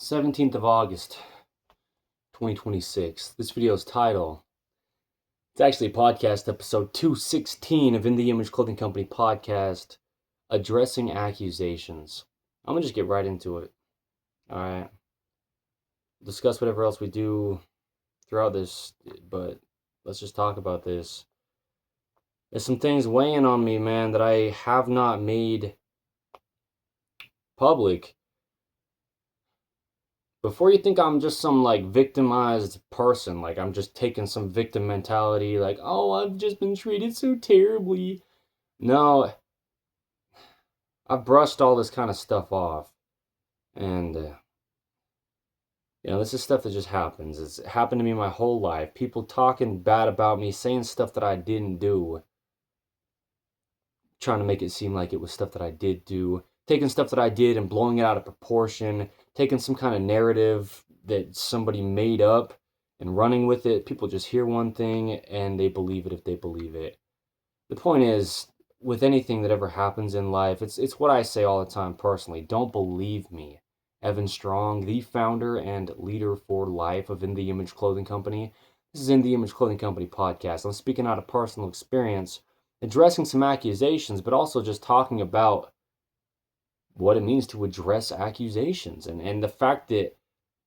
17th of August, 2026. This video's title, it's actually podcast episode 216 of In the Image Clothing Company podcast, Addressing Accusations. I'm going to just get right into it. Alright. Discuss whatever else we do throughout this, but let's just talk about this. There's some things weighing on me, man, that I have not made public. Before you think I'm just some, victimized person, I'm just taking some victim mentality, oh, I've just been treated so terribly. No, I've brushed all this kind of stuff off. And, this is stuff that just happens. It's happened to me my whole life. People talking bad about me, saying stuff that I didn't do. Trying to make it seem like it was stuff that I did do. Taking stuff that I did and blowing it out of proportion. Taking some kind of narrative that somebody made up and running with it. People just hear one thing and they believe it if they believe it. The point is, with anything that ever happens in life, it's what I say all the time personally. Don't believe me. Evan Strong, the founder and leader for life of In the Image Clothing Company. This is In the Image Clothing Company podcast. I'm speaking out of personal experience, addressing some accusations, but also just talking about what it means to address accusations and the fact that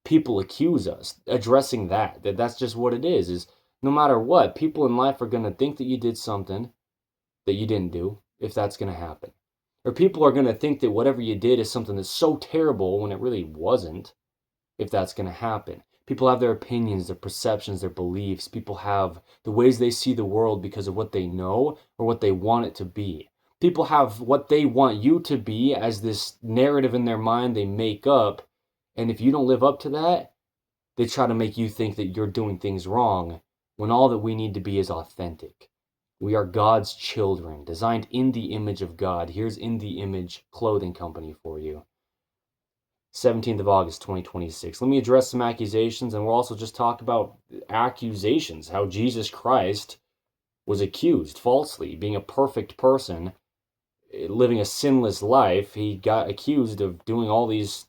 people accuse us, addressing that's just what it is no matter what, people in life are going to think that you did something that you didn't do, if that's going to happen. Or people are going to think that whatever you did is something that's so terrible when it really wasn't, if that's going to happen. People have their opinions, their perceptions, their beliefs. People have the ways they see the world because of what they know or what they want it to be. People have what they want you to be as this narrative in their mind they make up, and if you don't live up to that, they try to make you think that you're doing things wrong, when all that we need to be is authentic. We are God's children, designed in the image of God. Here's In the Image Clothing Company for you. 17th of August, 2026. Let me address some accusations, and we'll also just talk about accusations, how Jesus Christ was accused falsely, being a perfect person, living a sinless life. He got accused of doing all these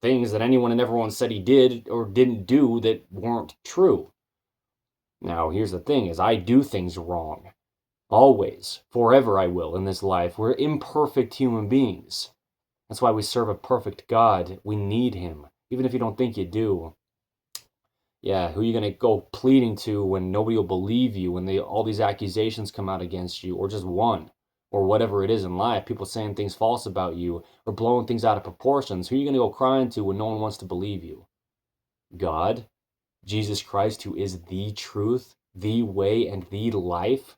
things that anyone and everyone said he did or didn't do that weren't true. Now, here's the thing, is I do things wrong. Always. Forever I will in this life. We're imperfect human beings. That's why we serve a perfect God. We need him, even if you don't think you do. Yeah, who are you going to go pleading to when nobody will believe you, when all these accusations come out against you, or just one, or whatever it is in life, people saying things false about you, or blowing things out of proportions? Who are you going to go crying to when no one wants to believe you? God, Jesus Christ, who is the truth, the way, and the life.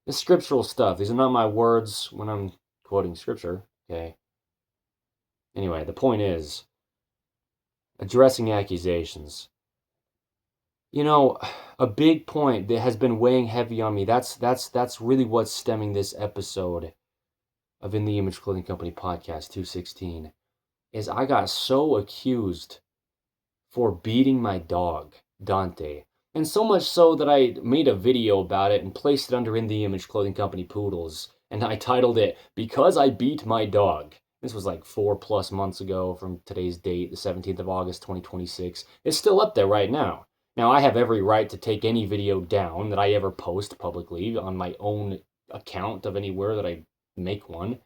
This scriptural stuff, these are not my words when I'm quoting scripture, okay? Anyway, the point is, addressing accusations. A big point that has been weighing heavy on me, that's really what's stemming this episode of In the Image Clothing Company podcast 216, is I got so accused for beating my dog, Dante. And so much so that I made a video about it and placed it under In the Image Clothing Company Poodles, and I titled it, Because I Beat My Dog. This was 4+ months ago from today's date, the 17th of August, 2026. It's still up there right now. Now, I have every right to take any video down that I ever post publicly on my own account of anywhere that I make one.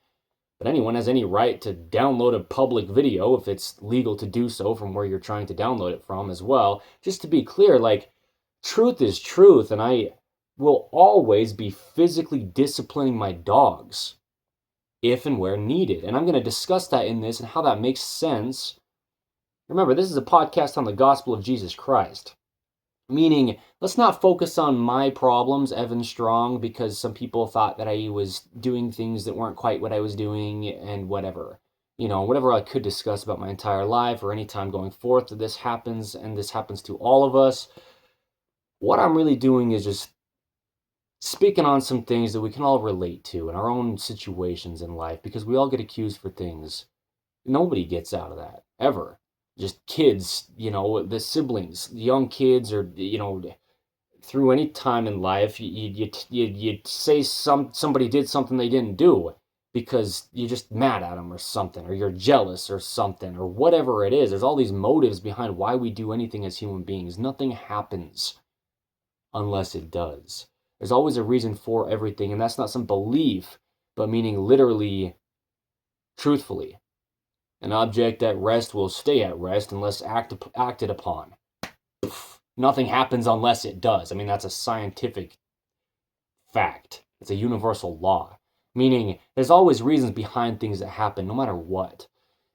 But anyone has any right to download a public video if it's legal to do so from where you're trying to download it from as well. Just to be clear, truth is truth, and I will always be physically disciplining my dogs if and where needed. And I'm going to discuss that in this and how that makes sense. Remember, this is a podcast on the gospel of Jesus Christ. Meaning, let's not focus on my problems, Evan Strong, because some people thought that I was doing things that weren't quite what I was doing and whatever. Whatever I could discuss about my entire life or any time going forth that this happens, and this happens to all of us. What I'm really doing is just speaking on some things that we can all relate to in our own situations in life, because we all get accused for things. Nobody gets out of that, ever. Just kids, the siblings, the young kids, or, through any time in life, you say somebody did something they didn't do, because you're just mad at them or something, or you're jealous or something, or whatever it is. There's all these motives behind why we do anything as human beings. Nothing happens unless it does. There's always a reason for everything, and that's not some belief, but meaning literally, truthfully. An object at rest will stay at rest unless acted upon. Nothing happens unless it does. I mean, that's a scientific fact. It's a universal law. Meaning, there's always reasons behind things that happen, no matter what.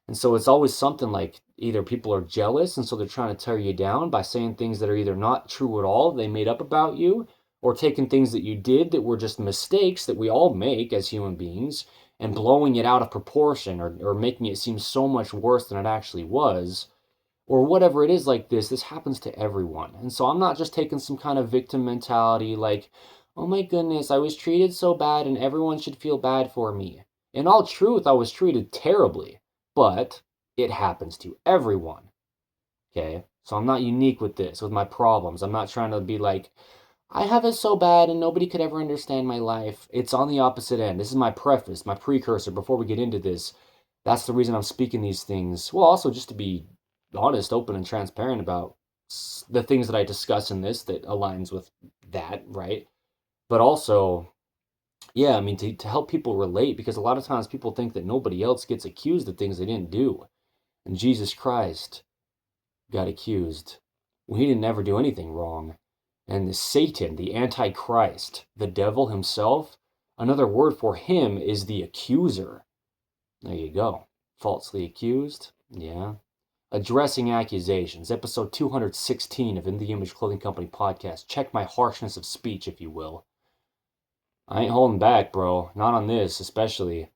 And so it's always something like either people are jealous, and so they're trying to tear you down by saying things that are either not true at all, they made up about you, or taking things that you did that were just mistakes that we all make as human beings, and blowing it out of proportion, or making it seem so much worse than it actually was, or whatever it is like this. This happens to everyone. And so I'm not just taking some kind of victim mentality like, oh my goodness, I was treated so bad and everyone should feel bad for me. In all truth, I was treated terribly, but it happens to everyone. Okay? So I'm not unique with this, with my problems. I'm not trying to be like, I have it so bad and nobody could ever understand my life. It's on the opposite end. This is my preface, my precursor before we get into this. That's the reason I'm speaking these things. Well, also just to be honest, open, and transparent about the things that I discuss in this that aligns with that, right? But also, yeah, I mean, to help people relate, because a lot of times people think that nobody else gets accused of things they didn't do. And Jesus Christ got accused. Well, he didn't ever do anything wrong. And Satan, the Antichrist, the devil himself, another word for him is the accuser. There you go. Falsely accused. Yeah. Addressing accusations. Episode 216 of In the Image Clothing Company podcast. Check my harshness of speech, if you will. I ain't holding back, bro. Not on this, especially.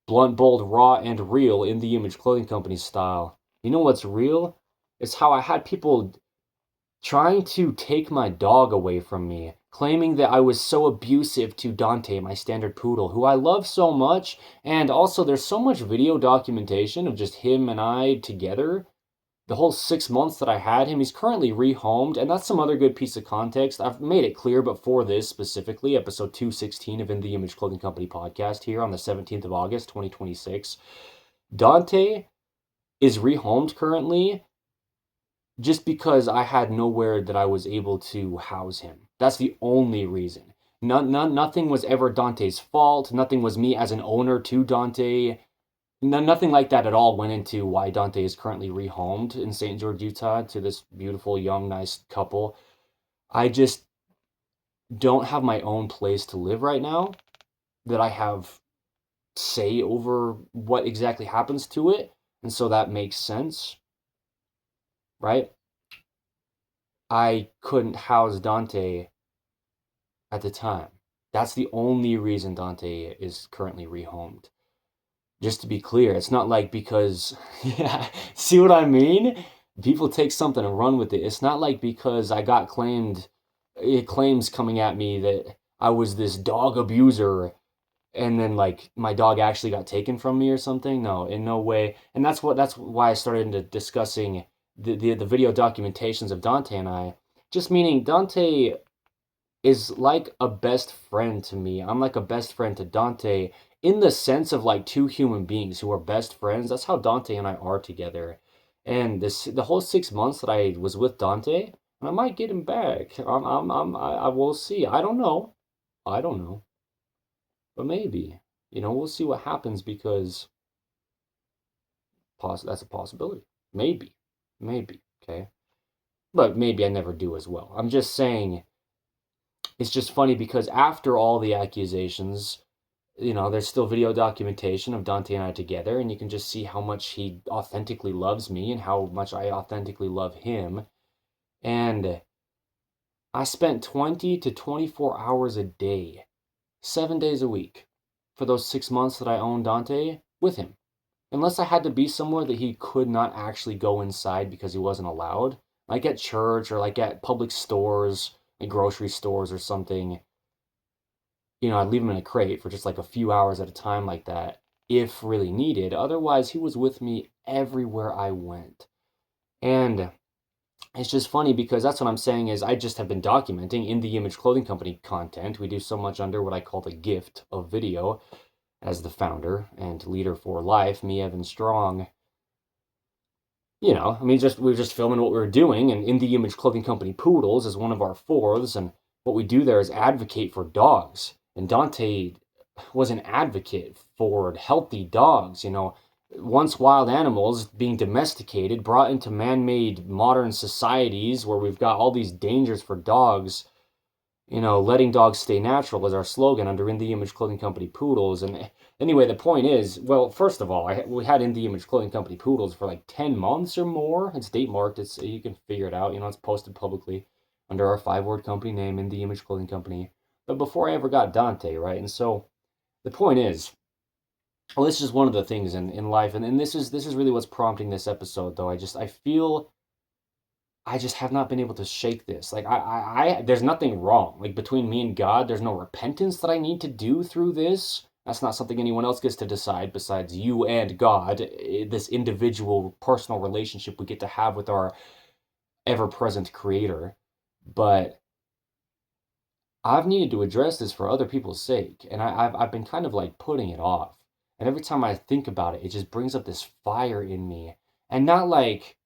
Blunt, bold, raw, and real In the Image Clothing Company style. You know what's real? It's how I had people trying to take my dog away from me, claiming that I was so abusive to Dante, my standard poodle, who I love so much. And also, there's so much video documentation of just him and I together. The whole 6 months that I had him, he's currently rehomed, and that's some other good piece of context. I've made it clear, but for this specifically, episode 216 of In the Image Clothing Company podcast here on the 17th of August, 2026, Dante is rehomed currently just because I had nowhere that I was able to house him. That's the only reason. Nothing was ever Dante's fault. Nothing was me as an owner to Dante. Nothing like that at all went into why Dante is currently rehomed in St. George, Utah, to this beautiful, young, nice couple. I just don't have my own place to live right now that I have say over what exactly happens to it. And so that makes sense, right? I couldn't house Dante at the time. That's the only reason Dante is currently rehomed. Just to be clear, it's not like because, yeah, see what I mean? People take something and run with it. It's not like because I got claims coming at me that I was this dog abuser and then like my dog actually got taken from me or something. No, in no way. And that's why I started into discussing the video documentations of Dante and I. Just meaning Dante is like a best friend to me. I'm like a best friend to Dante in the sense of like two human beings who are best friends. That's how Dante and I are together. And the whole 6 months that I was with Dante, and I might get him back. I will see. I don't know. But maybe. We'll see what happens because that's a possibility. Maybe. Okay. But maybe I never do as well. I'm just saying. It's just funny because after all the accusations, there's still video documentation of Dante and I together, and you can just see how much he authentically loves me and how much I authentically love him. And I spent 20 to 24 hours a day, 7 days a week, for those 6 months that I owned Dante with him. Unless I had to be somewhere that he could not actually go inside because he wasn't allowed, like at church or like at public stores, like grocery stores or something. I'd leave him in a crate for just like a few hours at a time like that, if really needed. Otherwise, he was with me everywhere I went. And it's just funny because that's what I'm saying is I just have been documenting in the Image Clothing Company content. We do so much under what I call the gift of video. as the founder and leader for life, me, Evan Strong, you know, I mean, we were just filming what we were doing, and In the Image Clothing Company Poodles is one of our fourths, and what we do there is advocate for dogs. And Dante was an advocate for healthy dogs, you know, once wild animals being domesticated, brought into man-made modern societies where we've got all these dangers for dogs. You know, letting dogs stay natural is our slogan under In the Image Clothing Company Poodles. And anyway, the point is, well, first of all, we had In the Image Clothing Company Poodles for like 10 months or more. It's date marked. You can figure it out. You know, it's posted publicly under our 5-word company name, In the Image Clothing Company. But before I ever got Dante, right? And so the point is, well, this is one of the things in life, and this is really what's prompting this episode, though. I feel I just have not been able to shake this. Like there's nothing wrong. Like between me and God, there's no repentance that I need to do through this. That's not something anyone else gets to decide besides you and God. This individual personal relationship we get to have with our ever-present creator. But I've needed to address this for other people's sake, and I've been kind of like putting it off. And every time I think about it, it just brings up this fire in me. And not like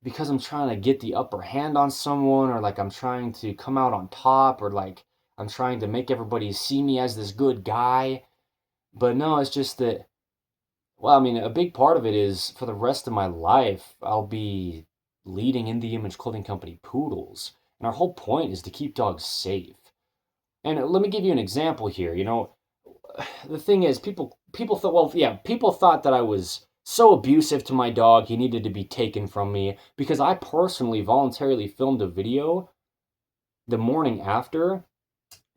because I'm trying to get the upper hand on someone, or like I'm trying to come out on top, or like I'm trying to make everybody see me as this good guy. But no, it's just that, well, I mean, a big part of it is for the rest of my life, I'll be leading In the Image Clothing Company Poodles. And our whole point is to keep dogs safe. And let me give you an example here. You know, the thing is, people thought, well, yeah, people thought that I was so abusive to my dog, he needed to be taken from me, because I personally voluntarily filmed a video the morning after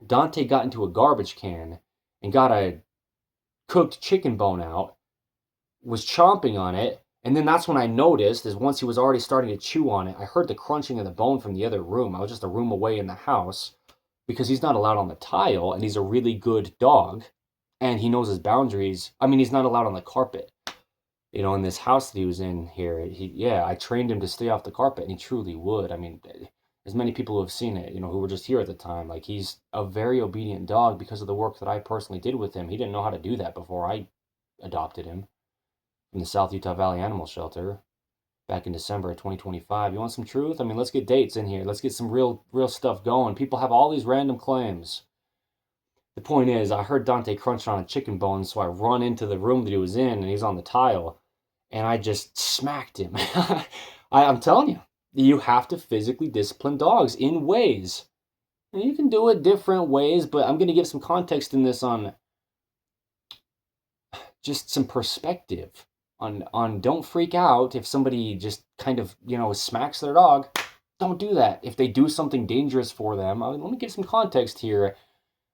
Dante got into a garbage can and got a cooked chicken bone out, was chomping on it, and then that's when I noticed, is once he was already starting to chew on it, I heard the crunching of the bone from the other room. I was just a room away in the house, because he's not allowed on the tile, and he's a really good dog, and he knows his boundaries. I mean, he's not allowed on the carpet. You know, in this house that he was in here, I trained him to stay off the carpet, and he truly would. I mean, there's many people who have seen it, you know, who were just here at the time. Like, he's a very obedient dog because of the work that I personally did with him. He didn't know how to do that before I adopted him from the South Utah Valley Animal Shelter back in December of 2025. You want some truth? I mean, let's get dates in here. Let's get some real stuff going. People have all these random claims. The point is, I heard Dante crunch on a chicken bone, so I run into the room that he was in, and he's on the tile, and I just smacked him. I'm telling you, you have to physically discipline dogs in ways. And you can do it different ways, but I'm going to give some context in this on just some perspective on don't freak out if somebody just kind of, you know, smacks their dog. Don't do that. If they do something dangerous for them, let me give some context here.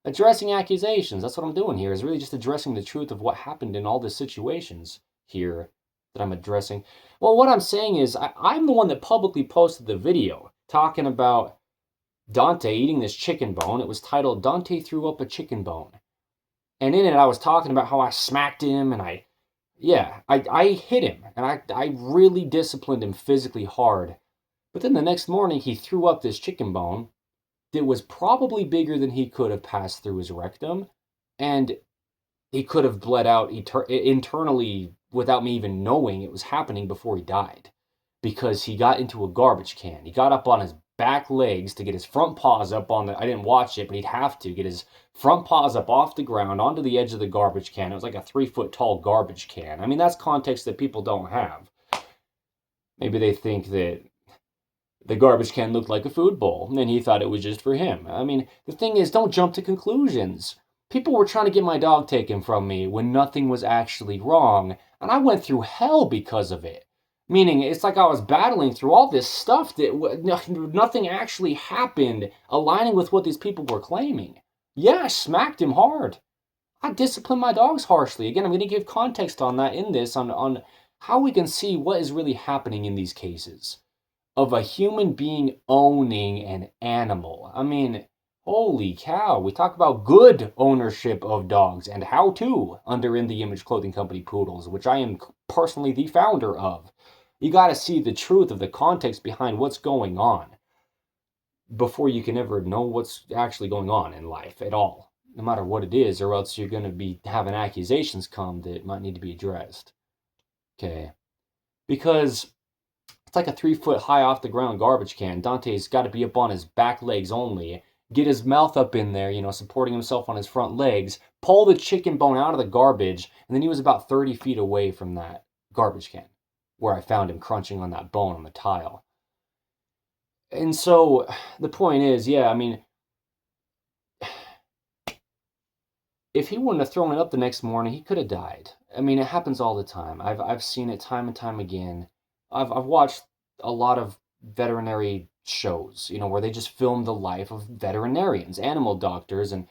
Addressing accusations, that's what I'm doing here, is really just addressing the truth of what happened in all the situations here that I'm addressing. Well, what I'm saying is, I'm the one that publicly posted the video talking about Dante eating this chicken bone. It was titled, Dante Threw Up a Chicken Bone. And in it, I was talking about how I smacked him, and I hit him, and I really disciplined him physically hard. But then the next morning, he threw up this chicken bone that was probably bigger than he could have passed through his rectum, and he could have bled out internally without me even knowing it was happening before he died, because he got into a garbage can. He got up on his back legs to get his front paws up on I didn't watch it, but he'd have to get his front paws up off the ground onto the edge of the garbage can. It was like a 3-foot tall garbage can. I mean, that's context that people don't have. Maybe they think that the garbage can looked like a food bowl, and he thought it was just for him. I mean, the thing is, don't jump to conclusions. People were trying to get my dog taken from me when nothing was actually wrong, and I went through hell because of it. Meaning, it's like I was battling through all this stuff that nothing actually happened aligning with what these people were claiming. Yeah, I smacked him hard. I disciplined my dogs harshly. Again, I'm going to give context on that in this, on how we can see what is really happening in these cases of a human being owning an animal. I mean, holy cow. We talk about good ownership of dogs and how to under In the Image Clothing Company Poodles, which I am personally the founder of. You got to see the truth of the context behind what's going on before you can ever know what's actually going on in life at all. no matter what it is, or else you're going to be having accusations come that might need to be addressed. Okay. Because it's like a 3 foot high off the ground garbage can. Dante's got to be up on his back legs only, get his mouth up in there, supporting himself on his front legs, pull the chicken bone out of the garbage, and then he was about 30 feet away from that garbage can where I found him crunching on that bone on the tile. And so the point is, yeah, I mean, if he wouldn't have thrown it up the next morning, he could have died. I mean, it happens all the time. I've seen it time and time again. I've watched a lot of veterinary shows, where they just film the life of veterinarians, animal doctors, and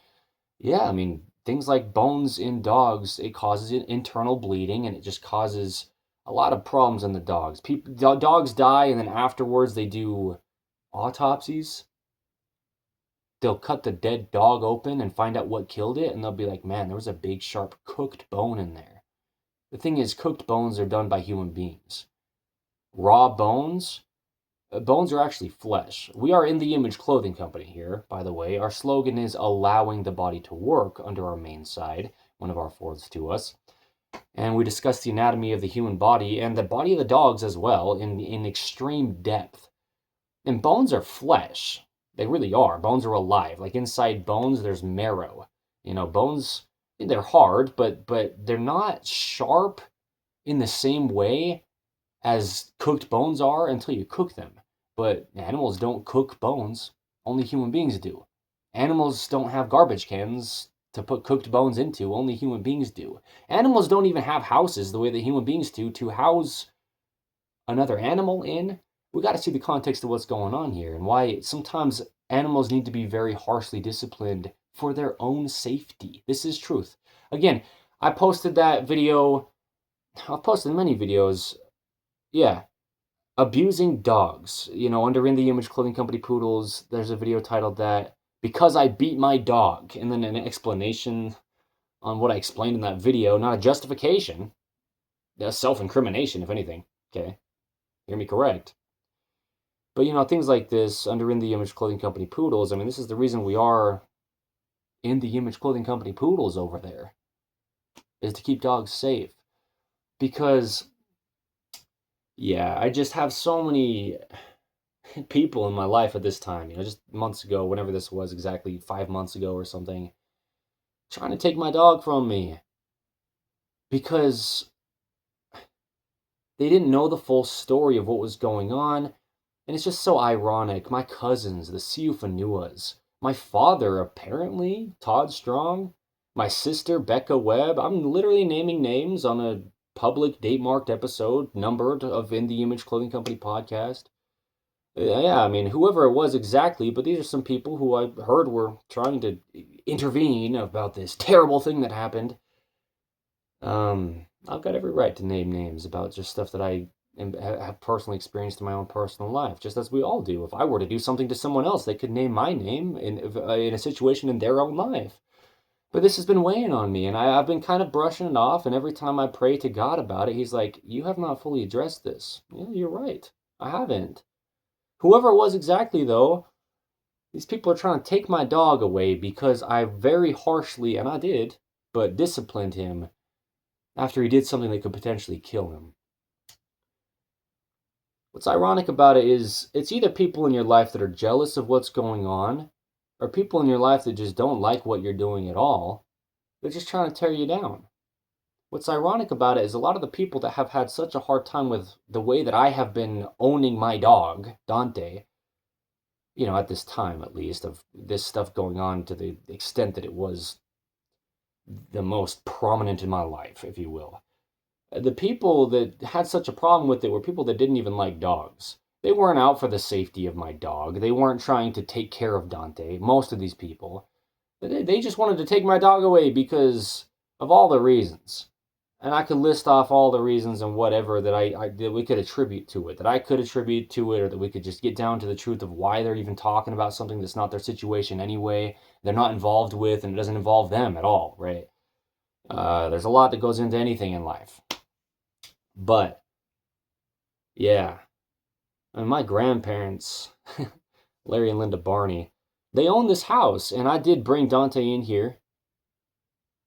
yeah, I mean, things like bones in dogs, it causes internal bleeding, and it just causes a lot of problems in the dogs. Dogs die, and then afterwards they do autopsies. They'll cut the dead dog open and find out what killed it, and they'll be like, man, there was a big, sharp, cooked bone in there. The thing is, cooked bones are done by human beings. Raw bones, bones are actually flesh. We are in the Image Clothing Company here, by the way. Our slogan is allowing the body to work under our main side, one of our fourths to us. And we discuss the anatomy of the human body and the body of the dogs as well in extreme depth. And bones are flesh. They really are. Bones are alive. Like inside bones, there's marrow. Bones, they're hard, but they're not sharp in the same way as cooked bones are until you cook them. But animals don't cook bones. Only human beings do. Animals don't have garbage cans to put cooked bones into. Only human beings do. Animals don't even have houses the way that human beings do to house another animal in. We got to see the context of what's going on here and why sometimes animals need to be very harshly disciplined for their own safety. This is truth. Again, I posted that video. I've posted many videos. Yeah. Abusing dogs. Under In the Image Clothing Company Poodles, there's a video titled that, because I beat my dog. And then an explanation on what I explained in that video. Not a justification. A self-incrimination, if anything. Okay. Hear me correct. But, things like this, under In the Image Clothing Company Poodles, I mean, this is the reason we are In the Image Clothing Company Poodles over there, is to keep dogs safe. Because, yeah, I just have so many people in my life at this time, just months ago, whenever this was, exactly 5 months ago or something, trying to take my dog from me. Because they didn't know the full story of what was going on. And it's just so ironic. My cousins, the Siufanuas, my father, apparently, Todd Strong, my sister, Becca Webb. I'm literally naming names on a public date-marked episode, numbered, of In the Image Clothing Company podcast. Yeah, I mean, whoever it was exactly, but these are some people who I heard were trying to intervene about this terrible thing that happened. I've got every right to name names about just stuff that I have personally experienced in my own personal life, just as we all do. If I were to do something to someone else, they could name my name in a situation in their own life. But this has been weighing on me, and I've been kind of brushing it off, and every time I pray to God about it, he's like, you have not fully addressed this. Yeah, you're right. I haven't. Whoever it was exactly, though, these people are trying to take my dog away because I very harshly, and I did, but disciplined him after he did something that could potentially kill him. What's ironic about it is it's either people in your life that are jealous of what's going on, or people in your life that just don't like what you're doing at all. They're just trying to tear you down. What's ironic about it is a lot of the people that have had such a hard time with the way that I have been owning my dog, Dante, at this time at least, of this stuff going on to the extent that it was the most prominent in my life, if you will. The people that had such a problem with it were people that didn't even like dogs. They weren't out for the safety of my dog. They weren't trying to take care of Dante. Most of these people, they just wanted to take my dog away because of all the reasons. And I could list off all the reasons and whatever that we could attribute to it, that I could attribute to it, or that we could just get down to the truth of why they're even talking about something that's not their situation anyway, they're not involved with, and it doesn't involve them at all, right? There's a lot that goes into anything in life. But, yeah. I mean, my grandparents, Larry and Linda Barney, they own this house, and I did bring Dante in here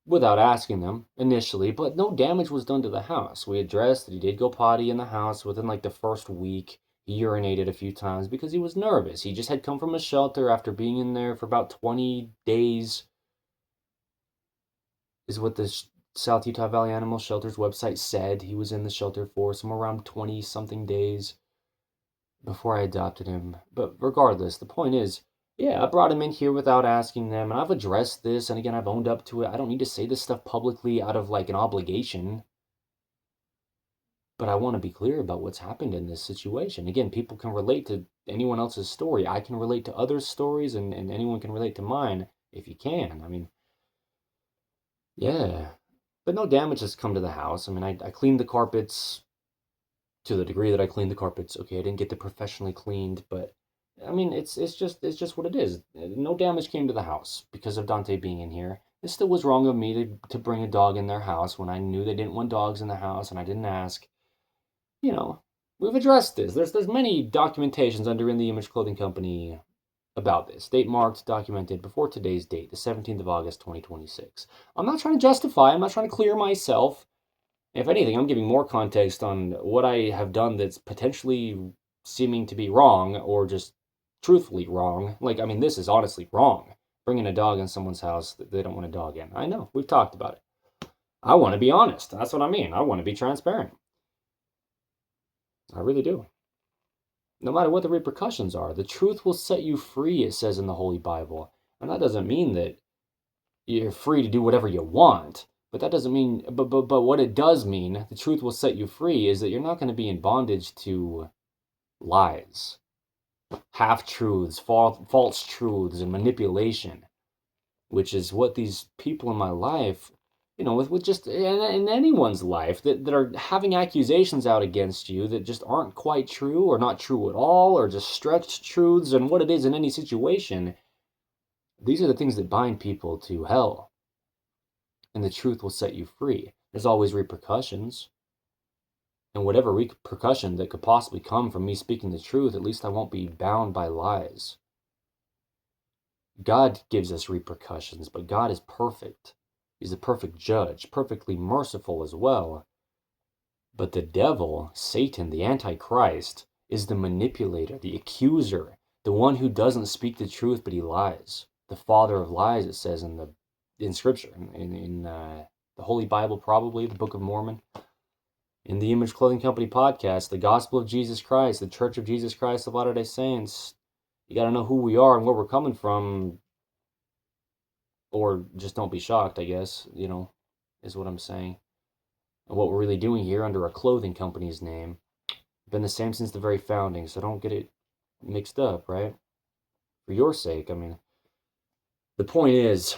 without asking them initially, but no damage was done to the house. We addressed that he did go potty in the house within like the first week. He urinated a few times because he was nervous. He just had come from a shelter after being in there for about 20 days, is what the South Utah Valley Animal Shelter's website said. He was in the shelter for somewhere around 20 something days before I adopted him. But regardless, the point is, yeah, I brought him in here without asking them, and I've addressed this, and again, I've owned up to it. I don't need to say this stuff publicly out of like an obligation, but I want to be clear about what's happened in this situation. Again, people can relate to anyone else's story. I can relate to others' stories, and anyone can relate to mine if you can. I mean, yeah. But no damage has come to the house. I mean, I cleaned the carpets to the degree that I cleaned the carpets. Okay, I didn't get them professionally cleaned, but I mean, it's just what it is. No damage came to the house because of Dante being in here. It still was wrong of me to bring a dog in their house when I knew they didn't want dogs in the house and I didn't ask. You know, we've addressed this. There's many documentations under In the Image Clothing Company about this. Date marked, documented before today's date, the 17th of August, 2026. I'm not trying to justify, I'm not trying to clear myself. If anything, I'm giving more context on what I have done that's potentially seeming to be wrong or just truthfully wrong. Like, I mean, this is honestly wrong. Bringing a dog in someone's house that they don't want a dog in. I know, we've talked about it. I want to be honest. That's what I mean. I want to be transparent. I really do. No matter what the repercussions are, the truth will set you free, it says in the Holy Bible. And that doesn't mean that you're free to do whatever you want. But that doesn't mean, but what it does mean, the truth will set you free, is that you're not going to be in bondage to lies, half-truths, false truths, and manipulation, which is what these people in my life, with just in anyone's life that are having accusations out against you that just aren't quite true or not true at all or just stretched truths and what it is in any situation. These are the things that bind people to hell. And the truth will set you free. There's always repercussions. And whatever repercussion that could possibly come from me speaking the truth, at least I won't be bound by lies. God gives us repercussions, but God is perfect. He's the perfect judge, perfectly merciful as well. But the devil, Satan, the Antichrist, is the manipulator, the accuser, the one who doesn't speak the truth, but he lies. The father of lies, it says in Scripture, in the Holy Bible, probably, the Book of Mormon. In the Image Clothing Company podcast, the Gospel of Jesus Christ, the Church of Jesus Christ of Latter-day Saints. You got to know who we are and where we're coming from, or just don't be shocked, I guess, is what I'm saying. And what we're really doing here under a clothing company's name. Been the same since the very founding, so don't get it mixed up, right? For your sake, I mean, the point is,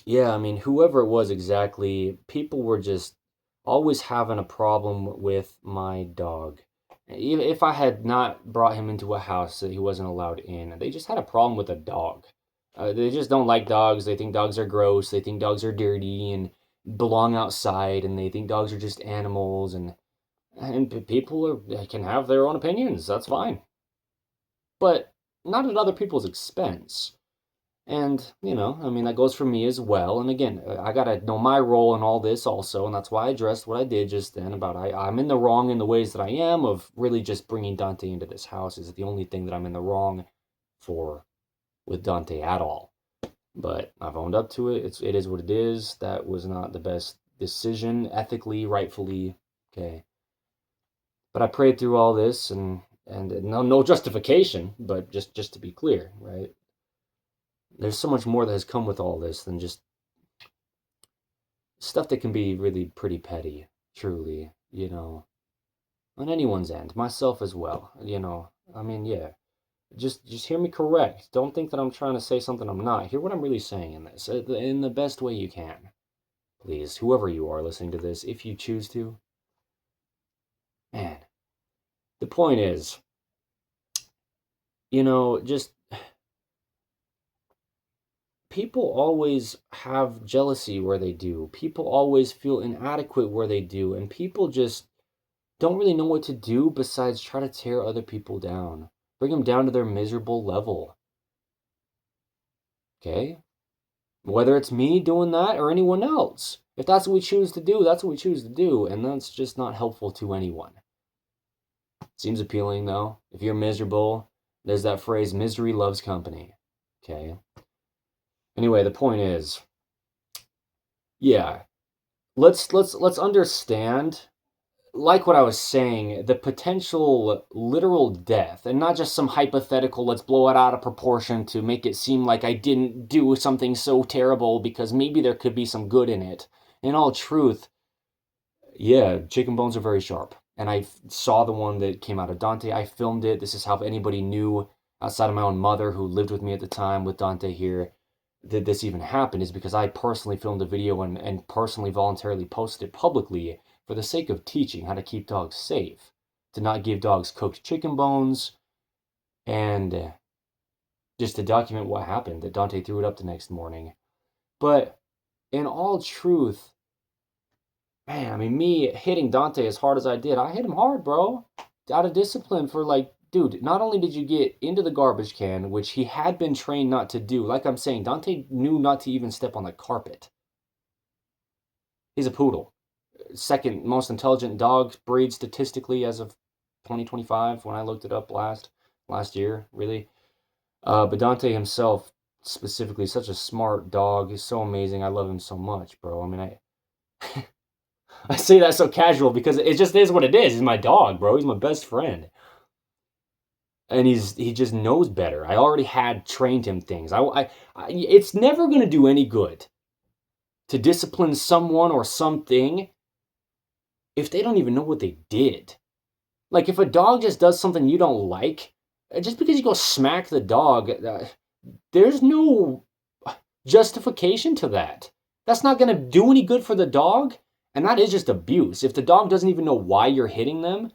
yeah, I mean, whoever it was exactly, people were just always having a problem with my dog. If I had not brought him into a house that he wasn't allowed in, they just had a problem with a dog. They just don't like dogs. They think dogs are gross. They think dogs are dirty and belong outside, and they think dogs are just animals. And people can have their own opinions. That's fine, but not at other people's expense. And, I mean, that goes for me as well. And again, I got to know my role in all this also. And that's why I addressed what I did just then about I'm in the wrong in the ways that I am of really just bringing Dante into this house is the only thing that I'm in the wrong for with Dante at all. But I've owned up to it. It is what it is. That was not the best decision, ethically, rightfully. Okay. But I prayed through all this and no justification, but just to be clear, right? There's so much more that has come with all this than just stuff that can be really pretty petty, truly, on anyone's end, myself as well, I mean, yeah, just hear me correct. Don't think that I'm trying to say something I'm not. Hear what I'm really saying in this, in the best way you can. Please, whoever you are listening to this, if you choose to. Man, the point is, just people always have jealousy where they do. People always feel inadequate where they do. And people just don't really know what to do besides try to tear other people down. Bring them down to their miserable level. Okay? Whether it's me doing that or anyone else. If that's what we choose to do, that's what we choose to do, and that's just not helpful to anyone. Seems appealing, though. If you're miserable, there's that phrase, misery loves company. Okay? Anyway, the point is, yeah, let's understand, like what I was saying, the potential literal death, and not just some hypothetical, let's blow it out of proportion to make it seem like I didn't do something so terrible because maybe there could be some good in it. In all truth, yeah, chicken bones are very sharp. And I saw the one that came out of Dante. I filmed it. This is how anybody knew outside of my own mother who lived with me at the time with Dante here that this even happened, is because I personally filmed a video and personally voluntarily posted it publicly for the sake of teaching how to keep dogs safe, to not give dogs cooked chicken bones, and just to document what happened, that Dante threw it up the next morning. But in all truth, man, I mean, me hitting Dante as hard as I did, I hit him hard, bro. Out of discipline for like, dude, not only did you get into the garbage can, which he had been trained not to do, like I'm saying, Dante knew not to even step on the carpet. He's a poodle. Second most intelligent dog breed statistically as of 2025 when I looked it up last year, really. But Dante himself, specifically, such a smart dog. He's so amazing. I love him so much, bro. I mean, I say that so casual because it just is what it is. He's my dog, bro. He's my best friend. And he just knows better. I already had trained him things. It's never going to do any good to discipline someone or something if they don't even know what they did. Like, if a dog just does something you don't like, just because you go smack the dog, there's no justification to that. That's not going to do any good for the dog, and that is just abuse. If the dog doesn't even know why you're hitting them,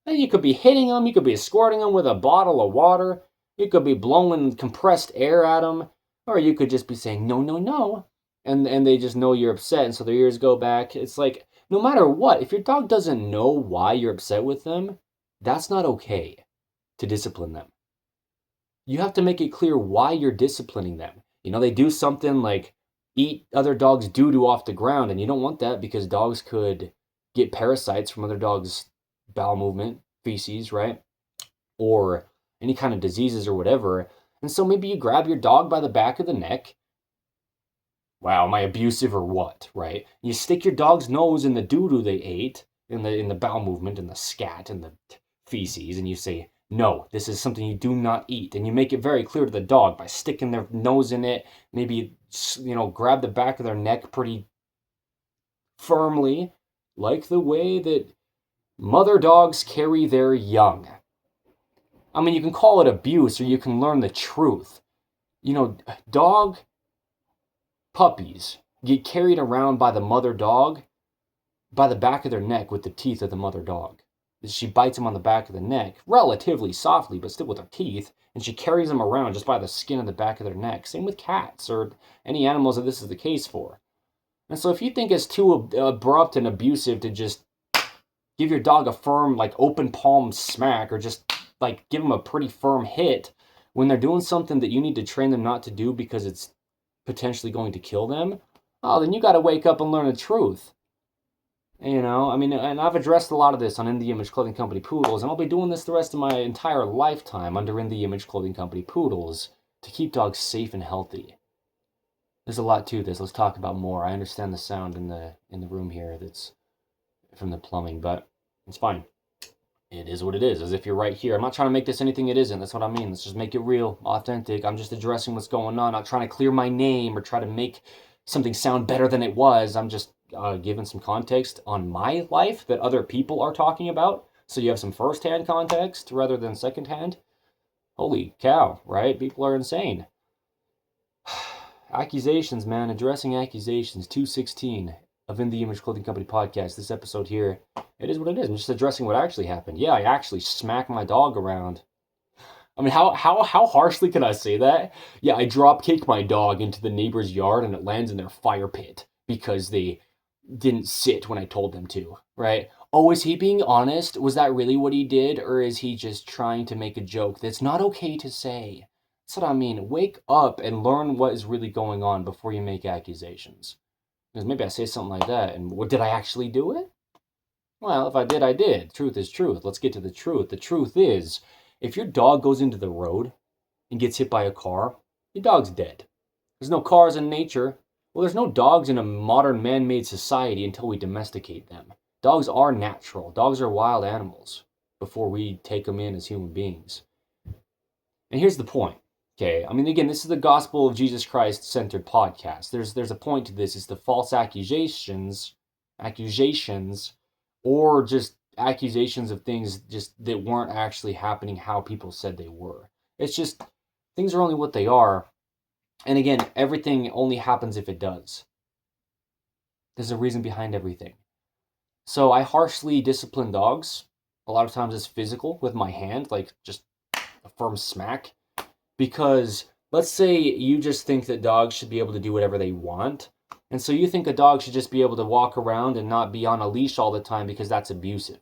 then you could be hitting them, you could be squirting them with a bottle of water, you could be blowing compressed air at them, or you could just be saying, no, no, no, and they just know you're upset, and so their ears go back. It's like, no matter what, if your dog doesn't know why you're upset with them, that's not okay to discipline them. You have to make it clear why you're disciplining them. You know, they do something like eat other dogs' doo-doo off the ground, and you don't want that because dogs could get parasites from other dogs' bowel movement, feces, right? Or any kind of diseases or whatever. And so maybe you grab your dog by the back of the neck. Wow, am I abusive or what, right? You stick your dog's nose in the doo-doo they ate, in the bowel movement, and the scat, and the feces, and you say, no, this is something you do not eat. And you make it very clear to the dog by sticking their nose in it, maybe, grab the back of their neck pretty firmly, like the way that mother dogs carry their young. I mean, you can call it abuse or you can learn the truth. Dog puppies get carried around by the mother dog by the back of their neck with the teeth of the mother dog. She bites them on the back of the neck, relatively softly, but still with her teeth, and she carries them around just by the skin of the back of their neck. Same with cats or any animals that this is the case for. And so if you think it's too abrupt and abusive to just give your dog a firm, like, open palm smack, or just, like, give them a pretty firm hit when they're doing something that you need to train them not to do because it's potentially going to kill them, then you got to wake up and learn the truth. I mean, and I've addressed a lot of this on In The Image Clothing Company Poodles, and I'll be doing this the rest of my entire lifetime under In The Image Clothing Company Poodles to keep dogs safe and healthy. There's a lot to this. Let's talk about more. I understand the sound in the room here that's from the plumbing, but it's fine. It is what it is, as if you're right here. I'm not trying to make this anything it isn't. That's what I mean. Let's just make it real, authentic. I'm just addressing what's going on, not trying to clear my name or try to make something sound better than it was. I'm just giving some context on my life that other people are talking about, so you have some first-hand context rather than second-hand. Holy cow, right? People are insane. Accusations, man. Addressing accusations. 216 of In The Image Clothing Company podcast. This episode here, it is what it is. I'm just addressing what actually happened. Yeah, I actually smacked my dog around. I mean, how harshly can I say that? Yeah, I drop kick my dog into the neighbor's yard and it lands in their fire pit because they didn't sit when I told them to, right? Oh, is he being honest? Was that really what he did? Or is he just trying to make a joke that's not okay to say? That's what I mean. Wake up and learn what is really going on before you make accusations. Because maybe I say something like that, and did I actually do it? Well, if I did, I did. Truth is truth. Let's get to the truth. The truth is, if your dog goes into the road and gets hit by a car, your dog's dead. There's no cars in nature. Well, there's no dogs in a modern man-made society until we domesticate them. Dogs are natural. Dogs are wild animals before we take them in as human beings. And here's the point. Okay, I mean, again, this is the gospel of Jesus Christ centered podcast. There's a point to this. It's the false accusations, or just accusations of things just that weren't actually happening how people said they were. It's just things are only what they are. And again, everything only happens if it does. There's a reason behind everything. So I harshly discipline dogs. A lot of times it's physical with my hand, like just a firm smack. Because let's say you just think that dogs should be able to do whatever they want. And so you think a dog should just be able to walk around and not be on a leash all the time because that's abusive.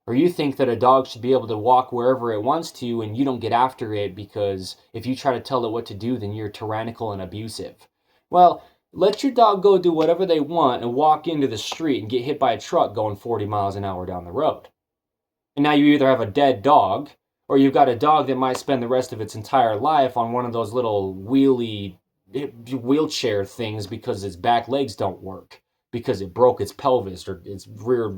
Or you think that a dog should be able to walk wherever it wants to and you don't get after it because if you try to tell it what to do, then you're tyrannical and abusive. Well, let your dog go do whatever they want and walk into the street and get hit by a truck going 40 miles an hour down the road. And now you either have a dead dog or you've got a dog that might spend the rest of its entire life on one of those little wheelchair things because its back legs don't work, because it broke its pelvis or its rear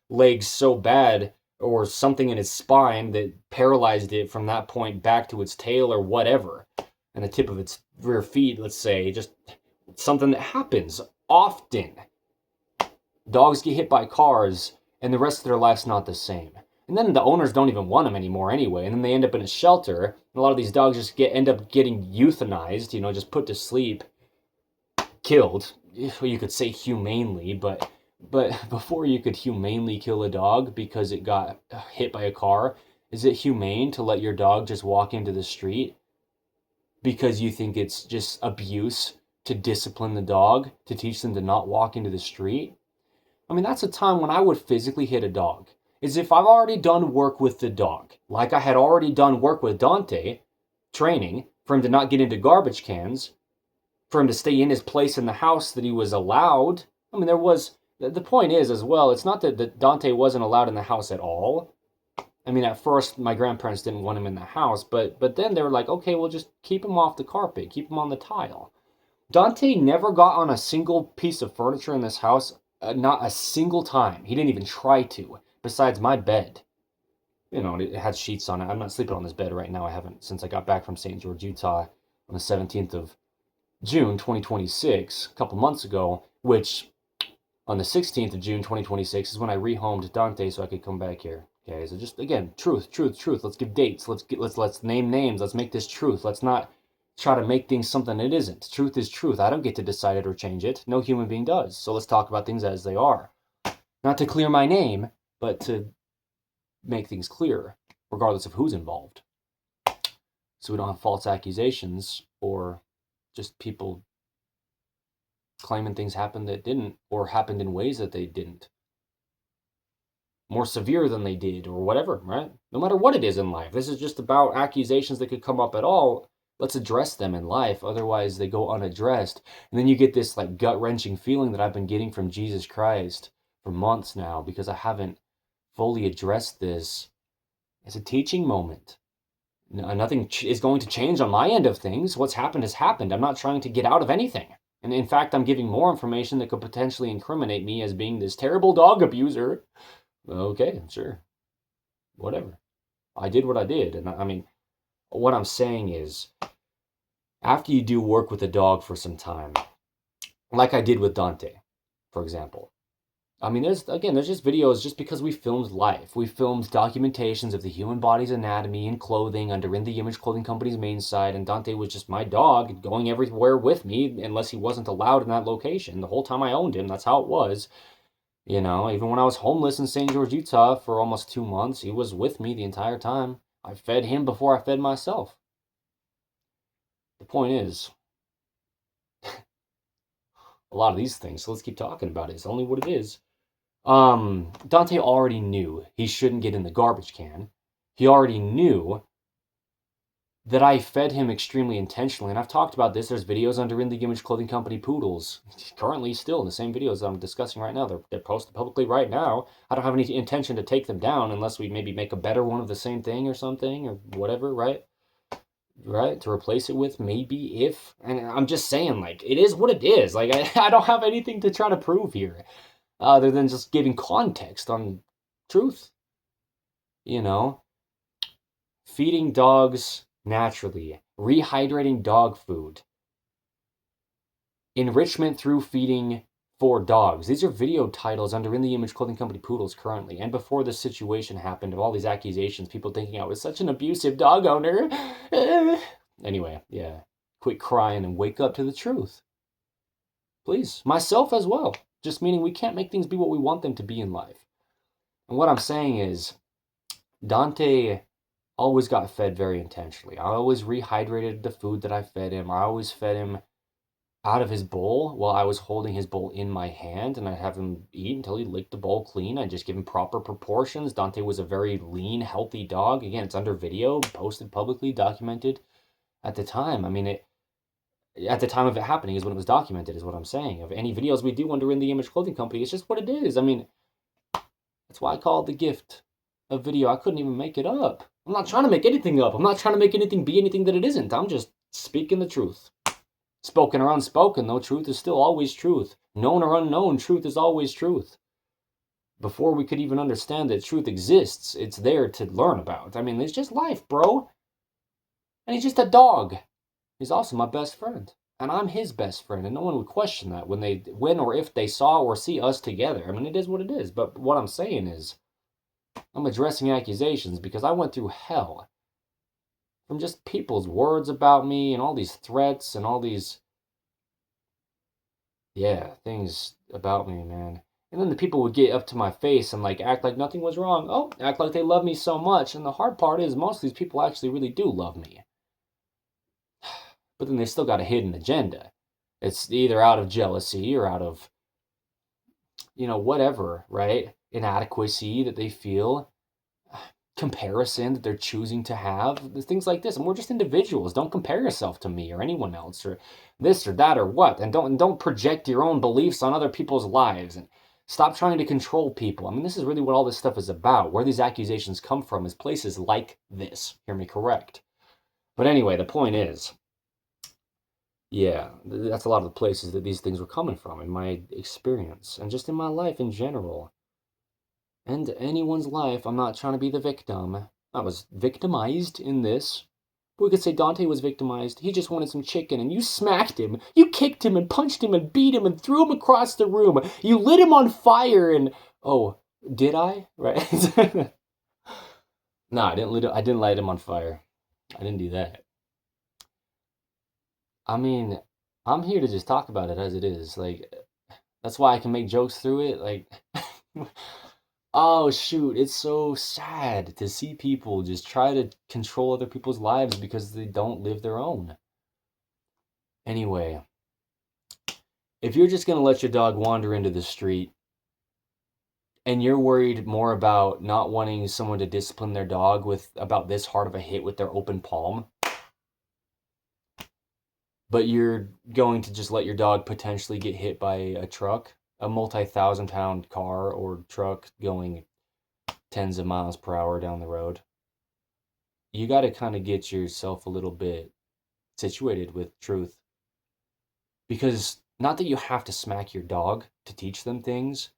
legs so bad or something in its spine that paralyzed it from that point back to its tail or whatever, and the tip of its rear feet, let's say, just something that happens often. Dogs get hit by cars and the rest of their life's not the same. And then the owners don't even want them anymore anyway. And then they end up in a shelter. And a lot of these dogs just end up getting euthanized, just put to sleep, killed. You could say humanely, but before you could humanely kill a dog because it got hit by a car, is it humane to let your dog just walk into the street because you think it's just abuse to discipline the dog, to teach them to not walk into the street? I mean, that's a time when I would physically hit a dog. Is if I've already done work with the dog, like I had already done work with Dante, training, for him to not get into garbage cans, for him to stay in his place in the house that he was allowed. I mean, the point is as well, it's not that Dante wasn't allowed in the house at all. I mean, at first, my grandparents didn't want him in the house, but then they were like, okay, we'll just keep him off the carpet, keep him on the tile. Dante never got on a single piece of furniture in this house, not a single time. He didn't even try to. Besides my bed. It had sheets on it. I'm not sleeping on this bed right now. I haven't since I got back from St. George, Utah on the 17th of June, 2026, a couple months ago, which on the 16th of June, 2026 is when I rehomed Dante so I could come back here. Okay, so just, again, truth. Let's give dates. Let's name names. Let's make this truth. Let's not try to make things something it isn't. Truth is truth. I don't get to decide it or change it. No human being does. So let's talk about things as they are. Not to clear my name, but to make things clear, regardless of who's involved. So we don't have false accusations or just people claiming things happened that didn't, or happened in ways that they didn't. More severe than they did, or whatever, right? No matter what it is in life. This is just about accusations that could come up at all. Let's address them in life, otherwise they go unaddressed. And then you get this gut-wrenching feeling that I've been getting from Jesus Christ for months now, because I haven't fully addressed this. It's a teaching moment. Nothing is going to change on my end of things. What's happened has happened. I'm not trying to get out of anything. And in fact, I'm giving more information that could potentially incriminate me as being this terrible dog abuser. Okay, sure. Whatever. I did what I did. And I mean, what I'm saying is, after you do work with a dog for some time, like I did with Dante, for example, I mean, there's just videos just because we filmed life. We filmed documentations of the human body's anatomy and clothing under In The Image Clothing Company's main site, and Dante was just my dog going everywhere with me unless he wasn't allowed in that location. The whole time I owned him, that's how it was. Even when I was homeless in St. George, Utah for almost 2 months, he was with me the entire time. I fed him before I fed myself. The point is, a lot of these things, so let's keep talking about it. It's only what it is. Dante already knew he shouldn't get in the garbage can. He already knew that I fed him extremely intentionally. And I've talked about this. There's videos under In The Image Clothing Company Poodles. Currently still the same videos that I'm discussing right now. They're posted publicly right now. I don't have any intention to take them down unless we maybe make a better one of the same thing or something or whatever, right? Right? To replace it with, maybe, if. And I'm just saying, like, it is what it is. Like, I don't have anything to try to prove here other than just giving context on truth. You know? Feeding dogs naturally, rehydrating dog food, enrichment through feeding for dogs. These are video titles under In The Image Clothing Company Poodles currently. And before this situation happened of all these accusations, people thinking I was such an abusive dog owner. Anyway, yeah. Quit crying and wake up to the truth. Please. Myself as well. Just meaning we can't make things be what we want them to be in life. And what I'm saying is, Dante always got fed very intentionally. I always rehydrated the food that I fed him. I always fed him out of his bowl while I was holding his bowl in my hand, and I'd have him eat until he licked the bowl clean. I'd just give him proper proportions. Dante was a very lean, healthy dog. Again, it's under video, posted publicly, documented at the time. I mean, at the time of it happening is when it was documented, is what I'm saying. Of any videos we do under In The Image Clothing Company, it's just what it is. I mean, that's why I call it the gift of video. I couldn't even make it up. I'm not trying to make anything up. I'm not trying to make anything be anything that it isn't. I'm just speaking the truth. Spoken or unspoken, though, truth is still always truth. Known or unknown, truth is always truth. Before we could even understand that truth exists, it's there to learn about. I mean, it's just life, bro. And he's just a dog. He's also my best friend. And I'm his best friend, and no one would question that when or if they saw or see us together. I mean, it is what it is. But what I'm saying is, I'm addressing accusations because I went through hell from just people's words about me and all these threats and all these, things about me, man. And then the people would get up to my face and like act like nothing was wrong. Oh, act like they love me so much. And the hard part is most of these people actually really do love me. But then they still got a hidden agenda. It's either out of jealousy or out of, whatever, right? Inadequacy that they feel, comparison that they're choosing to have, things like this. And we're just individuals. Don't compare yourself to me or anyone else or this or that or what. And don't project your own beliefs on other people's lives. And stop trying to control people. I mean, this is really what all this stuff is about. Where these accusations come from is places like this. Hear me correct. But anyway, the point is, that's a lot of the places that these things were coming from in my experience and just in my life in general. And anyone's life. I'm not trying to be the victim. I was victimized in this. We could say Dante was victimized. He just wanted some chicken, and you smacked him. You kicked him and punched him and beat him and threw him across the room. You lit him on fire and... Oh, did I? Right? No, I didn't light him on fire. I didn't do that. I mean, I'm here to just talk about it as it is. Like, that's why I can make jokes through it. Like... Oh, shoot, it's so sad to see people just try to control other people's lives because they don't live their own. Anyway, if you're just going to let your dog wander into the street and you're worried more about not wanting someone to discipline their dog with about this hard of a hit with their open palm, but you're going to just let your dog potentially get hit by a truck, a multi-thousand-pound car or truck going tens of miles per hour down the road, you got to kind of get yourself a little bit situated with truth. Because not that you have to smack your dog to teach them things,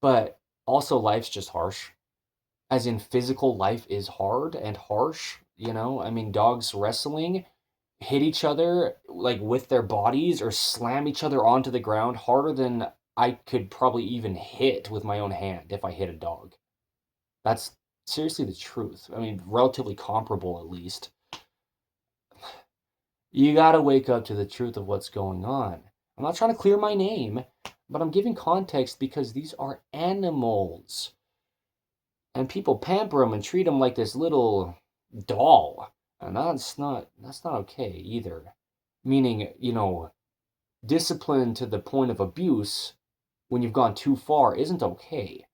but also life's just harsh. As in physical life is hard and harsh, I mean, dogs wrestling hit each other like with their bodies or slam each other onto the ground harder than I could probably even hit with my own hand if I hit a dog. That's seriously the truth. I mean, relatively comparable at least. You gotta wake up to the truth of what's going on. I'm not trying to clear my name, but I'm giving context because these are animals. And people pamper them and treat them like this little doll. And that's not okay either. Meaning, discipline to the point of abuse when you've gone too far isn't okay.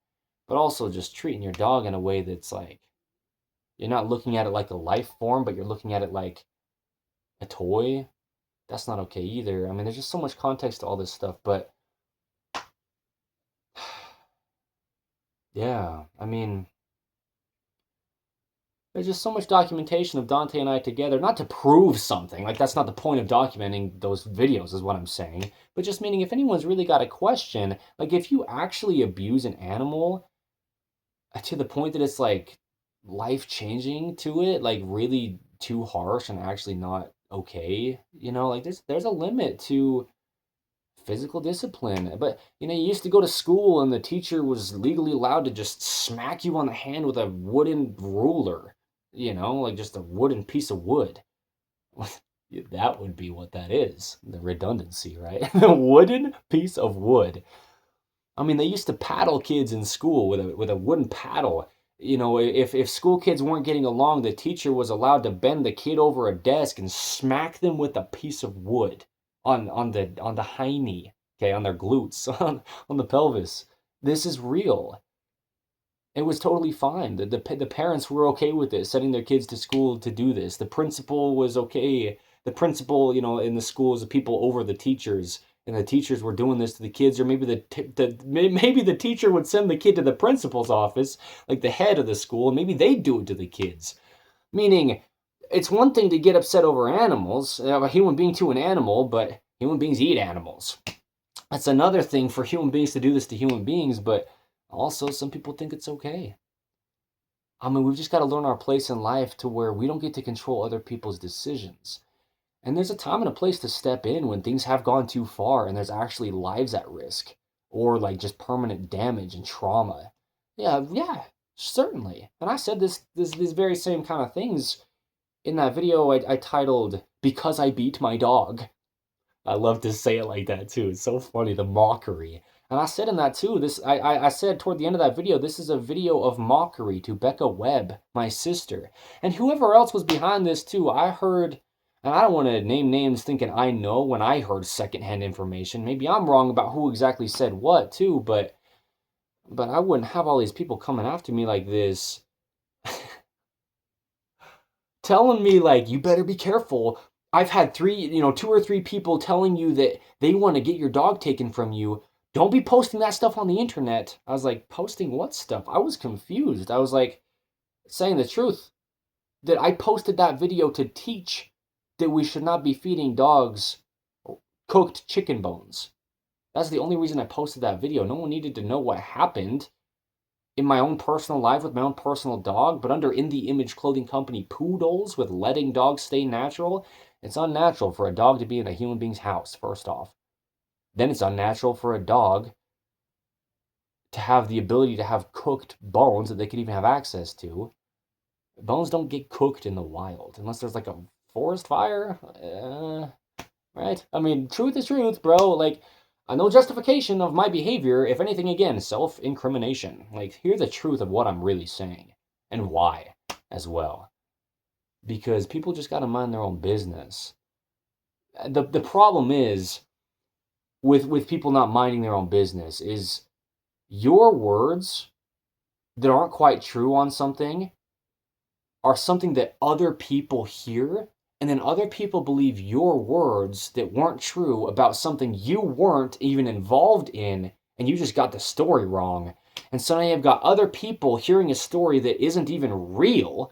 But also just treating your dog in a way that's like, You're not looking at it like a life form, but you're looking at it like a toy. That's not okay either. I mean, there's just so much context to all this stuff, but yeah, I mean, there's just so much documentation of Dante and I together, not to prove something, like that's not the point of documenting those videos, is what I'm saying, but just meaning if anyone's really got a question, like if you actually abuse an animal to the point that it's like life changing to it, like really too harsh and actually not okay, like there's a limit to physical discipline. But you used to go to school and the teacher was legally allowed to just smack you on the hand with a wooden ruler, like just a wooden piece of wood. That would be what that is. The redundancy, right? The wooden piece of wood. I mean, they used to paddle kids in school with a wooden paddle. If school kids weren't getting along, the teacher was allowed to bend the kid over a desk and smack them with a piece of wood on the hiney, okay, on their glutes, on the pelvis. This is real. It was totally fine. The parents were okay with it, sending their kids to school to do this. The principal was okay. The principal, in the schools, the people over the teachers, and the teachers were doing this to the kids, or maybe maybe the teacher would send the kid to the principal's office, like the head of the school, and maybe they'd do it to the kids. Meaning, it's one thing to get upset over animals, a human being to an animal, but human beings eat animals. That's another thing for human beings to do this to human beings, but also some people think it's okay. I mean, we've just got to learn our place in life to where we don't get to control other people's decisions. And there's a time and a place to step in when things have gone too far and there's actually lives at risk or like just permanent damage and trauma. Yeah, certainly. And I said these very same kind of things in that video I titled "Because I Beat My Dog." I love to say it like that too. It's so funny, the mockery. And I said in that too, I said toward the end of that video, this is a video of mockery to Becca Webb, my sister. And whoever else was behind this too, I heard, and I don't want to name names thinking I know when I heard secondhand information. Maybe I'm wrong about who exactly said what too, but I wouldn't have all these people coming after me like this. Telling me like, you better be careful. I've had two or three people telling you that they want to get your dog taken from you. Don't be posting that stuff on the internet. I was like, posting what stuff? I was confused. I was like, saying the truth. That I posted that video to teach that we should not be feeding dogs cooked chicken bones. That's the only reason I posted that video. No one needed to know what happened in my own personal life with my own personal dog, but under In The Image Clothing Company poodles with letting dogs stay natural, it's unnatural for a dog to be in a human being's house, first off. Then it's unnatural for a dog to have the ability to have cooked bones that they could even have access to. Bones don't get cooked in the wild unless there's like a forest fire, right? I mean, truth is truth, bro. Like, no justification of my behavior. If anything, again, self-incrimination. Like, hear the truth of what I'm really saying and why as well. Because people just got to mind their own business. The problem is with people not minding their own business is your words that aren't quite true on something are something that other people hear, and then other people believe your words that weren't true about something you weren't even involved in, and you just got the story wrong. And so now you've got other people hearing a story that isn't even real,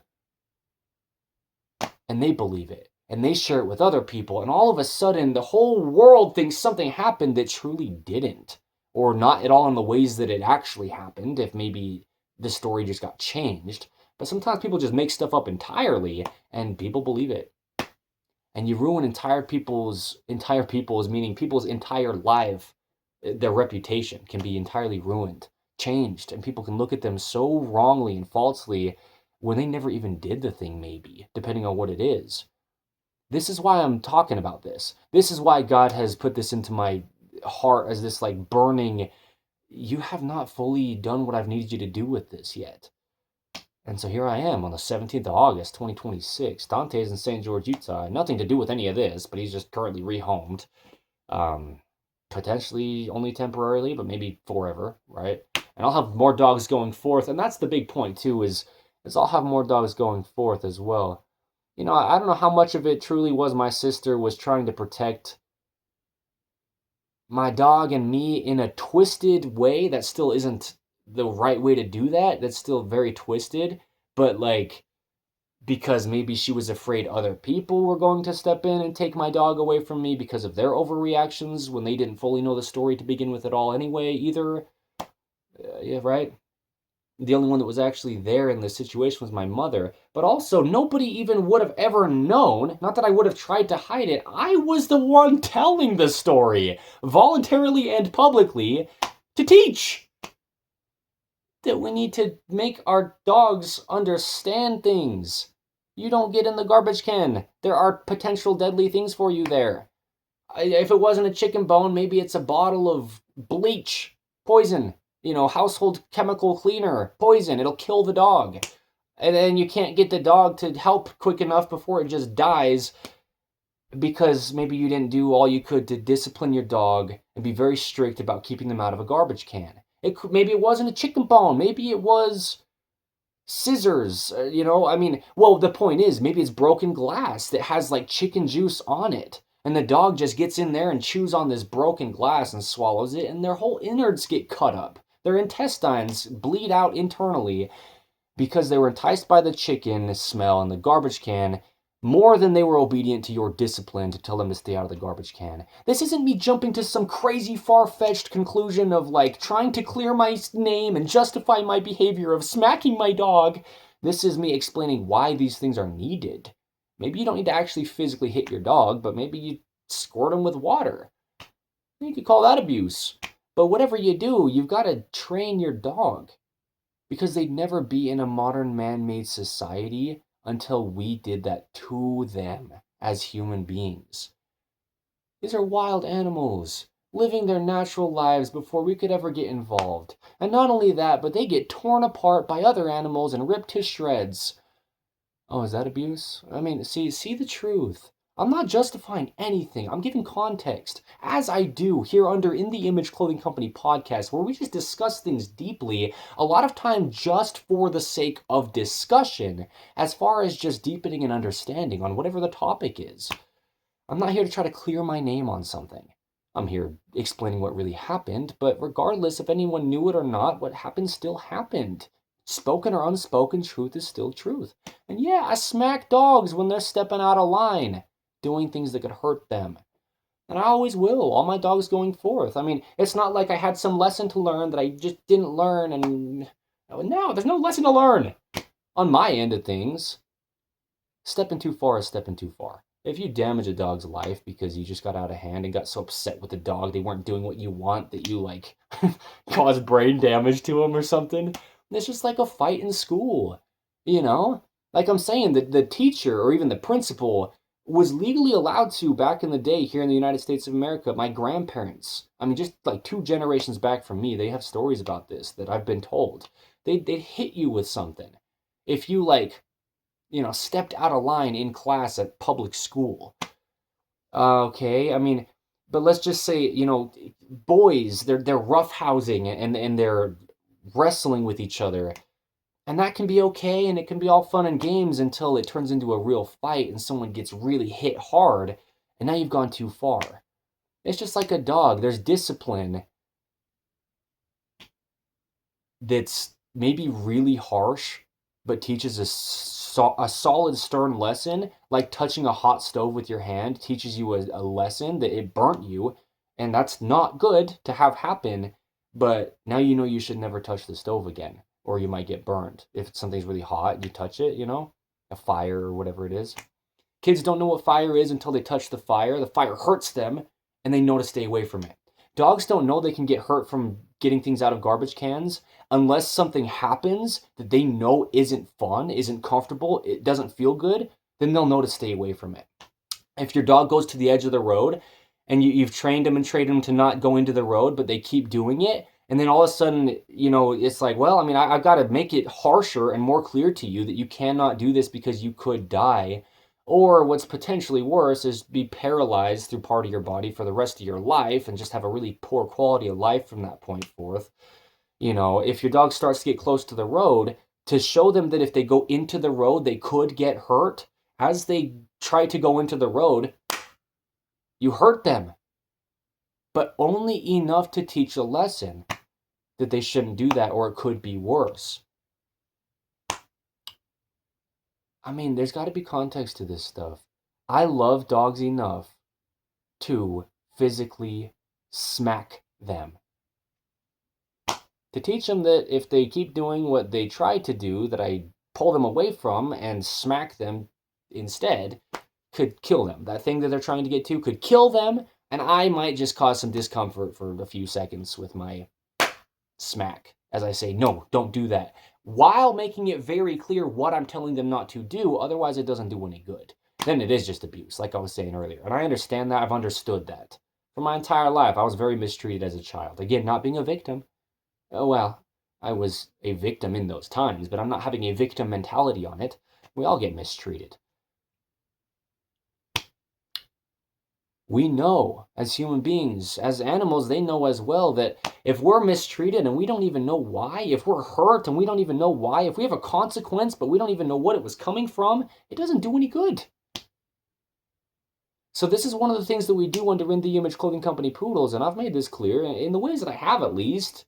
and they believe it, and they share it with other people, and all of a sudden the whole world thinks something happened that truly didn't, or not at all in the ways that it actually happened, if maybe the story just got changed. But sometimes people just make stuff up entirely, and people believe it. And you ruin entire people's, meaning people's entire life, their reputation can be entirely ruined, changed, and people can look at them so wrongly and falsely when they never even did the thing, maybe, depending on what it is. This is why I'm talking about this. This is why God has put this into my heart as this like burning, you have not fully done what I've needed you to do with this yet. And so here I am on the 17th of August, 2026. Dante's in St. George, Utah. Nothing to do with any of this, but he's just currently rehomed. Potentially only temporarily, but maybe forever, right? And I'll have more dogs going forth. And that's the big point, too, is is I'll have more dogs going forth as well. I don't know how much of it truly was my sister was trying to protect my dog and me in a twisted way that still isn't the right way to do that. That's still very twisted. But like, because maybe she was afraid other people were going to step in and take my dog away from me because of their overreactions when they didn't fully know the story to begin with at all anyway, either. Yeah, right? The only one that was actually there in this situation was my mother. But also, nobody even would have ever known, not that I would have tried to hide it, I was the one telling the story, voluntarily and publicly, to teach that we need to make our dogs understand things. You don't get in the garbage can. There are potential deadly things for you there. If it wasn't a chicken bone, maybe it's a bottle of bleach, poison, household chemical cleaner, poison. It'll kill the dog. And then you can't get the dog to help quick enough before it just dies because maybe you didn't do all you could to discipline your dog and be very strict about keeping them out of a garbage can. Maybe it wasn't a chicken bone. Maybe it was scissors, well, the point is, maybe it's broken glass that has like chicken juice on it. And the dog just gets in there and chews on this broken glass and swallows it, and their whole innards get cut up. Their intestines bleed out internally because they were enticed by the chicken smell in the garbage can more than they were obedient to your discipline to tell them to stay out of the garbage can. This isn't me jumping to some crazy far-fetched conclusion of like trying to clear my name and justify my behavior of smacking my dog. This is me explaining why these things are needed. Maybe you don't need to actually physically hit your dog, but maybe you squirt them with water. You could call that abuse. But whatever you do, you've got to train your dog. Because they'd never be in a modern man-made society until we did that to them as human beings. These are wild animals, living their natural lives before we could ever get involved. And not only that, but they get torn apart by other animals and ripped to shreds. Oh, is that abuse? I mean, see the truth. I'm not justifying anything. I'm giving context, as I do here under In the Image Clothing Company podcast, where we just discuss things deeply, a lot of time just for the sake of discussion, as far as just deepening an understanding on whatever the topic is. I'm not here to try to clear my name on something. I'm here explaining what really happened, but regardless if anyone knew it or not, what happened still happened. Spoken or unspoken, truth is still truth. And yeah, I smack dogs when they're stepping out of line, doing things that could hurt them. And I always will, all my dogs going forth. I mean, it's not like I had some lesson to learn that I just didn't learn, and no, there's no lesson to learn on my end of things. Stepping too far is stepping too far. If you damage a dog's life because you just got out of hand and got so upset with the dog they weren't doing what you want that you, like, caused brain damage to them or something, it's just like a fight in school, Like I'm saying, the teacher or even the principal was legally allowed to, back in the day here in the United States of America, my grandparents, I mean, just like 2 generations back from me, they have stories about this that I've been told. They'd hit you with something if you, like, stepped out of line in class at public school. Okay, I mean, but let's just say, boys, they're roughhousing and they're wrestling with each other. And that can be okay, and it can be all fun and games until it turns into a real fight and someone gets really hit hard, and now you've gone too far. It's just like a dog. There's discipline that's maybe really harsh, but teaches a solid, stern lesson, like touching a hot stove with your hand teaches you a lesson that it burnt you, and that's not good to have happen, but now you know you should never touch the stove again, or you might get burned. If something's really hot, you touch it, a fire or whatever it is. Kids don't know what fire is until they touch the fire. The fire hurts them, and they know to stay away from it. Dogs don't know they can get hurt from getting things out of garbage cans unless something happens that they know isn't fun, isn't comfortable, it doesn't feel good, then they'll know to stay away from it. If your dog goes to the edge of the road and you've trained them and trained them to not go into the road, but they keep doing it, and then all of a sudden, it's like, well, I mean, I've got to make it harsher and more clear to you that you cannot do this because you could die. Or what's potentially worse is be paralyzed through part of your body for the rest of your life and just have a really poor quality of life from that point forth. If your dog starts to get close to the road, to show them that if they go into the road, they could get hurt. As they try to go into the road, you hurt them, but only enough to teach a lesson that they shouldn't do that, or it could be worse. I mean, there's got to be context to this stuff. I love dogs enough to physically smack them. To teach them that if they keep doing what they try to do, that I pull them away from and smack them instead, could kill them. That thing that they're trying to get to could kill them, and I might just cause some discomfort for a few seconds with my smack. As I say, no, don't do that, while making it very clear what I'm telling them not to do, otherwise it doesn't do any good. Then it is just abuse, like I was saying earlier. And I understand that, I've understood that. For my entire life, I was very mistreated as a child. Again, not being a victim. Oh well, I was a victim in those times, but I'm not having a victim mentality on it. We all get mistreated. We know, as human beings, as animals, they know as well that if we're mistreated and we don't even know why, if we're hurt and we don't even know why, if we have a consequence but we don't even know what it was coming from, it doesn't do any good. So this is one of the things that we do under In The Image Clothing Company Poodles, and I've made this clear, in the ways that I have at least,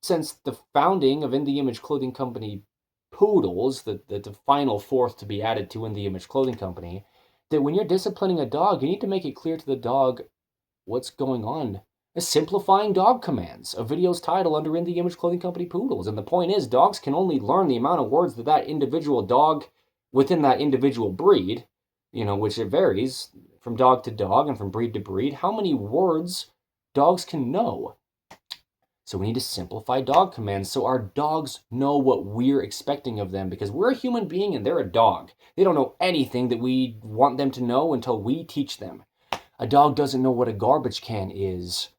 since the founding of In The Image Clothing Company Poodles, the final fourth to be added to In The Image Clothing Company, that when you're disciplining a dog, you need to make it clear to the dog what's going on. Simplifying dog commands, a video's title under In The Image Clothing Company Poodles. And the point is, dogs can only learn the amount of words that that individual dog within that individual breed, which it varies from dog to dog and from breed to breed, how many words dogs can know. So we need to simplify dog commands so our dogs know what we're expecting of them, because we're a human being and they're a dog. They don't know anything that we want them to know until we teach them. A dog doesn't know what a garbage can is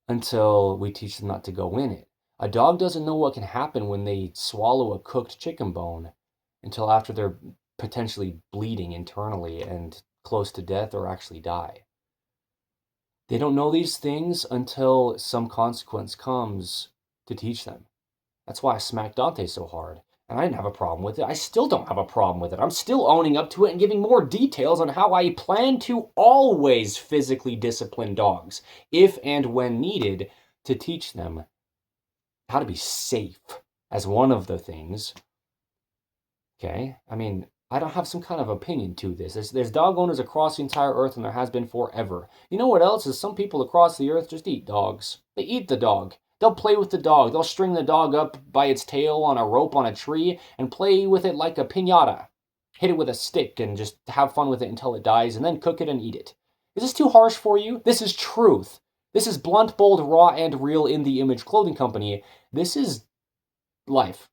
until we teach them not to go in it. A dog doesn't know what can happen when they swallow a cooked chicken bone until after they're potentially bleeding internally and close to death or actually die. They don't know these things until some consequence comes to teach them. That's why I smacked Dante so hard. And I didn't have a problem with it. I still don't have a problem with it. I'm still owning up to it and giving more details on how I plan to always physically discipline dogs, if and when needed, to teach them how to be safe as one of the things. Okay? I mean, I don't have some kind of opinion to this. There's dog owners across the entire earth, and there has been forever. You know what else is? Some people across the earth just eat dogs. They eat the dog. They'll play with the dog. They'll string the dog up by its tail on a rope on a tree and play with it like a piñata. Hit it with a stick and just have fun with it until it dies, and then cook it and eat it. Is this too harsh for you? This is truth. This is blunt, bold, raw, and real In The Image Clothing Company. This is life.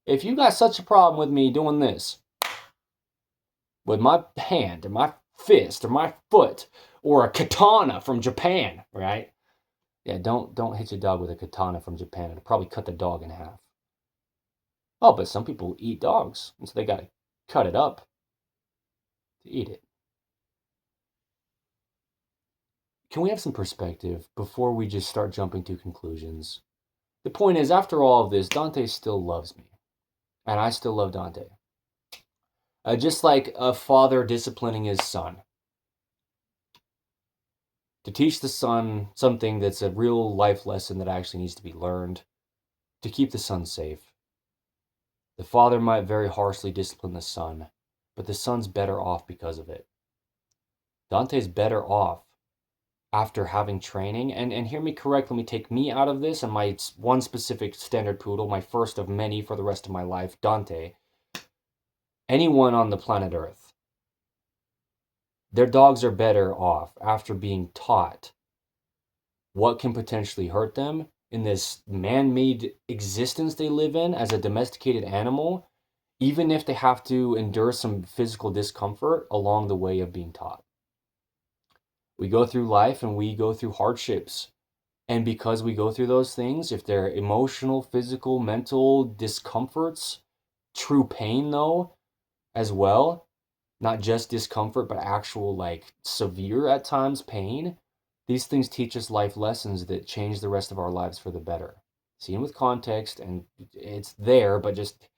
If you got such a problem with me doing this, with my hand or my fist or my foot or a katana from Japan, right? Yeah, don't hit your dog with a katana from Japan. It'll probably cut the dog in half. Oh, but some people eat dogs, and so they gotta cut it up to eat it. Can we have some perspective before we just start jumping to conclusions? The point is, after all of this, Dante still loves me. And I still love Dante. Just like a father disciplining his son. To teach the son something that's a real life lesson that actually needs to be learned. To keep the son safe. The father might very harshly discipline the son, but the son's better off because of it. Dante's better off after having training, and hear me correct, let me take me out of this and my one specific standard poodle, my first of many for the rest of my life, Dante. Anyone on the planet Earth, their dogs are better off after being taught what can potentially hurt them in this man-made existence they live in as a domesticated animal, even if they have to endure some physical discomfort along the way of being taught. We go through life and we go through hardships. And because we go through those things, if they're emotional, physical, mental discomforts, true pain though, as well, not just discomfort, but actual severe at times pain, these things teach us life lessons that change the rest of our lives for the better. seen with context, and it's there, but just,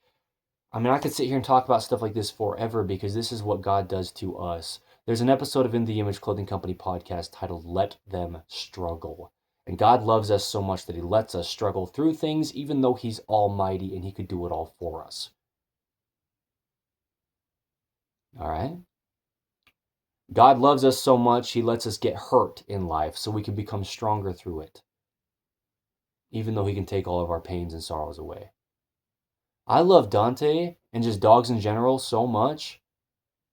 I mean, I could sit here and talk about stuff like this forever because this is what God does to us. There's an episode of In the Image Clothing Company podcast titled Let Them Struggle. And God loves us so much that he lets us struggle through things, even though he's almighty and he could do it all for us. All right? God loves us so much, he lets us get hurt in life so we can become stronger through it, even though he can take all of our pains and sorrows away. I love Dante and just dogs in general so much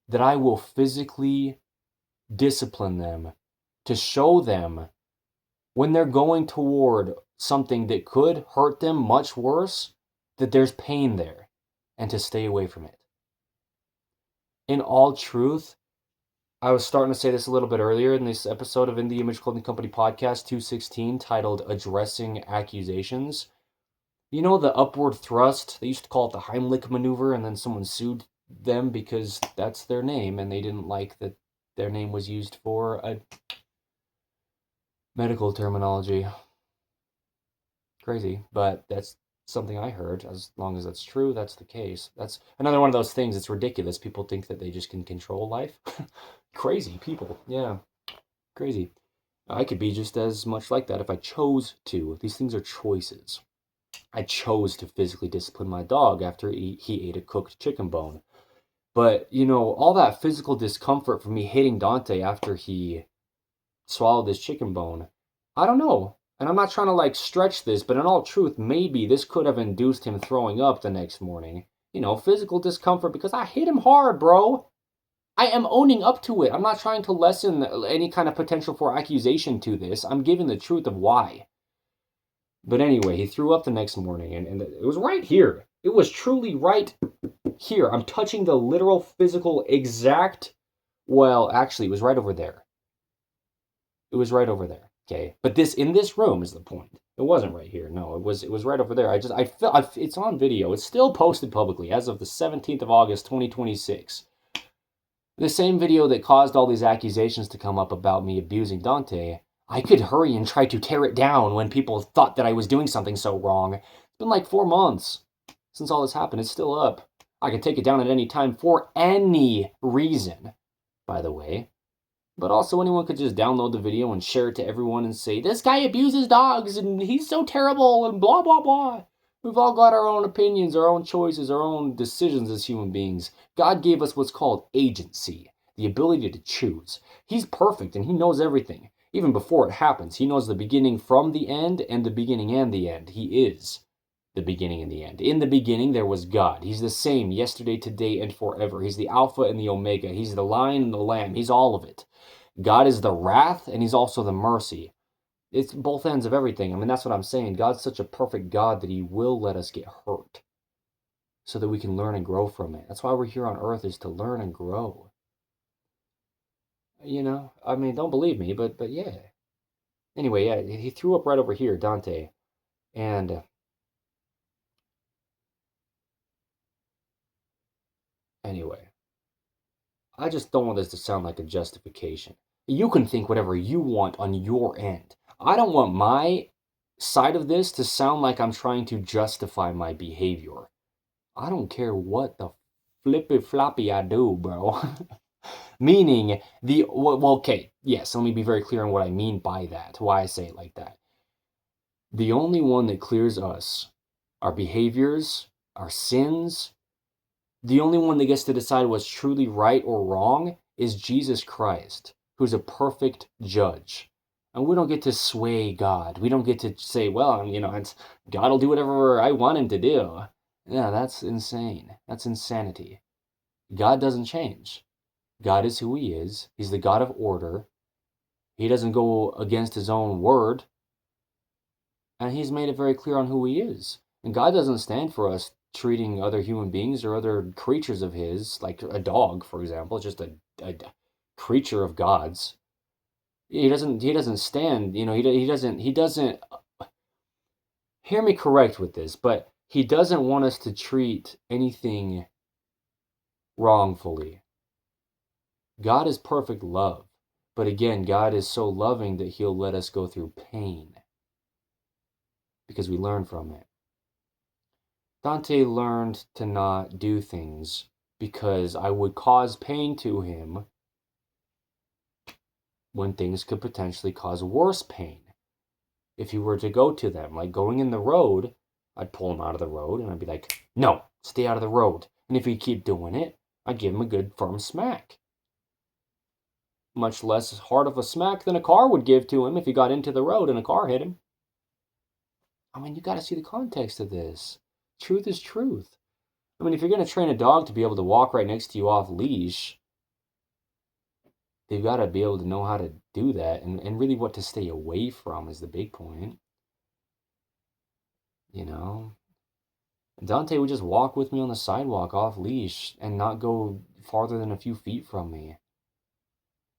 that I will physically discipline them to show them when they're going toward something that could hurt them much worse, that there's pain there, and to stay away from it. In all truth, I was starting to say this a little bit earlier in this episode of In the Image Clothing Company Podcast 216 titled Addressing Accusations. You know the upward thrust? They used to call it the Heimlich maneuver, and then someone sued them because that's their name, and they didn't like that their name was used for a medical terminology. Crazy, but that's something I heard. As long as that's true, that's the case. That's another one of those things. It's ridiculous. People think that they just can control life. Crazy people. Yeah, crazy. I could be just as much like that if I chose to. These things are choices. I chose to physically discipline my dog after he ate a cooked chicken bone. But, you know, all that physical discomfort from me hitting Dante after he swallowed this chicken bone, I don't know. And I'm not trying to like stretch this, but in all truth, maybe this could have induced him throwing up the next morning. You know, physical discomfort because I hit him hard, bro. I am owning up to it. I'm not trying to lessen any kind of potential for accusation to this. I'm giving the truth of why. But anyway, he threw up the next morning, and it was right here. It was truly right here. I'm touching the literal, physical, exact, well, actually, it was right over there. It was right over there, okay? But this, in this room is the point. It wasn't right here. No, it was right over there. It's on video. It's still posted publicly as of the 17th of August, 2026. The same video that caused all these accusations to come up about me abusing Dante, I could hurry and try to tear it down when people thought that I was doing something so wrong. It's been like 4 months since all this happened. It's still up. I could take it down at any time for any reason, by the way. But also anyone could just download the video and share it to everyone and say, this guy abuses dogs and he's so terrible and blah, blah, blah. We've all got our own opinions, our own choices, our own decisions as human beings. God gave us what's called agency, the ability to choose. He's perfect and he knows everything. Even before it happens, he knows the beginning from the end and the beginning and the end. He is the beginning and the end. In the beginning, there was God. He's the same yesterday, today, and forever. He's the Alpha and the Omega. He's the Lion and the Lamb. He's all of it. God is the wrath and he's also the mercy. It's both ends of everything. I mean, that's what I'm saying. God's such a perfect God that he will let us get hurt so that we can learn and grow from it. That's why we're here on earth, is to learn and grow. You know, I mean, don't believe me, but yeah. Anyway, yeah, he threw up right over here, Dante. And anyway, I just don't want this to sound like a justification. You can think whatever you want on your end. I don't want my side of this to sound like I'm trying to justify my behavior. I don't care what the flippy floppy I do, bro. Meaning, okay, yes, let me be very clear on what I mean by that, why I say it like that. The only one that clears us, our behaviors, our sins, the only one that gets to decide what's truly right or wrong is Jesus Christ, who's a perfect judge. And we don't get to sway God. We don't get to say, well, you know, God will do whatever I want him to do. Yeah, that's insane. That's insanity. God doesn't change. God is who he is. He's the God of order. He doesn't go against his own word. And he's made it very clear on who he is. And God doesn't stand for us treating other human beings or other creatures of his, like a dog, for example, just a creature of God's. He doesn't stand, you know, he doesn't, hear me correct with this, but he doesn't want us to treat anything wrongfully. God is perfect love. But again, God is so loving that he'll let us go through pain. because we learn from it. Dante learned to not do things because I would cause pain to him when things could potentially cause worse pain if he were to go to them. Like going in the road, I'd pull him out of the road and I'd be like, no, stay out of the road. And if he'd keep doing it, I'd give him a good firm smack. Much less hard of a smack than a car would give to him if he got into the road and a car hit him. I mean, you got to see the context of this. Truth is truth. I mean, if you're going to train a dog to be able to walk right next to you off leash, they've got to be able to know how to do that, and really what to stay away from is the big point. You know? Dante would just walk with me on the sidewalk off leash and not go farther than a few feet from me.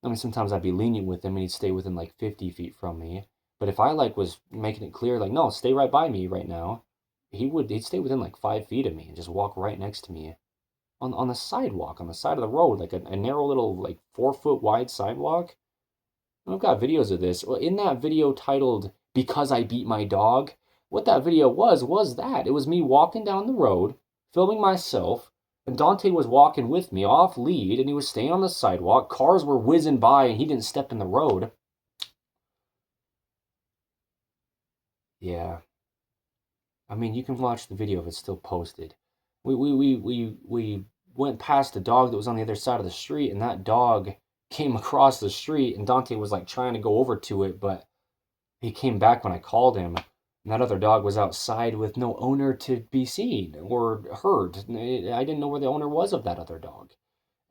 I mean, sometimes I'd be lenient with him and he'd stay within like 50 feet from me. But if I like was making it clear, like, no, stay right by me right now, he'd stay within like 5 feet of me and just walk right next to me on the sidewalk, on the side of the road, like a narrow little like 4 foot wide sidewalk. I've got videos of this. Well, in that video titled "Because I Beat My Dog," what that video was that. It was me walking down the road, filming myself, and Dante was walking with me off lead, and he was staying on the sidewalk. Cars were whizzing by, and he didn't step in the road. Yeah. I mean, you can watch the video if it's still posted. We went past a dog that was on the other side of the street, and that dog came across the street, and Dante was like trying to go over to it, but he came back when I called him, and that other dog was outside with no owner to be seen or heard. I didn't know where the owner was of that other dog.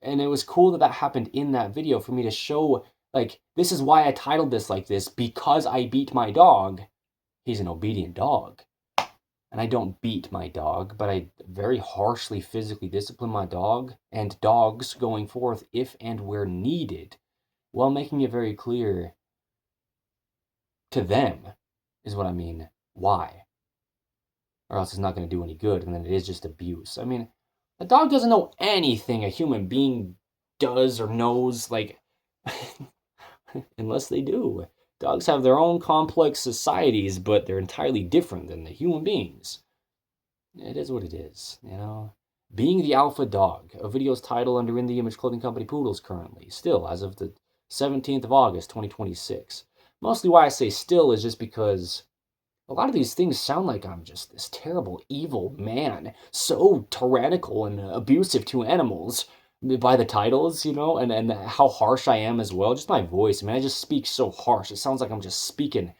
And it was cool that that happened in that video for me to show, like, this is why I titled this like this, because I beat my dog. He's an obedient dog. And I don't beat my dog, but I very harshly physically discipline my dog and dogs going forth if and where needed, while making it very clear to them, is what I mean, why. Or else it's not going to do any good, and then it is just abuse. I mean, a dog doesn't know anything a human being does or knows, like, unless they do. Dogs have their own complex societies, but they're entirely different than the human beings. It is what it is, you know? Being the alpha dog, a video's title under In the Image Clothing Company Poodles currently, still, as of the 17th of August, 2026. Mostly why I say still is just because a lot of these things sound like I'm just this terrible, evil man, so tyrannical and abusive to animals by the titles, you know, and how harsh I am as well. Just my voice, I mean, I just speak so harsh. It sounds like I'm just speaking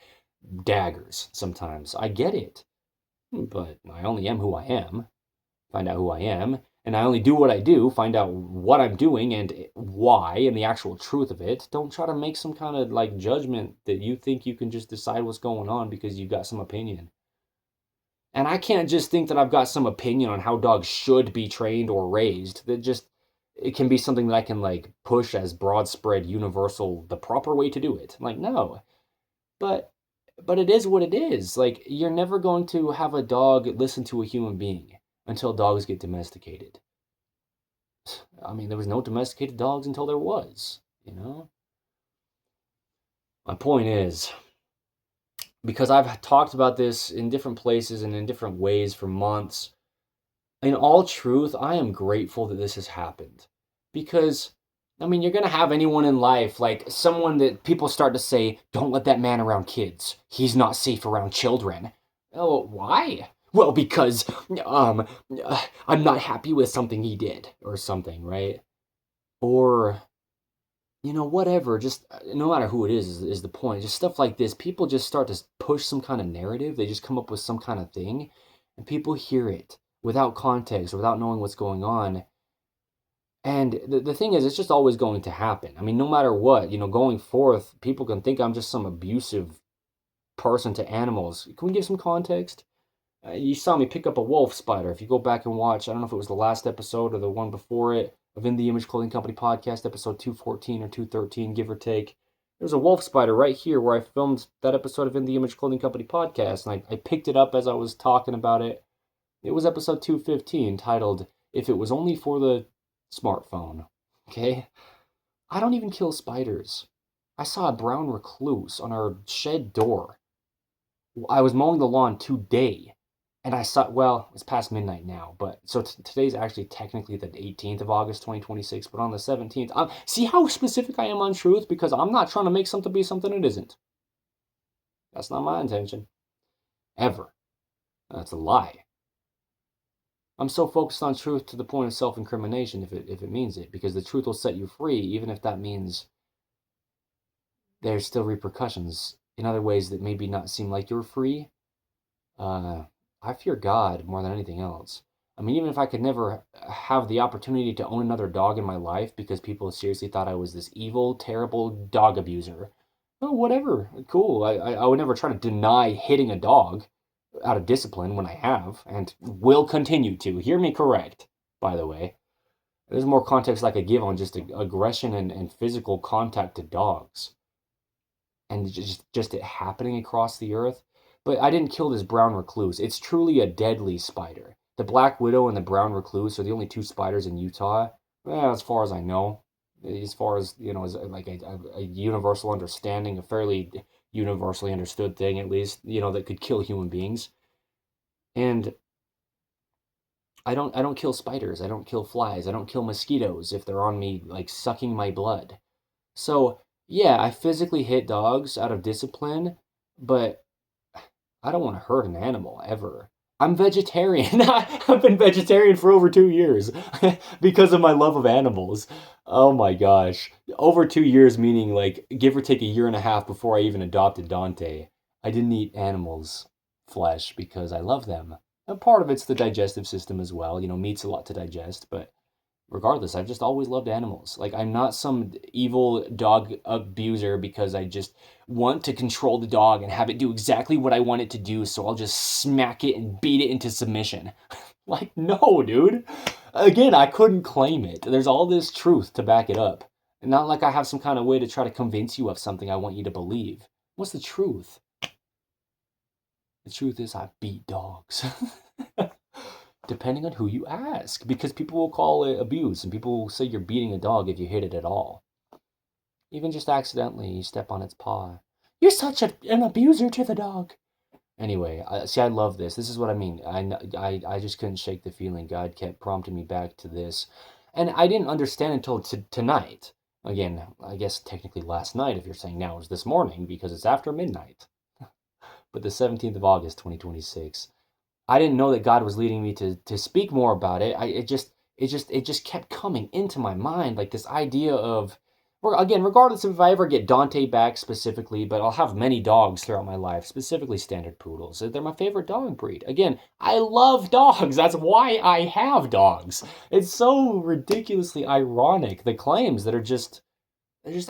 daggers sometimes. I get it, but I only am who I am. Find out who I am, and I only do what I do, find out what I'm doing and why and the actual truth of it. Don't try to make some kind of like judgment that you think you can just decide what's going on because you've got some opinion. And I can't just think that I've got some opinion on how dogs should be trained or raised. That just, it can be something that I can like push as broad spread, universal, the proper way to do it. Like, no. But it is what it is. Like, you're never going to have a dog listen to a human being until dogs get domesticated. I mean, there was no domesticated dogs until there was, you know? My point is, because I've talked about this in different places and in different ways for months, in all truth, I am grateful that this has happened. Because, I mean, you're going to have anyone in life, like someone that people start to say, don't let that man around kids. He's not safe around children. Oh, why? Well, because I'm not happy with something he did or something, right? Or, you know, whatever, just no matter who it is the point. Just stuff like this, people just start to push some kind of narrative. They just come up with some kind of thing, and people hear it without context, without knowing what's going on. And the thing is, it's just always going to happen. I mean, no matter what, you know, going forth, people can think I'm just some abusive person to animals. Can we give some context? You saw me pick up a wolf spider. If you go back and watch, I don't know if it was the last episode or the one before it, of In the Image Clothing Company podcast, episode 214 or 213, give or take. There's a wolf spider right here where I filmed that episode of In the Image Clothing Company podcast, and I picked it up as I was talking about it. It was episode 215, titled, If It Was Only for the Smartphone. Okay? I don't even kill spiders. I saw a brown recluse on our shed door. I was mowing the lawn today, and I saw, well, it's past midnight now, but so today's actually technically the 18th of August, 2026, but on the 17th, see how specific I am on truth? Because I'm not trying to make something be something it isn't. That's not my intention. Ever. That's a lie. I'm so focused on truth to the point of self-incrimination if it means it, because the truth will set you free, even if that means there's still repercussions in other ways that maybe not seem like you're free. I fear God more than anything else. I mean, even if I could never have the opportunity to own another dog in my life because people seriously thought I was this evil, terrible dog abuser, well, whatever, cool. I would never try to deny hitting a dog out of discipline when I have, and will continue to. Hear me correct, by the way. There's more context I could give on just aggression and physical contact to dogs. And just it happening across the earth. But I didn't kill this brown recluse. It's truly a deadly spider. The black widow and the brown recluse are the only two spiders in Utah, as far as I know. As far as, as like a universal understanding, a fairly universally understood thing, at least, that could kill human beings. And I don't kill spiders. I don't kill flies. I don't kill mosquitoes if they're on me, like sucking my blood. So, yeah, I physically hit dogs out of discipline, but I don't want to hurt an animal ever. I'm vegetarian. I've been vegetarian for over 2 years because of my love of animals. Oh my gosh. Over 2 years, meaning like give or take a year and a half before I even adopted Dante. I didn't eat animals' flesh because I love them. And part of it's the digestive system as well. Meat's a lot to digest, but regardless, I've just always loved animals. Like, I'm not some evil dog abuser because I just want to control the dog and have it do exactly what I want it to do, so I'll just smack it and beat it into submission. Like, no, dude. Again, I couldn't claim it. There's all this truth to back it up. Not like I have some kind of way to try to convince you of something I want you to believe. What's the truth? The truth is I beat dogs. Depending on who you ask, because people will call it abuse, and people will say you're beating a dog if you hit it at all. Even just accidentally, you step on its paw. You're such an abuser to the dog. Anyway, I love this. This is what I mean. I just couldn't shake the feeling. God kept prompting me back to this. And I didn't understand until tonight. Again, I guess technically last night, if you're saying now is this morning, because it's after midnight. But the 17th of August, 2026. I didn't know that God was leading me to speak more about it. It just kept coming into my mind, like this idea of, again, regardless of if I ever get Dante back specifically, but I'll have many dogs throughout my life, specifically standard poodles. They're my favorite dog breed. Again, I love dogs. That's why I have dogs. It's so ridiculously ironic, the claims that they're just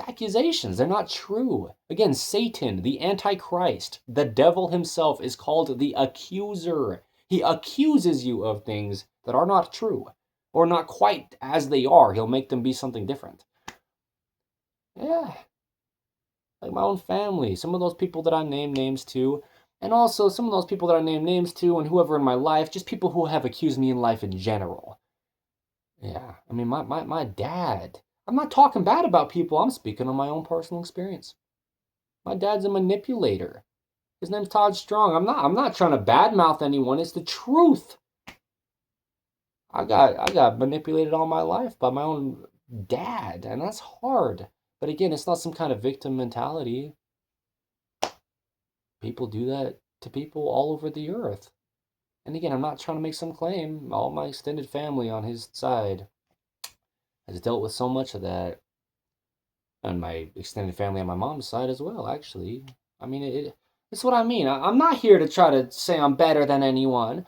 accusations. They're not true. Again, Satan, the Antichrist, the devil himself is called the accuser. He accuses you of things that are not true, or not quite as they are. He'll make them be something different. Yeah, like my own family, some of those people that I name names to, and also some of those people that I name names to, and whoever in my life, just people who have accused me in life in general. Yeah, I mean, my dad. I'm not talking bad about people. I'm speaking on my own personal experience. My dad's a manipulator. His name's Todd Strong. I'm not trying to badmouth anyone. It's the truth. I got manipulated all my life by my own dad, and that's hard. But again, it's not some kind of victim mentality. People do that to people all over the earth. And again, I'm not trying to make some claim. All my extended family on his side has dealt with so much of that. And my extended family on my mom's side as well, actually. I mean, it's what I mean. I'm not here to try to say I'm better than anyone.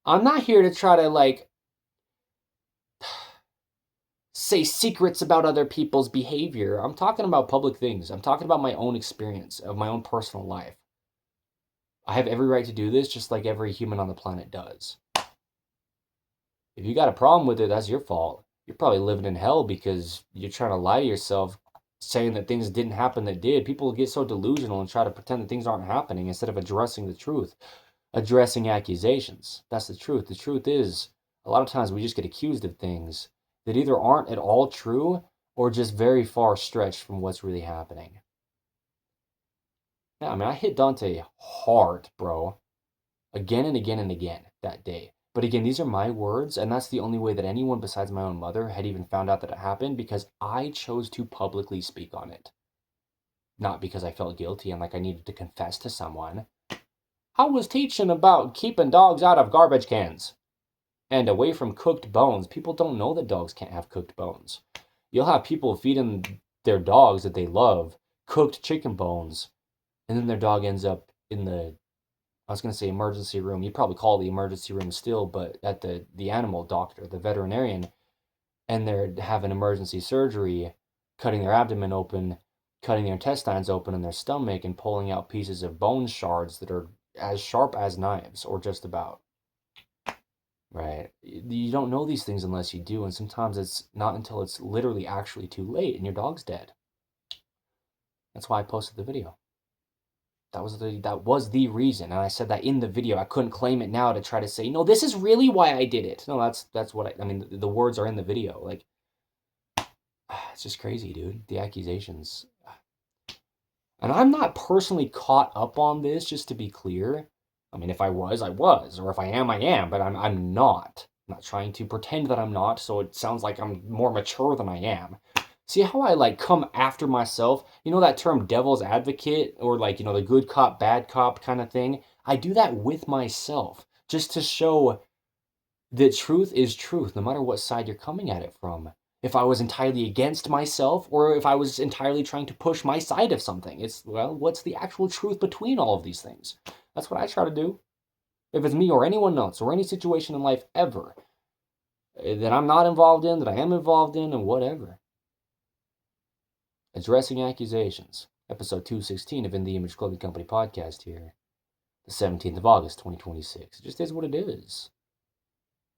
I'm not here to try to, like, say secrets about other people's behavior. I'm talking about public things. I'm talking about my own experience of my own personal life. I have every right to do this just like every human on the planet does. If you got a problem with it, that's your fault. You're probably living in hell because you're trying to lie to yourself, saying that things didn't happen that did. People get so delusional and try to pretend that things aren't happening instead of addressing the truth, addressing accusations. That's the truth. The truth is, a lot of times we just get accused of things that either aren't at all true or just very far stretched from what's really happening. Yeah, I mean, I hit Dante hard, bro. Again and again and again that day. But again, these are my words, and that's the only way that anyone besides my own mother had even found out that it happened because I chose to publicly speak on it. Not because I felt guilty and like I needed to confess to someone. I was teaching about keeping dogs out of garbage cans and away from cooked bones. People don't know that dogs can't have cooked bones. You'll have people feeding their dogs that they love cooked chicken bones, and then their dog ends up in the, I was going to say emergency room. You probably call it the emergency room still, but at the animal doctor, the veterinarian, and they're having emergency surgery, cutting their abdomen open, cutting their intestines open and their stomach, and pulling out pieces of bone shards that are as sharp as knives, or just about. Right? You don't know these things unless you do, and sometimes it's not until it's literally actually too late and your dog's dead. That's why I posted the video. That was the reason, and I said that in the video. I couldn't claim it now to try to say, no, this is really why I did it. No, that's what I mean. The words are in the video. Like, it's just crazy, dude. The accusations. And I'm not personally caught up on this, just to be clear. I mean, if I was, I was, or if I am, but I'm not. I'm not trying to pretend that I'm not, so it sounds like I'm more mature than I am. See how I like come after myself? You know that term devil's advocate, or like, you know, the good cop, bad cop kind of thing? I do that with myself, just to show that truth is truth, no matter what side you're coming at it from. If I was entirely against myself, or if I was entirely trying to push my side of something, it's, well, what's the actual truth between all of these things? That's what I try to do. If it's me or anyone else, or any situation in life ever, that I'm not involved in, that I am involved in, and whatever. Addressing Accusations, episode 216 of In the Image Clothing Company podcast here, the 17th of August, 2026. It just is what it is.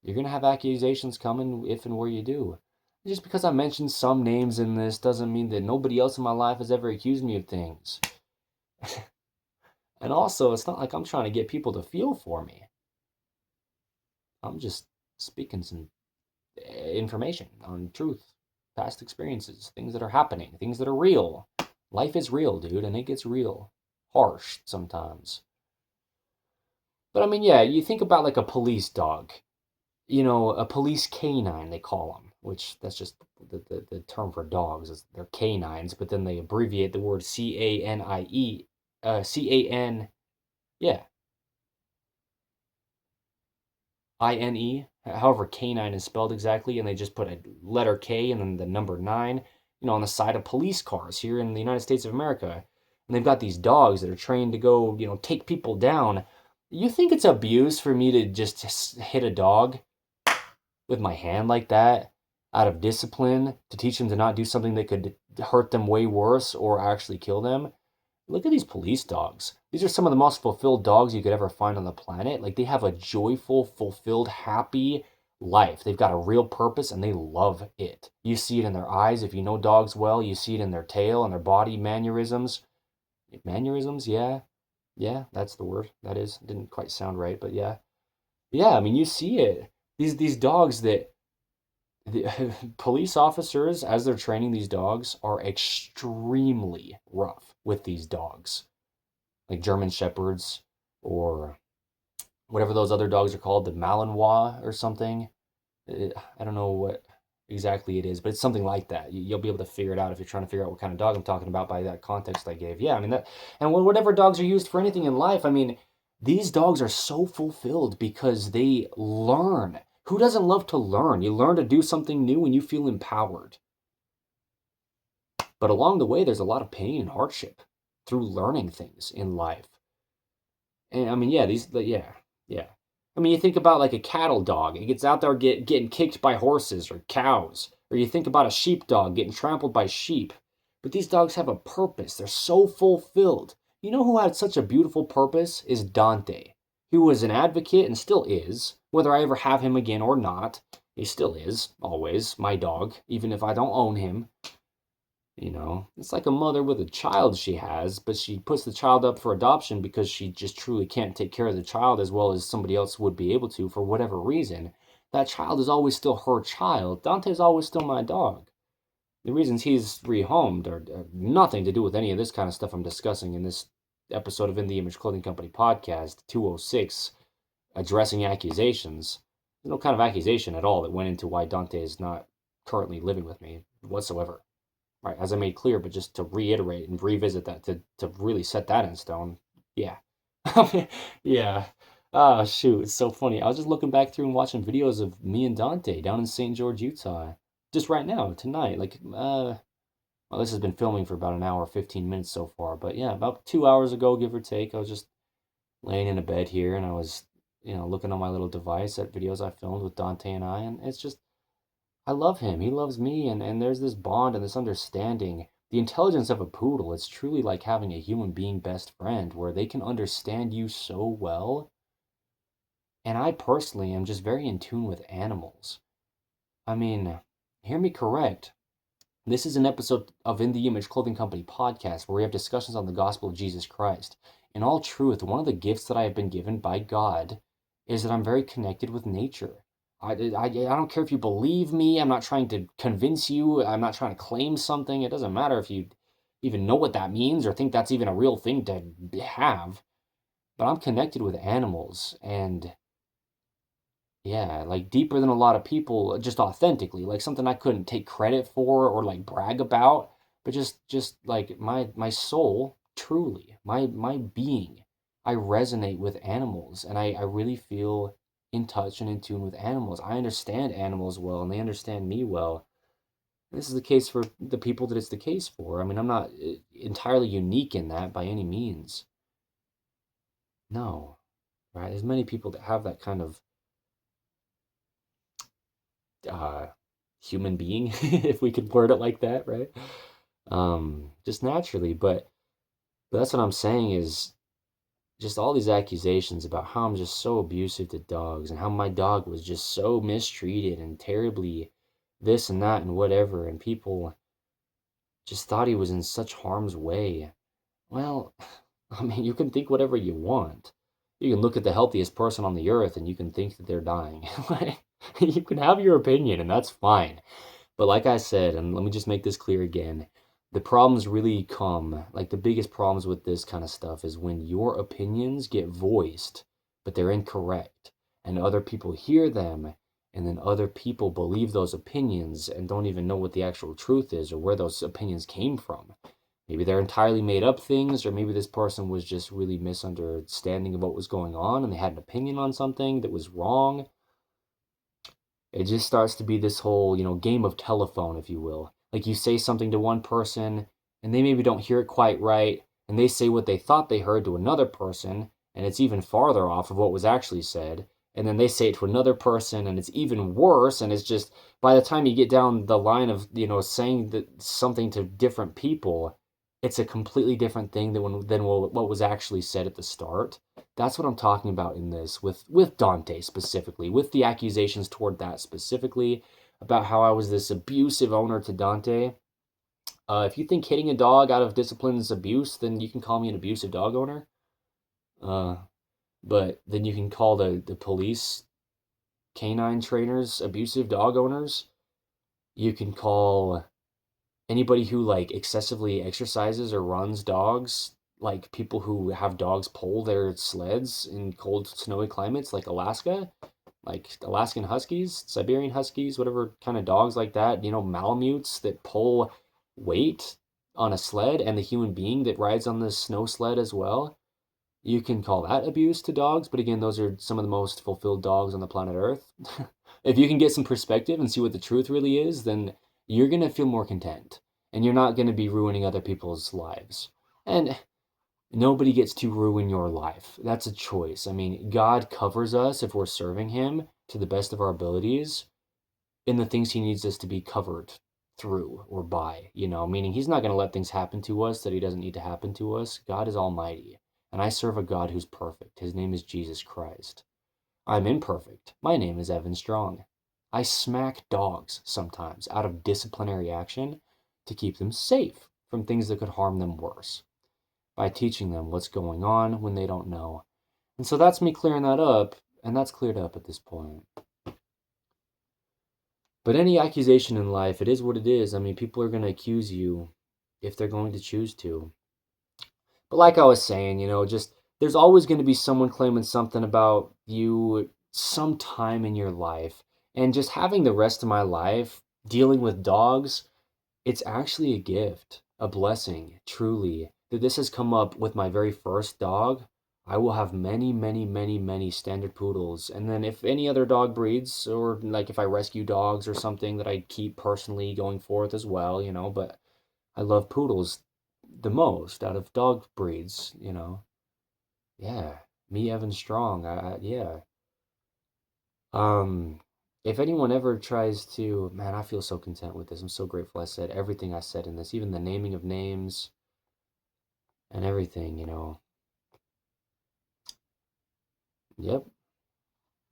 You're going to have accusations coming if and where you do. Just because I mentioned some names in this doesn't mean that nobody else in my life has ever accused me of things. And also, it's not like I'm trying to get people to feel for me. I'm just speaking some information on truth, past experiences, things that are happening, things that are real. Life is real, dude, and it gets real. Harsh sometimes. But I mean, yeah, you think about like a police dog. You know, a police canine, they call them, which that's just the term for dogs. Is they're canines, but then they abbreviate the word C-A-N-I-E, C-A-N, yeah, I-N-E, however canine is spelled exactly, and they just put a letter K and then the number 9, you know, on the side of police cars here in the United States of America. And they've got these dogs that are trained to go, you know, take people down. You think it's abuse for me to just hit a dog with my hand like that out of discipline to teach them to not do something that could hurt them way worse or actually kill them? Look at these police dogs. These are some of the most fulfilled dogs you could ever find on the planet. Like, they have a joyful, fulfilled, happy life. They've got a real purpose and they love it. You see it in their eyes. If you know dogs well, you see it in their tail and their body mannerisms. Mannerisms, yeah. Yeah, that's the word. That is. Didn't quite sound right, but yeah. Yeah, I mean, you see it. These dogs that the police officers, as they're training these dogs, are extremely rough with these dogs, like German Shepherds or whatever those other dogs are called, the Malinois or something. I don't know what exactly it is, but it's something like that. You'll be able to figure it out if you're trying to figure out what kind of dog I'm talking about by that context I gave. Yeah, I mean that, and whatever dogs are used for anything in life. I mean, these dogs are so fulfilled because they learn. Who doesn't love to learn? You learn to do something new and you feel empowered. But along the way, there's a lot of pain and hardship through learning things in life. And I mean, yeah, yeah. I mean, you think about like a cattle dog. It gets out there getting kicked by horses or cows. Or you think about a sheepdog getting trampled by sheep. But these dogs have a purpose. They're so fulfilled. You know who had such a beautiful purpose? Is Dante. He was an advocate and still is. Whether I ever have him again or not, he still is, always, my dog, even if I don't own him. You know, it's like a mother with a child she has, but she puts the child up for adoption because she just truly can't take care of the child as well as somebody else would be able to for whatever reason. That child is always still her child. Dante's always still my dog. The reasons he's rehomed are nothing to do with any of this kind of stuff I'm discussing in this episode of In the Image Clothing Company podcast, 206, addressing accusations. There's no kind of accusation at all that went into why Dante is not currently living with me whatsoever. Right, as I made clear, but just to reiterate and revisit that, to really set that in stone. Yeah. Yeah. Ah, shoot, it's so funny. I was just looking back through and watching videos of me and Dante down in St. George, Utah. Just right now, tonight. Well, this has been filming for about an hour, 15 minutes so far. But yeah, about 2 hours ago, give or take, I was just laying in a bed here and I was, looking on my little device at videos I filmed with Dante and and it's just, I love him. He loves me, and there's this bond and this understanding. The intelligence of a poodle is truly like having a human being best friend where they can understand you so well. And I personally am just very in tune with animals. I mean, hear me correct. This is an episode of In the Image Clothing Company podcast where we have discussions on the gospel of Jesus Christ. In all truth, one of the gifts that I have been given by God is that I'm very connected with nature. I don't care if you believe me. I'm not trying to convince you. I'm not trying to claim something. It doesn't matter if you even know what that means or think that's even a real thing to have. But I'm connected with animals and yeah, like deeper than a lot of people, just authentically, like something I couldn't take credit for or like brag about, but just like my soul, truly, my being. I resonate with animals and I really feel in touch and in tune with animals. I understand animals well and they understand me well. This is the case for the people that it's the case for. I mean, I'm not entirely unique in that by any means. No, right? There's many people that have that kind of uh, human being, if we could word it like that, right? Just naturally, but that's what I'm saying is just all these accusations about how I'm just so abusive to dogs and how my dog was just so mistreated and terribly this and that and whatever, and people just thought he was in such harm's way. Well, I mean, you can think whatever you want. You can look at the healthiest person on the earth and you can think that they're dying. You can have your opinion, and that's fine. But like I said, and let me just make this clear again, the problems really come, like the biggest problems with this kind of stuff is when your opinions get voiced, but they're incorrect, and other people hear them, and then other people believe those opinions and don't even know what the actual truth is or where those opinions came from. Maybe they're entirely made up things, or maybe this person was just really misunderstanding of what was going on and they had an opinion on something that was wrong. It just starts to be this whole, game of telephone, if you will. Like you say something to one person and they maybe don't hear it quite right, and they say what they thought they heard to another person, and it's even farther off of what was actually said. And then they say it to another person and it's even worse, and it's just by the time you get down the line of, saying something to different people, it's a completely different thing than what was actually said at the start. That's what I'm talking about in this with Dante specifically, with the accusations toward that specifically, about how I was this abusive owner to Dante. If you think hitting a dog out of discipline is abuse, then you can call me an abusive dog owner. Uh, but then you can call the police canine trainers abusive dog owners. You can call anybody who like excessively exercises or runs dogs, like people who have dogs pull their sleds in cold, snowy climates like Alaska, like Alaskan Huskies, Siberian Huskies, whatever kind of dogs like that, Malamutes that pull weight on a sled, and the human being that rides on the snow sled as well. You can call that abuse to dogs, but again, those are some of the most fulfilled dogs on the planet Earth. If you can get some perspective and see what the truth really is, then you're going to feel more content and you're not going to be ruining other people's lives. And nobody gets to ruin your life. That's a choice. I mean, God covers us if we're serving Him to the best of our abilities in the things He needs us to be covered through or by, meaning He's not going to let things happen to us that He doesn't need to happen to us. God is almighty, and I serve a God who's perfect. His name is Jesus Christ. I'm imperfect. My name is Evan Strong. I smack dogs sometimes out of disciplinary action to keep them safe from things that could harm them worse, by teaching them what's going on when they don't know. And so that's me clearing that up, and that's cleared up at this point. But any accusation in life, it is what it is. I mean, people are going to accuse you if they're going to choose to. But like I was saying, just there's always going to be someone claiming something about you sometime in your life. And just having the rest of my life dealing with dogs, it's actually a gift, a blessing, truly. That this has come up with my very first dog. I will have many, many, many, many standard poodles. And then if any other dog breeds, or like if I rescue dogs or something that I keep personally going forth as well, but I love poodles the most out of dog breeds. Yeah, me, Evan Strong. Yeah. Um, if anyone ever tries to, man, I feel so content with this. I'm so grateful I said everything I said in this, even the naming of names and everything. Yep.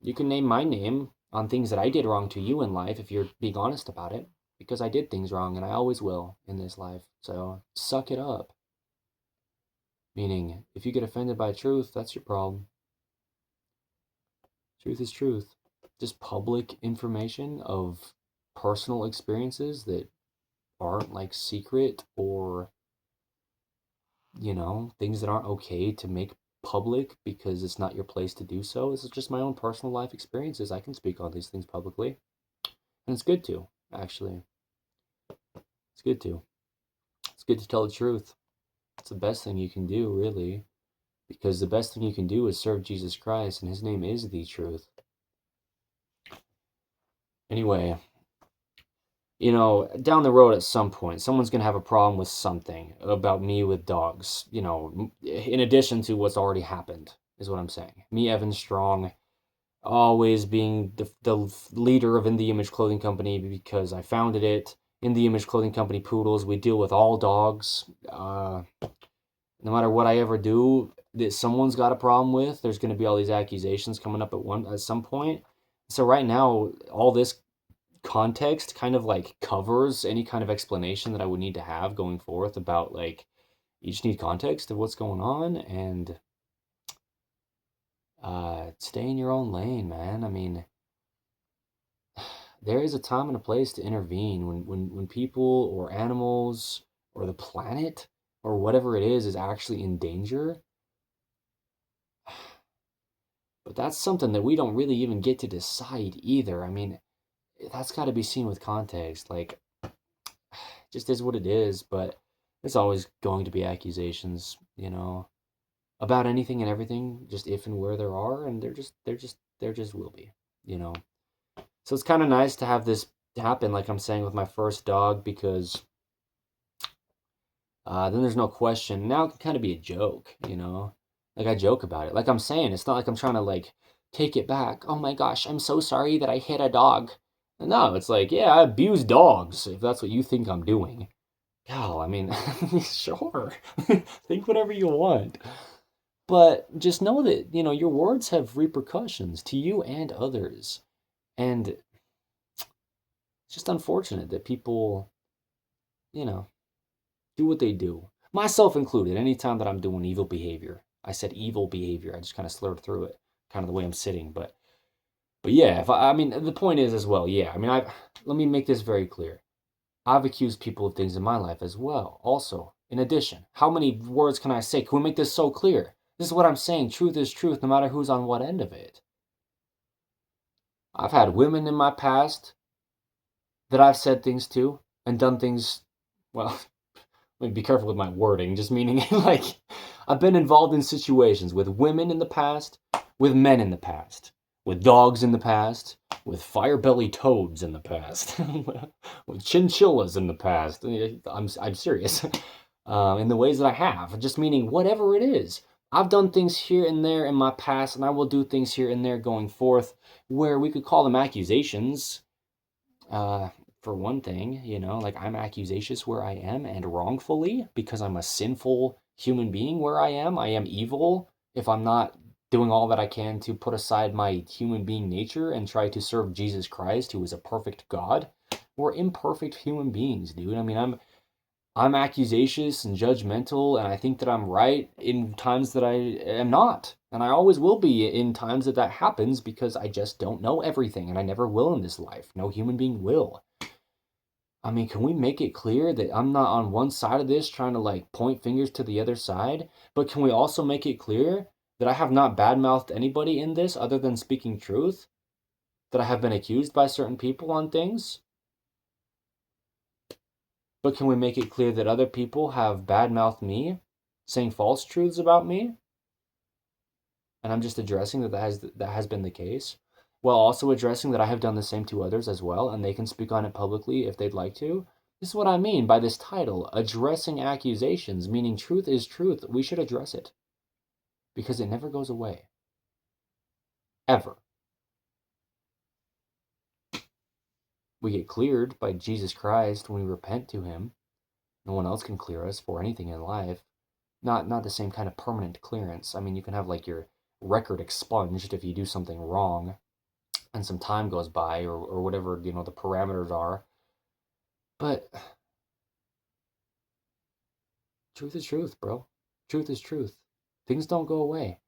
You can name my name on things that I did wrong to you in life if you're being honest about it, because I did things wrong and I always will in this life. So suck it up. Meaning, if you get offended by truth, that's your problem. Truth is truth. Just public information of personal experiences that aren't like secret or, things that aren't okay to make public because it's not your place to do so. This is just my own personal life experiences. I can speak on these things publicly. And it's good to, actually. It's good to. It's good to tell the truth. It's the best thing you can do, really. Because the best thing you can do is serve Jesus Christ, and his name is the truth. Anyway, down the road at some point, someone's going to have a problem with something about me with dogs, in addition to what's already happened, is what I'm saying. Me, Evan Strong, always being the leader of In the Image Clothing Company because I founded it. In the Image Clothing Company Poodles, we deal with all dogs. No matter what I ever do, that someone's got a problem with, there's going to be all these accusations coming up at some point. So right now, all this context kind of like covers any kind of explanation that I would need to have going forth about like you just need context of what's going on and stay in your own lane, man. I mean, there is a time and a place to intervene when people or animals or the planet or whatever it is actually in danger. But that's something that we don't really even get to decide either. I mean, that's got to be seen with context. Like, just is what it is, but there's always going to be accusations, about anything and everything, just if and where there are, and there just will be. So it's kind of nice to have this happen, like I'm saying with my first dog, because then there's no question. Now it can kind of be a joke. Like I joke about it. Like I'm saying, it's not like I'm trying to like take it back. Oh my gosh, I'm so sorry that I hit a dog. No, it's like, yeah, I abuse dogs, if that's what you think I'm doing. Hell, I mean, sure. Think whatever you want. But just know that, your words have repercussions to you and others. And it's just unfortunate that people, you know, do what they do. Myself included, anytime that I'm doing evil behavior. I said evil behavior. I just kind of slurred through it, kind of the way I'm sitting. But yeah, I mean, the point is as well, yeah. I mean, let me make this very clear. I've accused people of things in my life as well, also. In addition, how many words can I say? Can we make this so clear? This is what I'm saying. Truth is truth, no matter who's on what end of it. I've had women in my past that I've said things to and done things, well, let me be careful with my wording, just meaning like I've been involved in situations with women in the past, with men in the past, with dogs in the past, with fire-belly toads in the past, with chinchillas in the past. I'm serious. In the ways that I have, just meaning whatever it is. I've done things here and there in my past, and I will do things here and there going forth where we could call them accusations. For one thing, like I'm accusatious where I am and wrongfully because I'm a sinful human being where I am. I am evil if I'm not doing all that I can to put aside my human being nature and try to serve Jesus Christ, who is a perfect God. We're imperfect human beings, dude. I mean, I'm accusacious and judgmental, and I think that I'm right in times that I am not. And I always will be in times that happens because I just don't know everything, and I never will in this life. No human being will. I mean, can we make it clear that I'm not on one side of this trying to like point fingers to the other side? But can we also make it clear that I have not badmouthed anybody in this other than speaking truth? That I have been accused by certain people on things? But can we make it clear that other people have badmouthed me, saying false truths about me? And I'm just addressing that has been the case, while also addressing that I have done the same to others as well, and they can speak on it publicly if they'd like to. This is what I mean by this title, Addressing Accusations, meaning truth is truth. We should address it because it never goes away. Ever. We get cleared by Jesus Christ when we repent to him. No one else can clear us for anything in life. Not the same kind of permanent clearance. I mean, you can have like your record expunged if you do something wrong and some time goes by or whatever, the parameters are. But truth is truth, bro. Truth is truth. Things don't go away.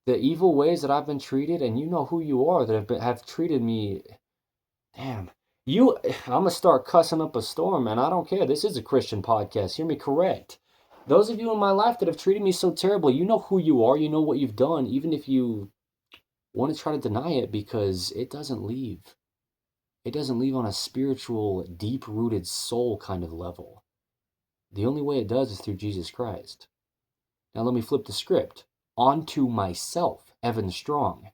The evil ways that I've been treated, and you know who you are that have treated me. Damn. I'm gonna start cussing up a storm, and I don't care. This is a Christian podcast. Hear me correct. Those of you in my life that have treated me so terribly, you know who you are. You know what you've done, even if you want to try to deny it, because it doesn't leave. It doesn't leave on a spiritual, deep-rooted soul kind of level. The only way it does is through Jesus Christ. Now let me flip the script. Onto myself, Evan Strong.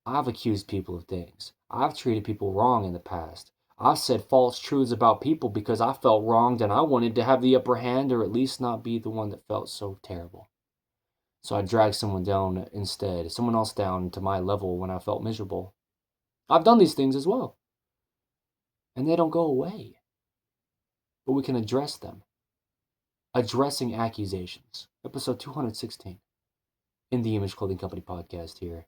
I've accused people of things. I've treated people wrong in the past. I've said false truths about people because I felt wronged and I wanted to have the upper hand or at least not be the one that felt so terrible. So I dragged someone down instead, someone else down to my level when I felt miserable. I've done these things as well. And they don't go away. But we can address them. Addressing Accusations, episode 216, in the Image Clothing Company podcast here.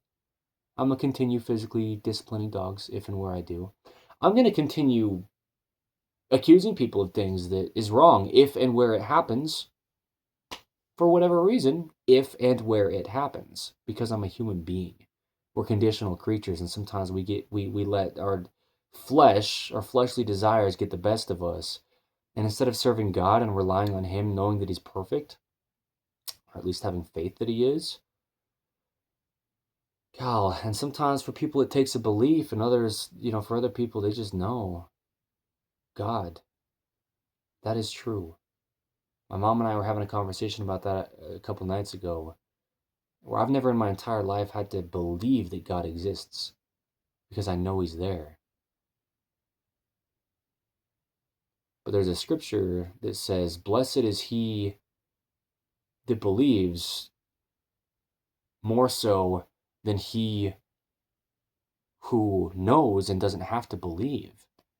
I'm going to continue physically disciplining dogs if and where I do. I'm going to continue accusing people of things that is wrong if and where it happens, for whatever reason, if and where it happens, because I'm a human being. We're conditional creatures, and sometimes we let our fleshly desires get the best of us. And instead of serving God and relying on him, knowing that he's perfect, or at least having faith that he is, God, and sometimes for people it takes a belief, and others, for other people, they just know. God, that is true. My mom and I were having a conversation about that a couple nights ago, where I've never in my entire life had to believe that God exists, because I know he's there. But there's a scripture that says, blessed is he that believes more so than he who knows and doesn't have to believe.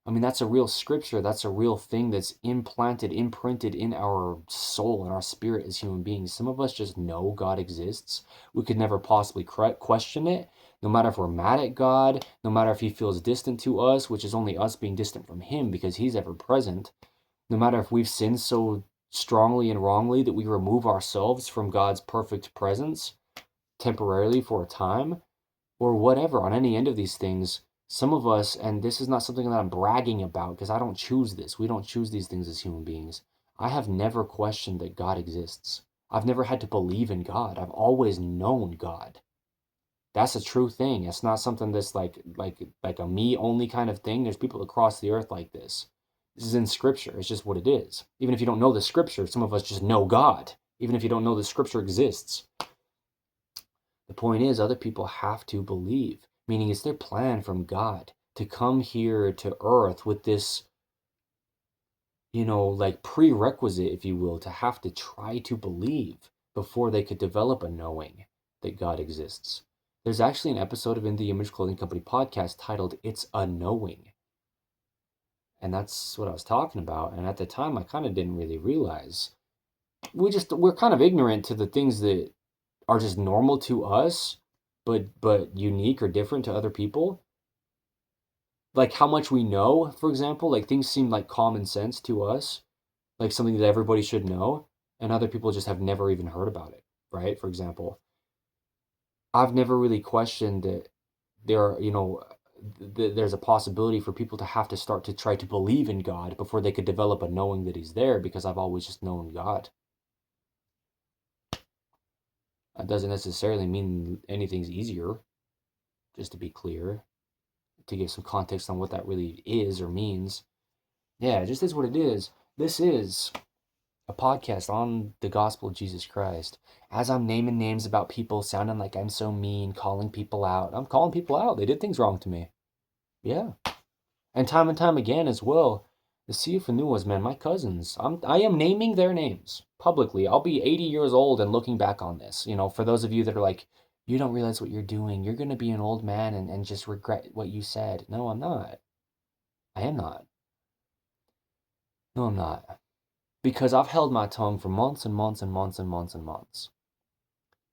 I mean, that's a real scripture. That's a real thing that's imprinted in our soul and our spirit as human beings. Some of us just know God exists. We could never possibly question it, no matter if we're mad at God, no matter if he feels distant to us, which is only us being distant from him because he's ever present. No matter if we've sinned so strongly and wrongly that we remove ourselves from God's perfect presence temporarily for a time, or whatever, on any end of these things, some of us, and this is not something that I'm bragging about because I don't choose this. We don't choose these things as human beings. I have never questioned that God exists. I've never had to believe in God. I've always known God. That's a true thing. It's not something that's like a me only kind of thing. There's people across the earth like this. This is in scripture. It's just what it is. Even if you don't know the scripture, some of us just know God. Even if you don't know the scripture exists. The point is, other people have to believe, meaning it's their plan from God to come here to earth with this, like prerequisite, if you will, to have to try to believe before they could develop a knowing that God exists. There's actually an episode of In the Image Clothing Company podcast titled It's a Knowing. And that's what I was talking about. And at the time, I kind of didn't really realize. We're kind of ignorant to the things that are just normal to us, but unique or different to other people. Like how much we know, for example, like things seem like common sense to us, like something that everybody should know, and other people just have never even heard about it, right? For example, I've never really questioned that there are, there's a possibility for people to have to start to try to believe in God before they could develop a knowing that he's there, because I've always just known God. That doesn't necessarily mean anything's easier, just to be clear, to give some context on what that really is or means. Yeah, it just is what it is. This is a podcast on the gospel of Jesus Christ. As I'm naming names about people sounding like I'm so mean, calling people out, I'm calling people out. They did things wrong to me. Yeah. And time again as well. The Siafanuas, man, my cousins. I am naming their names publicly. I'll be 80 years old and looking back on this. For those of you that are like, you don't realize what you're doing. You're going to be an old man and just regret what you said. No, I'm not. I am not. No, I'm not. Because I've held my tongue for months and months and months and months and months.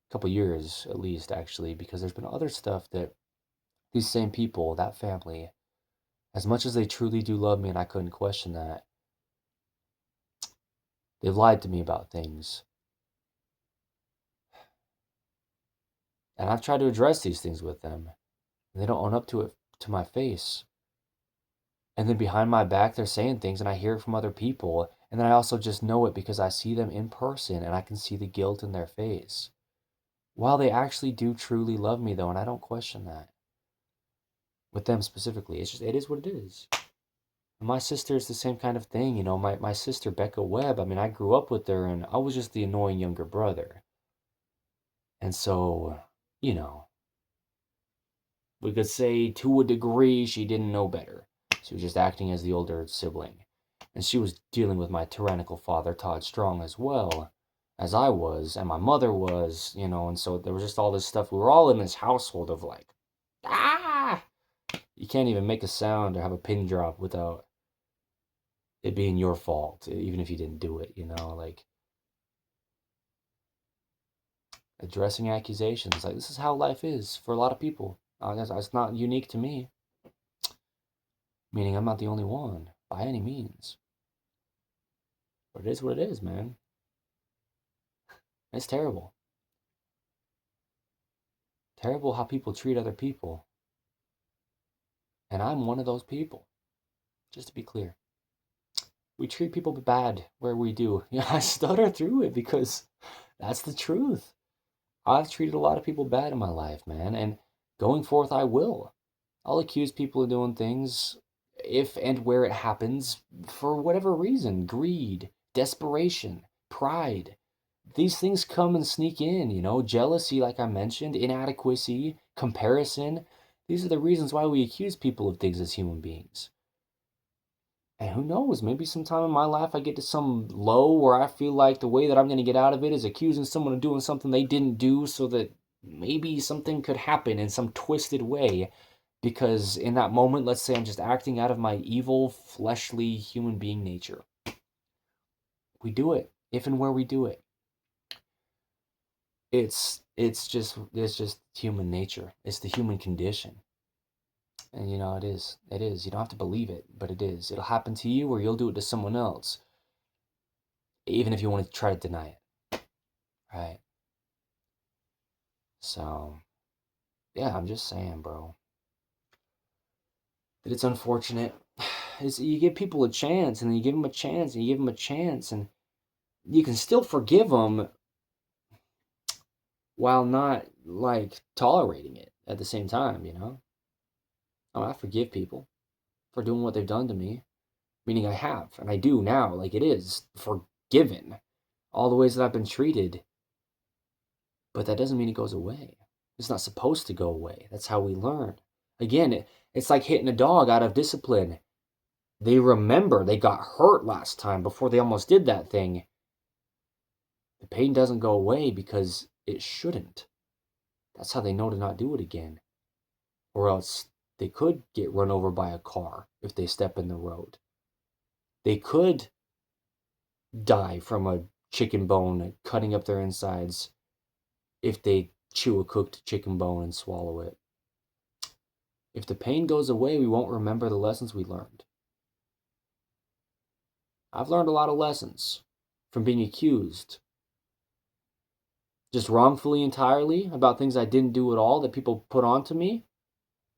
A couple years at least, actually, because there's been other stuff that these same people, that family, as much as they truly do love me, and I couldn't question that, they've lied to me about things. And I've tried to address these things with them, and they don't own up to it to my face. And then behind my back, they're saying things, and I hear it from other people. And then I also just know it because I see them in person, and I can see the guilt in their face. While they actually do truly love me, though, and I don't question that. With them specifically, it is what it is. And my sister is the same kind of thing, my sister, Becca Webb, I mean, I grew up with her, and I was just the annoying younger brother. And so, we could say to a degree she didn't know better. She was just acting as the older sibling. And she was dealing with my tyrannical father, Todd Strong, as well as I was, and my mother was, and so there was just all this stuff. We were all in this household of like, ah! You can't even make a sound or have a pin drop without it being your fault, even if you didn't do it, like addressing accusations. Like, this is how life is for a lot of people. I guess it's not unique to me. Meaning I'm not the only one, by any means. But it is what it is, man. It's terrible. Terrible how people treat other people. And I'm one of those people, just to be clear. We treat people bad where we do. I stutter through it because that's the truth. I've treated a lot of people bad in my life, man, and going forth I will. I'll accuse people of doing things if and where it happens for whatever reason. Greed, desperation, pride. These things come and sneak in, jealousy, like I mentioned, inadequacy, comparison. These are the reasons why we accuse people of things as human beings. And who knows, maybe sometime in my life I get to some low where I feel like the way that I'm going to get out of it is accusing someone of doing something they didn't do so that maybe something could happen in some twisted way. Because in that moment, let's say I'm just acting out of my evil, fleshly, human being nature. We do it, if and where we do it. It's just human nature. It's the human condition. And it is. It is. You don't have to believe it, but it is. It'll happen to you or you'll do it to someone else. Even if you want to try to deny it. Right? So, yeah, I'm just saying, bro. That it's unfortunate. You give people a chance, and then you give them a chance, and you give them a chance, and you can still forgive them while not, like, tolerating it at the same time, I forgive people for doing what they've done to me. Meaning I have, and I do now, like it is forgiven. All the ways that I've been treated. But that doesn't mean it goes away. It's not supposed to go away. That's how we learn. Again, it's like hitting a dog out of discipline. They remember they got hurt last time before they almost did that thing. The pain doesn't go away because it shouldn't. That's how they know to not do it again. Or else they could get run over by a car if they step in the road. They could die from a chicken bone cutting up their insides if they chew a cooked chicken bone and swallow it. If the pain goes away, we won't remember the lessons we learned. I've learned a lot of lessons from being accused, just wrongfully entirely, about things I didn't do at all that people put onto me,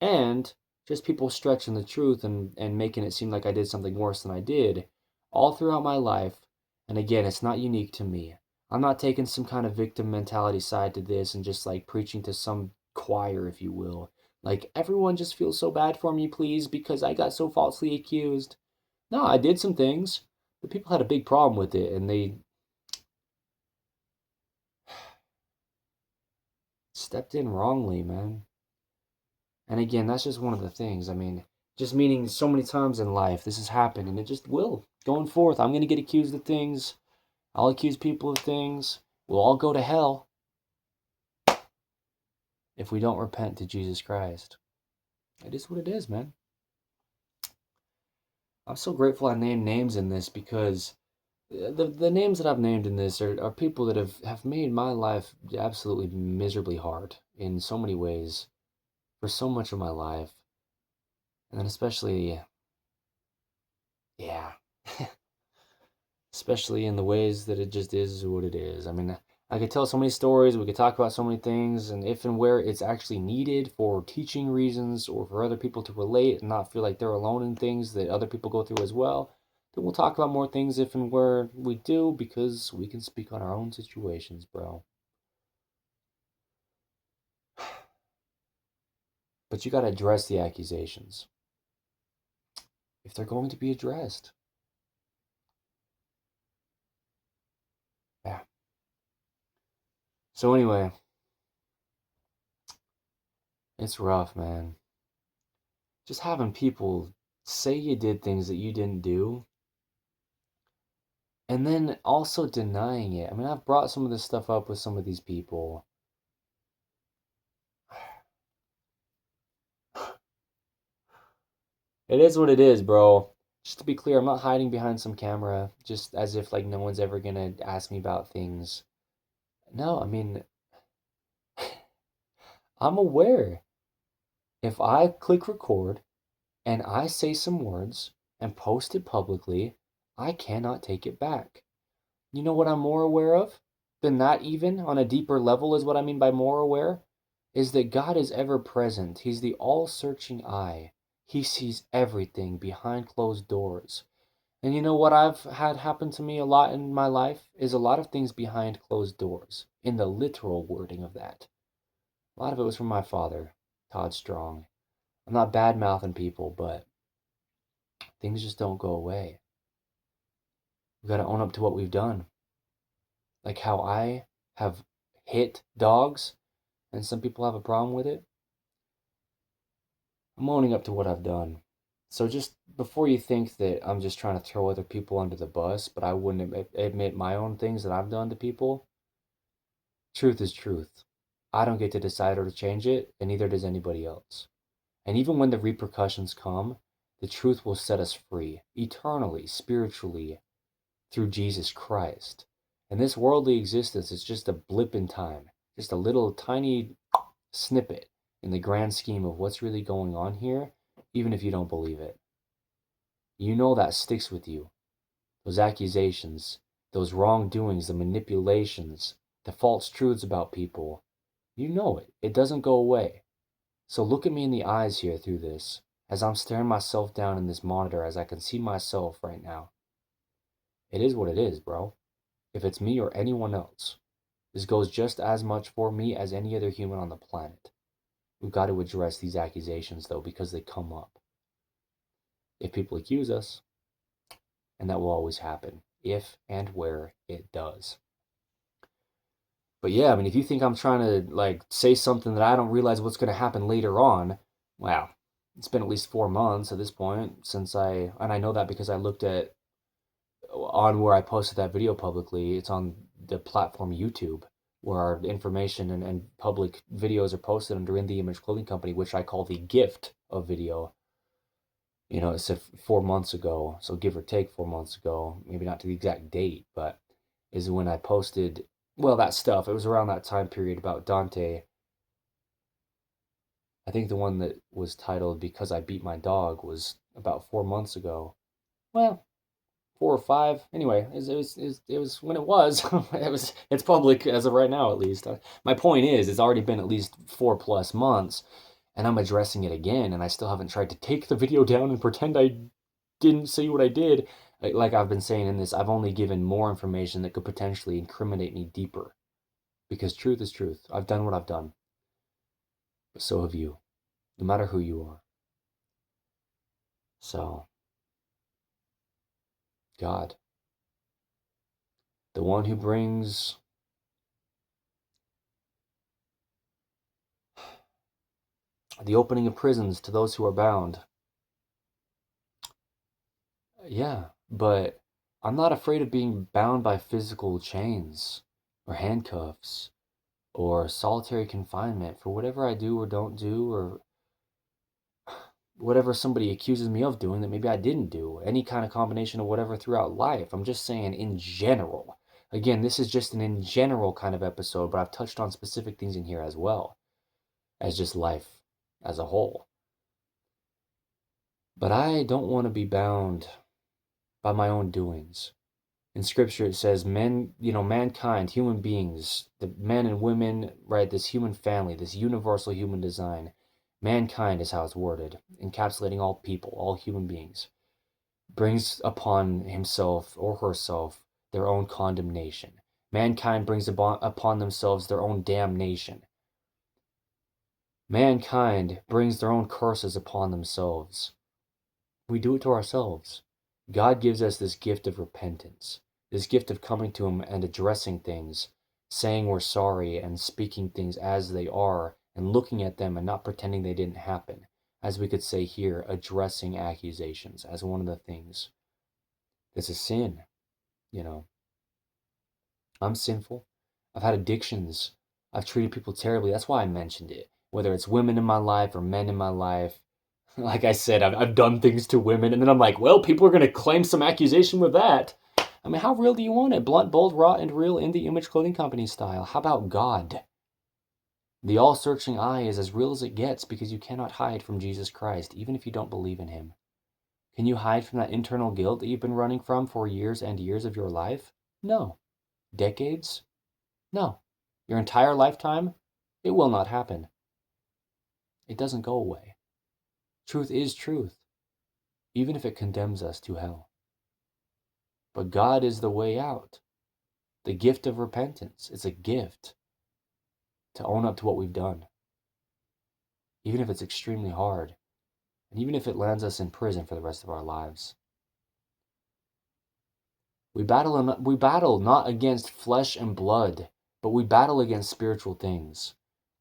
and just people stretching the truth and making it seem like I did something worse than I did all throughout my life. And again, it's not unique to me. I'm not taking some kind of victim mentality side to this and just like preaching to some choir, if you will. Like, everyone just feels so bad for me, please, because I got so falsely accused. No, I did some things, but people had a big problem with it, and they stepped in wrongly, man. And again, that's just one of the things. I mean, just meaning so many times in life, this has happened, and it just will. Going forth, I'm going to get accused of things. I'll accuse people of things. We'll all go to hell if we don't repent to Jesus Christ. It is what it is, man. I'm so grateful I named names in this, because the names that I've named in this are people that have made my life absolutely miserably hard in so many ways for so much of my life. And then especially, yeah, especially in the ways that it just is what it is. I mean, I could tell so many stories, we could talk about so many things, and if and where it's actually needed for teaching reasons or for other people to relate and not feel like they're alone in things that other people go through as well, then we'll talk about more things if and where we do, because we can speak on our own situations, bro. But you gotta address the accusations if they're going to be addressed. Yeah. So anyway, it's rough, man. Just having people say you did things that you didn't do, and then also denying it. I mean, I've brought some of this stuff up with some of these people. It is what it is, bro. Just to be clear, I'm not hiding behind some camera just as if like no one's ever gonna ask me about things. No, I mean, I'm aware. If I click record and I say some words and post it publicly, I cannot take it back. You know what I'm more aware of than that, even on a deeper level, is what I mean by more aware? Is that God is ever present. He's the all searching eye. He sees everything behind closed doors. And you know what I've had happen to me a lot in my life is a lot of things behind closed doors, in the literal wording of that. A lot of it was from my father, Todd Strong. I'm not bad mouthing people, but things just don't go away. We've got to own up to what we've done. Like how I have hit dogs, and some people have a problem with it. I'm owning up to what I've done. So just before you think that I'm just trying to throw other people under the bus, but I wouldn't admit my own things that I've done to people, truth is truth. I don't get to decide or to change it, and neither does anybody else. And even when the repercussions come, the truth will set us free, eternally, spiritually, through Jesus Christ. And this worldly existence is just a blip in time, just a little tiny snippet in the grand scheme of what's really going on here, even if you don't believe it. You know that sticks with you. Those accusations, those wrongdoings, the manipulations, the false truths about people. You know it. It doesn't go away. So look at me in the eyes here through this, as I'm staring myself down in this monitor as I can see myself right now. It is what it is, bro. If it's me or anyone else, this goes just as much for me as any other human on the planet. We've got to address these accusations, though, because they come up. If people accuse us, and that will always happen, if and where it does. But yeah, I mean, if you think I'm trying to, like, say something that I don't realize what's going to happen later on, wow, it's been at least 4 months at this point since and I know that because I looked at, on where I posted that video publicly, it's on the platform YouTube, where our information and public videos are posted under In The Image Clothing Company, which I call the gift of video. You know, it said 4 months ago, so give or take 4 months ago, maybe not to the exact date, but is when I posted, well, that stuff. It was around that time period about Dante. I think the one that was titled Because I Beat My Dog was about 4 months ago. Well, 4 or 5. Anyway, it was when it was. It's public as of right now, at least. My point is, it's already been at least 4+ months, and I'm addressing it again, and I still haven't tried to take the video down and pretend I didn't say what I did. Like I've been saying in this, I've only given more information that could potentially incriminate me deeper. Because truth is truth. I've done what I've done. But so have you. No matter who you are. So, God, the one who brings the opening of prisons to those who are bound. Yeah, but I'm not afraid of being bound by physical chains or handcuffs or solitary confinement for whatever I do or don't do, or whatever somebody accuses me of doing that maybe I didn't do. Any kind of combination of whatever throughout life. I'm just saying in general. Again, this is just an in general kind of episode, but I've touched on specific things in here as well as just life as a whole. But I don't want to be bound by my own doings. In scripture it says mankind, human beings, the men and women, right, this human family, this universal human design, mankind is how it's worded, encapsulating all people, all human beings, brings upon himself or herself their own condemnation. Mankind brings upon themselves their own damnation. Mankind brings their own curses upon themselves. We do it to ourselves. God gives us this gift of repentance, this gift of coming to Him and addressing things, saying we're sorry and speaking things as they are and looking at them and not pretending they didn't happen. As we could say here, addressing accusations as one of the things. It's a sin, you know. I'm sinful. I've had addictions. I've treated people terribly. That's why I mentioned it. Whether it's women in my life or men in my life. Like I said, I've done things to women, and then I'm like, well, people are going to claim some accusation with that. I mean, how real do you want it? Blunt, bold, raw, and real in the Image Clothing Company style. How about God? The all-searching eye is as real as it gets because you cannot hide from Jesus Christ, even if you don't believe in Him. Can you hide from that internal guilt that you've been running from for years and years of your life? No. Decades? No. Your entire lifetime? It will not happen. It doesn't go away. Truth is truth, even if it condemns us to hell. But God is the way out. The gift of repentance. It's a gift to own up to what we've done, even if it's extremely hard, and even if it lands us in prison for the rest of our lives. We battle not against flesh and blood, but we battle against spiritual things.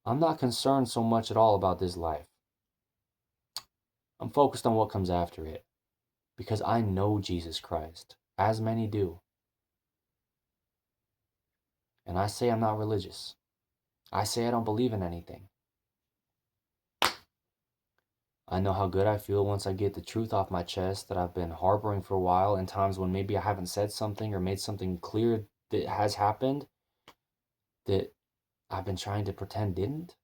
I'm not concerned so much at all about this life. I'm focused on what comes after it, because I know Jesus Christ, as many do. And I say I'm not religious. I say I don't believe in anything. I know how good I feel once I get the truth off my chest that I've been harboring for a while, in times when maybe I haven't said something or made something clear that has happened that I've been trying to pretend didn't.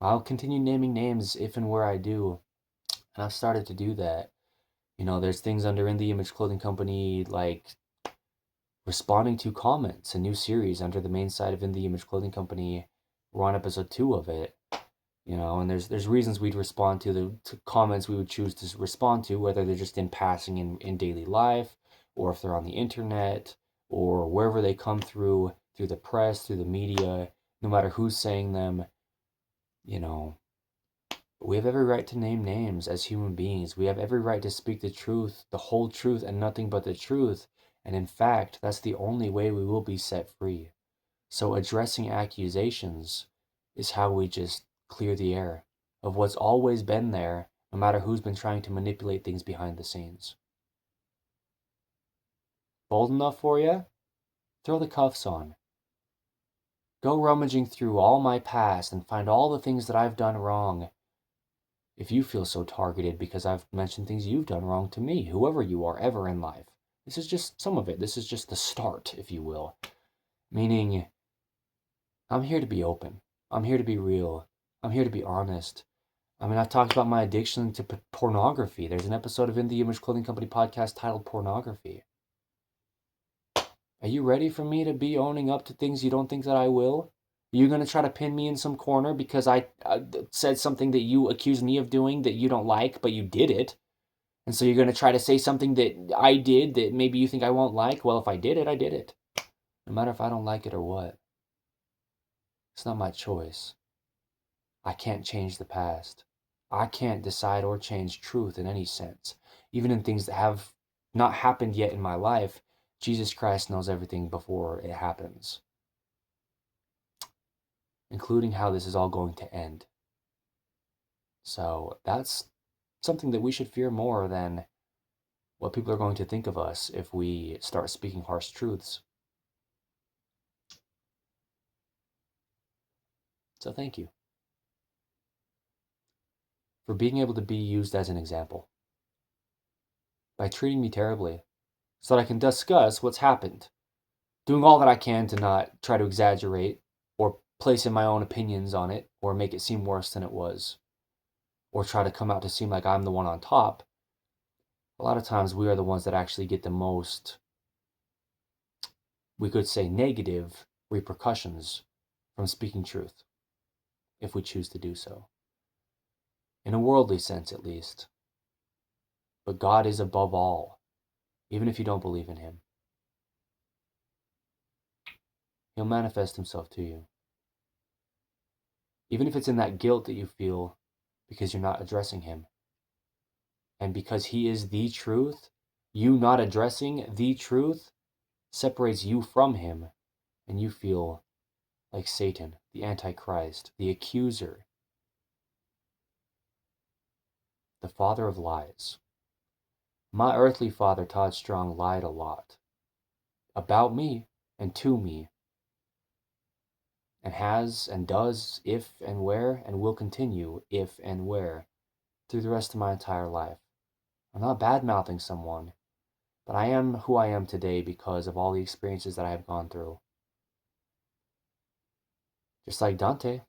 I'll continue naming names if and where I do, and I've started to do that. You know, there's things under In The Image Clothing Company like responding to comments, a new series under the main site of In The Image Clothing Company. We're on episode 2 of it. You know, and there's reasons we'd respond to the comments we would choose to respond to, whether they're just in passing in daily life, or if they're on the internet, or wherever they come through the press, through the media, no matter who's saying them. You know, we have every right to name names as human beings. We have every right to speak the truth, the whole truth, and nothing but the truth. And in fact, that's the only way we will be set free. So addressing accusations is how we just clear the air of what's always been there, no matter who's been trying to manipulate things behind the scenes. Bold enough for you? Throw the cuffs on. Go rummaging through all my past and find all the things that I've done wrong. If you feel so targeted because I've mentioned things you've done wrong to me, whoever you are ever in life. This is just some of it. This is just the start, if you will. Meaning, I'm here to be open. I'm here to be real. I'm here to be honest. I mean, I've talked about my addiction to pornography. There's an episode of In The Image Clothing Company podcast titled Pornography. Are you ready for me to be owning up to things you don't think that I will? You're going to try to pin me in some corner because I said something that you accused me of doing that you don't like, but you did it. And so you're going to try to say something that I did that maybe you think I won't like. Well, if I did it, I did it. No matter if I don't like it or what. It's not my choice. I can't change the past. I can't decide or change truth in any sense. Even in things that have not happened yet in my life, Jesus Christ knows everything before it happens, including how this is all going to end. So that's something that we should fear more than what people are going to think of us if we start speaking harsh truths. So thank you for being able to be used as an example by treating me terribly so that I can discuss what's happened, doing all that I can to not try to exaggerate or place in my own opinions on it or make it seem worse than it was or try to come out to seem like I'm the one on top. A lot of times we are the ones that actually get the most, we could say, negative repercussions from speaking truth, if we choose to do so. In a worldly sense, at least. But God is above all, even if you don't believe in him. He'll manifest himself to you. Even if it's in that guilt that you feel because you're not addressing him. And because he is the truth, you not addressing the truth separates you from him, and you feel like Satan, the Antichrist, the accuser, the father of lies. My earthly father, Todd Strong, lied a lot about me and to me, and has and does if and where and will continue if and where through the rest of my entire life. I'm not bad-mouthing someone, but I am who I am today because of all the experiences that I have gone through. Just like Dante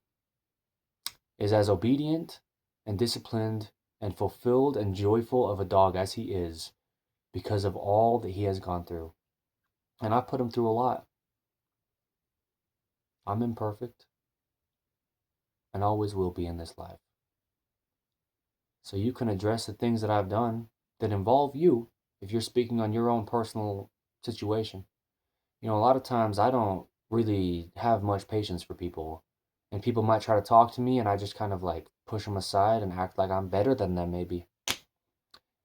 is as obedient and disciplined and fulfilled and joyful of a dog as he is because of all that he has gone through. And I've put him through a lot. I'm imperfect and always will be in this life. So you can address the things that I've done that involve you if you're speaking on your own personal situation. You know, a lot of times I don't really have much patience for people. And people might try to talk to me and I just kind of like push them aside and act like I'm better than them maybe.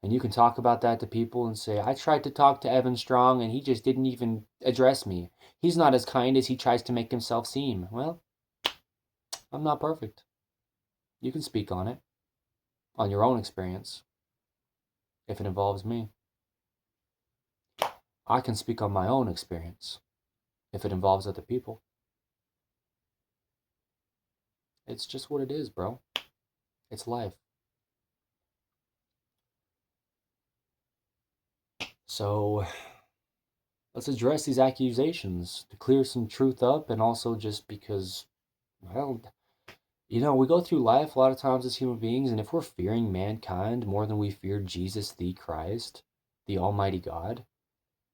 And you can talk about that to people and say, I tried to talk to Evan Strong and he just didn't even address me. He's not as kind as he tries to make himself seem. Well, I'm not perfect. You can speak on it, on your own experience, if it involves me. I can speak on my own experience, if it involves other people. It's just what it is, bro. It's life. So, let's address these accusations to clear some truth up, and also just because, well, you know, we go through life a lot of times as human beings, and if we're fearing mankind more than we fear Jesus the Christ, the Almighty God,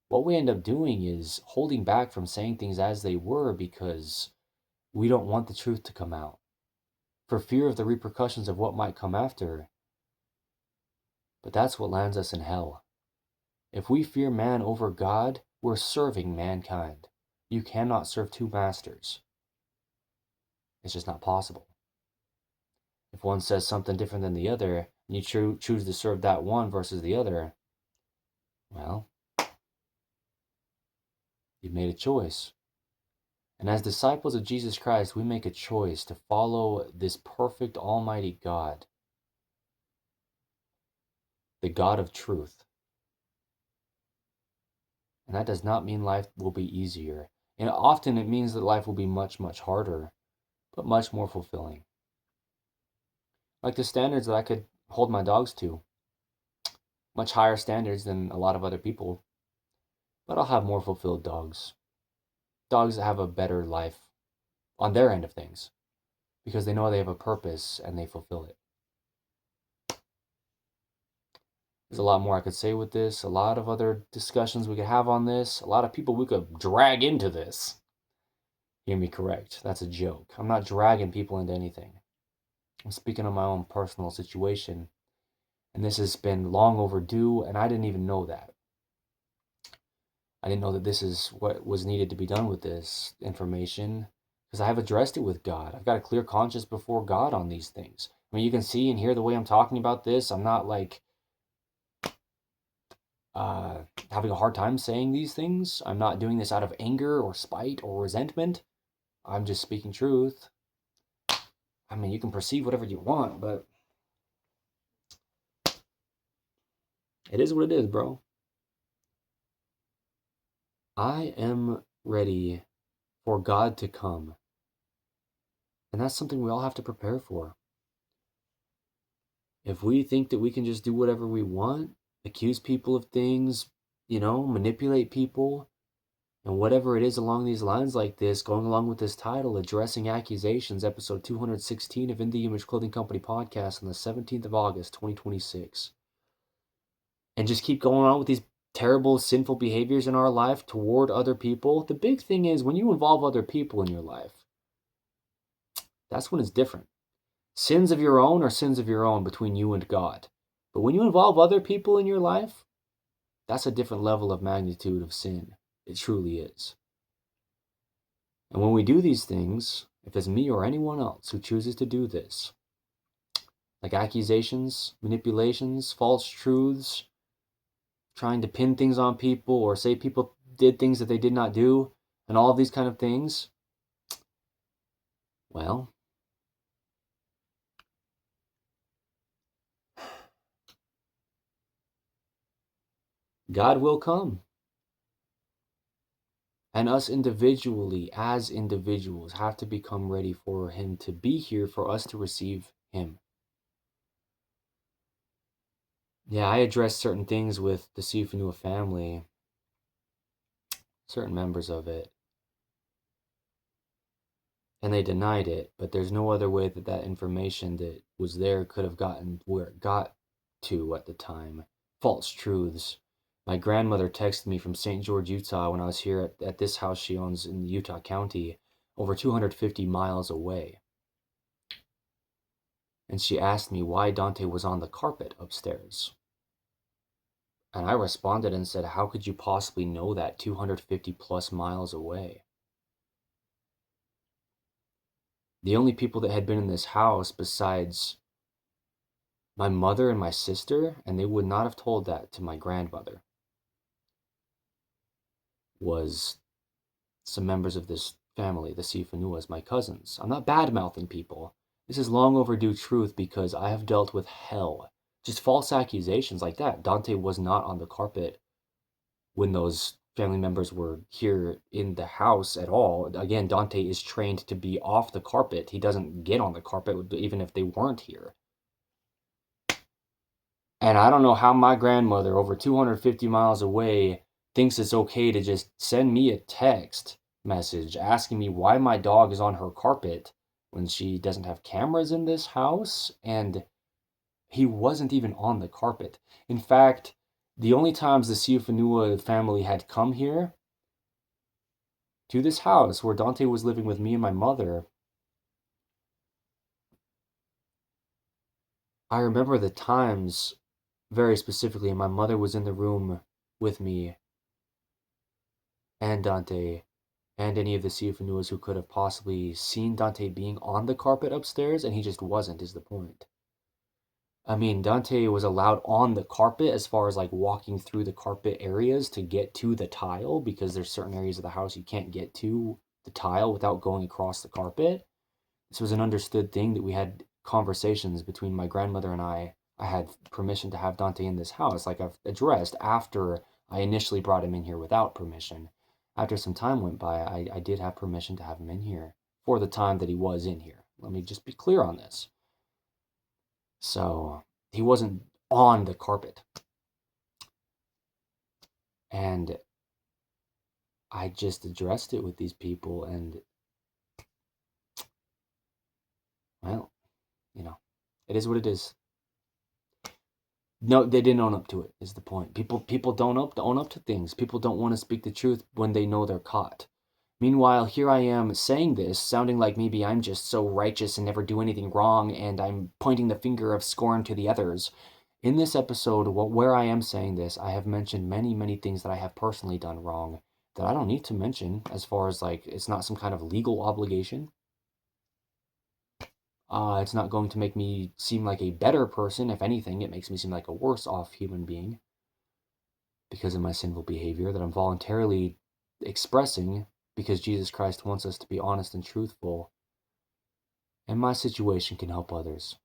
what we end up doing is holding back from saying things as they were because we don't want the truth to come out, for fear of the repercussions of what might come after. But that's what lands us in hell. If we fear man over God, we're serving mankind. You cannot serve two masters. It's just not possible. If one says something different than the other, and you choose to serve that one versus the other, well, you've made a choice. And as disciples of Jesus Christ, we make a choice to follow this perfect Almighty God, the God of truth. And that does not mean life will be easier. And often it means that life will be much, much harder, but much more fulfilling. Like the standards that I could hold my dogs to, much higher standards than a lot of other people, but I'll have more fulfilled dogs. Dogs that have a better life on their end of things because they know they have a purpose and they fulfill it. There's a lot more I could say with this, a lot of other discussions we could have on this, a lot of people we could drag into this. Hear me correct. That's a joke. I'm not dragging people into anything. I'm speaking on my own personal situation, and this has been long overdue, and I didn't even know that. I didn't know that this is what was needed to be done with this information, because I have addressed it with God. I've got a clear conscience before God on these things. I mean, you can see and hear the way I'm talking about this. I'm not like having a hard time saying these things. I'm not doing this out of anger or spite or resentment. I'm just speaking truth. I mean, you can perceive whatever you want, but it is what it is, bro. I am ready for God to come. And that's something we all have to prepare for. If we think that we can just do whatever we want, accuse people of things, manipulate people, and whatever it is along these lines like this, going along with this title, Addressing Accusations, episode 216 of In the Image Clothing Company podcast on the 17th of August, 2026. And just keep going on with these terrible, sinful behaviors in our life toward other people. The big thing is when you involve other people in your life, that's when it's different. Sins of your own are sins of your own between you and God. But when you involve other people in your life, that's a different level of magnitude of sin. It truly is. And when we do these things, if it's me or anyone else who chooses to do this, like accusations, manipulations, false truths, trying to pin things on people or say people did things that they did not do, and all of these kind of things, well, God will come. And us individually, as individuals, have to become ready for him to be here for us to receive him. Yeah, I addressed certain things with the Sifanua family, certain members of it, and they denied it, but there's no other way that that information that was there could have gotten where it got to at the time. False truths. My grandmother texted me from St. George, Utah when I was here at this house she owns in Utah County, over 250 miles away. And she asked me why Dante was on the carpet upstairs. And I responded and said, how could you possibly know that 250 plus miles away? The only people that had been in this house besides my mother and my sister, and they would not have told that to my grandmother, was some members of this family, the Sifanuas, my cousins. I'm not bad-mouthing people. This is long overdue truth because I have dealt with hell. Just false accusations like that. Dante was not on the carpet when those family members were here in the house at all. Again, Dante is trained to be off the carpet. He doesn't get on the carpet even if they weren't here. And I don't know how my grandmother, over 250 miles away, thinks it's okay to just send me a text message asking me why my dog is on her carpet when she doesn't have cameras in this house, and he wasn't even on the carpet. In fact, the only times the Siufanua family had come here to this house where Dante was living with me and my mother, I remember the times very specifically, and my mother was in the room with me and Dante and any of the Siufanuas who could have possibly seen Dante being on the carpet upstairs, and he just wasn't, is the point. I mean, Dante was allowed on the carpet as far as like walking through the carpet areas to get to the tile, because there's certain areas of the house you can't get to the tile without going across the carpet. This was an understood thing that we had conversations between my grandmother and I. I had permission to have Dante in this house, like I've addressed, after I initially brought him in here without permission. After some time went by, I did have permission to have him in here for the time that he was in here. Let me just be clear on this. So he wasn't on the carpet. And I just addressed it with these people, and, well, it is what it is. No, they didn't own up to it, is the point. People don't own up to things. People don't want to speak the truth when they know they're caught. Meanwhile, here I am saying this, sounding like maybe I'm just so righteous and never do anything wrong, and I'm pointing the finger of scorn to the others. In this episode, where I am saying this, I have mentioned many, many things that I have personally done wrong that I don't need to mention, as far as like it's not some kind of legal obligation. It's not going to make me seem like a better person. If anything, it makes me seem like a worse off human being because of my sinful behavior that I'm voluntarily expressing because Jesus Christ wants us to be honest and truthful. And my situation can help others.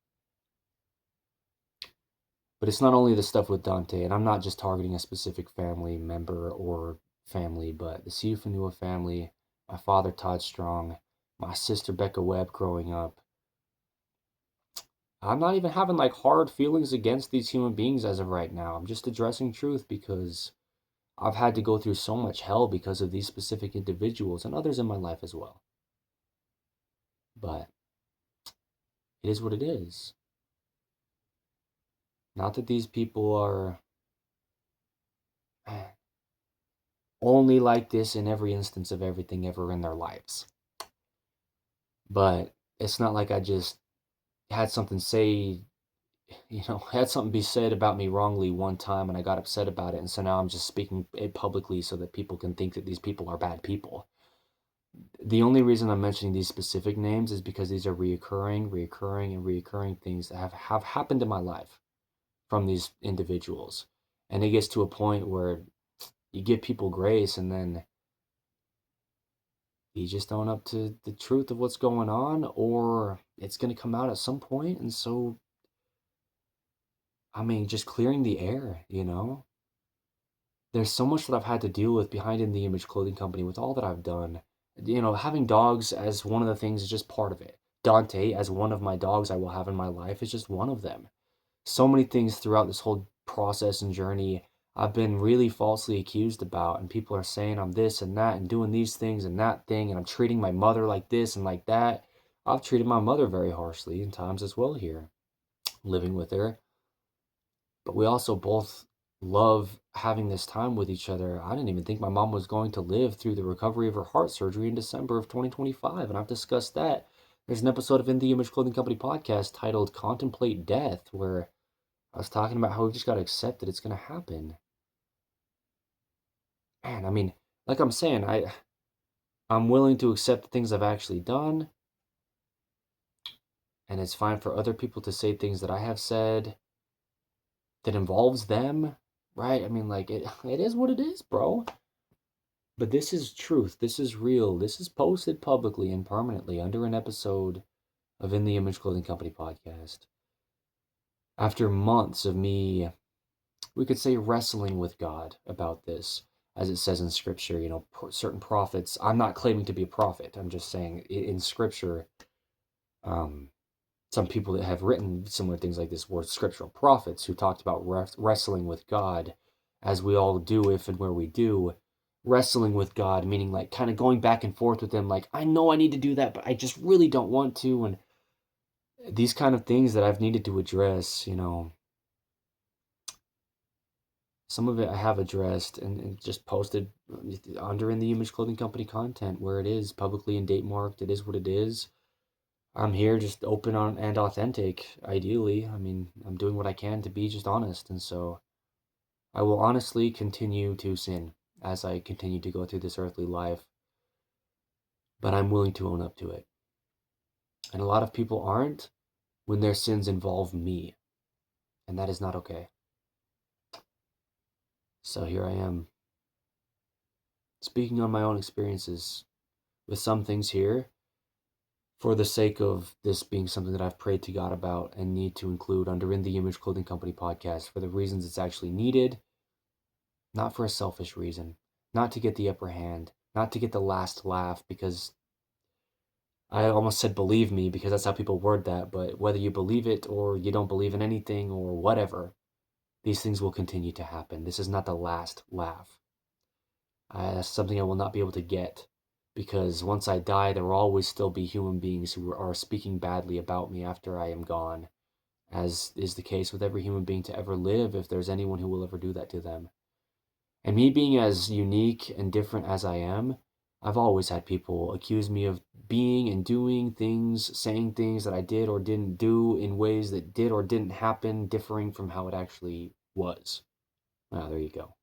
But it's not only the stuff with Dante, and I'm not just targeting a specific family member or family, but the Siufanua family, my father Todd Strong, my sister Becca Webb growing up. I'm not even having like hard feelings against these human beings as of right now. I'm just addressing truth because I've had to go through so much hell because of these specific individuals and others in my life as well. But it is what it is. Not that these people are only like this in every instance of everything ever in their lives. But it's not like I just had something had something be said about me wrongly one time and I got upset about it. And so now I'm just speaking it publicly so that people can think that these people are bad people. The only reason I'm mentioning these specific names is because these are reoccurring things that have happened in my life from these individuals. And it gets to a point where you give people grace and then you just own up to the truth of what's going on, or it's going to come out at some point. And so, I mean, just clearing the air, There's so much that I've had to deal with behind In the Image Clothing Company with all that I've done. Having dogs as one of the things is just part of it. Dante, as one of my dogs I will have in my life, is just one of them. So many things throughout this whole process and journey I've been really falsely accused about, and people are saying I'm this and that and doing these things and that thing, and I'm treating my mother like this and like that. I've treated my mother very harshly in times as well here, living with her. But we also both love having this time with each other. I didn't even think my mom was going to live through the recovery of her heart surgery in December of 2025, and I've discussed that. There's an episode of In the Image Clothing Company podcast titled Contemplate Death, where I was talking about how we just got to accept that it's going to happen. Man, I mean, like I'm saying, I'm willing to accept the things I've actually done, and it's fine for other people to say things that I have said that involves them, right? I mean, like it is what it is, bro. But this is truth. This is real. This is posted publicly and permanently under an episode of In the Image Clothing Company podcast. After months of me, we could say, wrestling with God about this, as it says in Scripture, certain prophets. I'm not claiming to be a prophet. I'm just saying in Scripture, some people that have written similar things like this were scriptural prophets who talked about wrestling with God, as we all do if and where we do. Wrestling with God, meaning like kind of going back and forth with him, like, I know I need to do that, but I just really don't want to. And these kind of things that I've needed to address, some of it I have addressed and just posted under In the Image Clothing Company content where it is publicly and date marked. It is what it is. I'm here just open on and authentic, ideally. I mean, I'm doing what I can to be just honest. And so I will honestly continue to sin as I continue to go through this earthly life. But I'm willing to own up to it. And a lot of people aren't when their sins involve me. And that is not okay. So here I am, speaking on my own experiences with some things here for the sake of this being something that I've prayed to God about and need to include under In the Image Clothing Company podcast for the reasons it's actually needed, not for a selfish reason, not to get the upper hand, not to get the last laugh, because I almost said believe me because that's how people word that, but whether you believe it or you don't believe in anything or whatever, these things will continue to happen. This is not the last laugh. That's something I will not be able to get, because once I die, there will always still be human beings who are speaking badly about me after I am gone, as is the case with every human being to ever live, if there's anyone who will ever do that to them. And me being as unique and different as I am, I've always had people accuse me of being and doing things, saying things that I did or didn't do in ways that did or didn't happen, differing from how it actually was. There you go.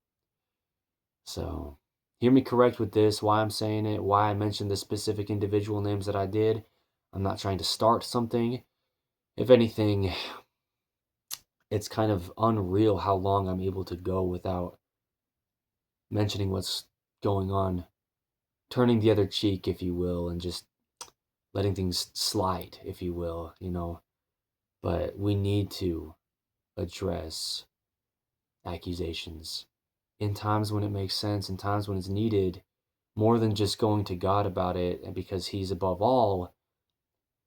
So, hear me correct with this, why I'm saying it, why I mentioned the specific individual names that I did. I'm not trying to start something. If anything, it's kind of unreal how long I'm able to go without mentioning what's going on, turning the other cheek, if you will, and just letting things slide, if you will, But we need to address accusations in times when it makes sense, in times when it's needed, more than just going to God about it, and because He's above all.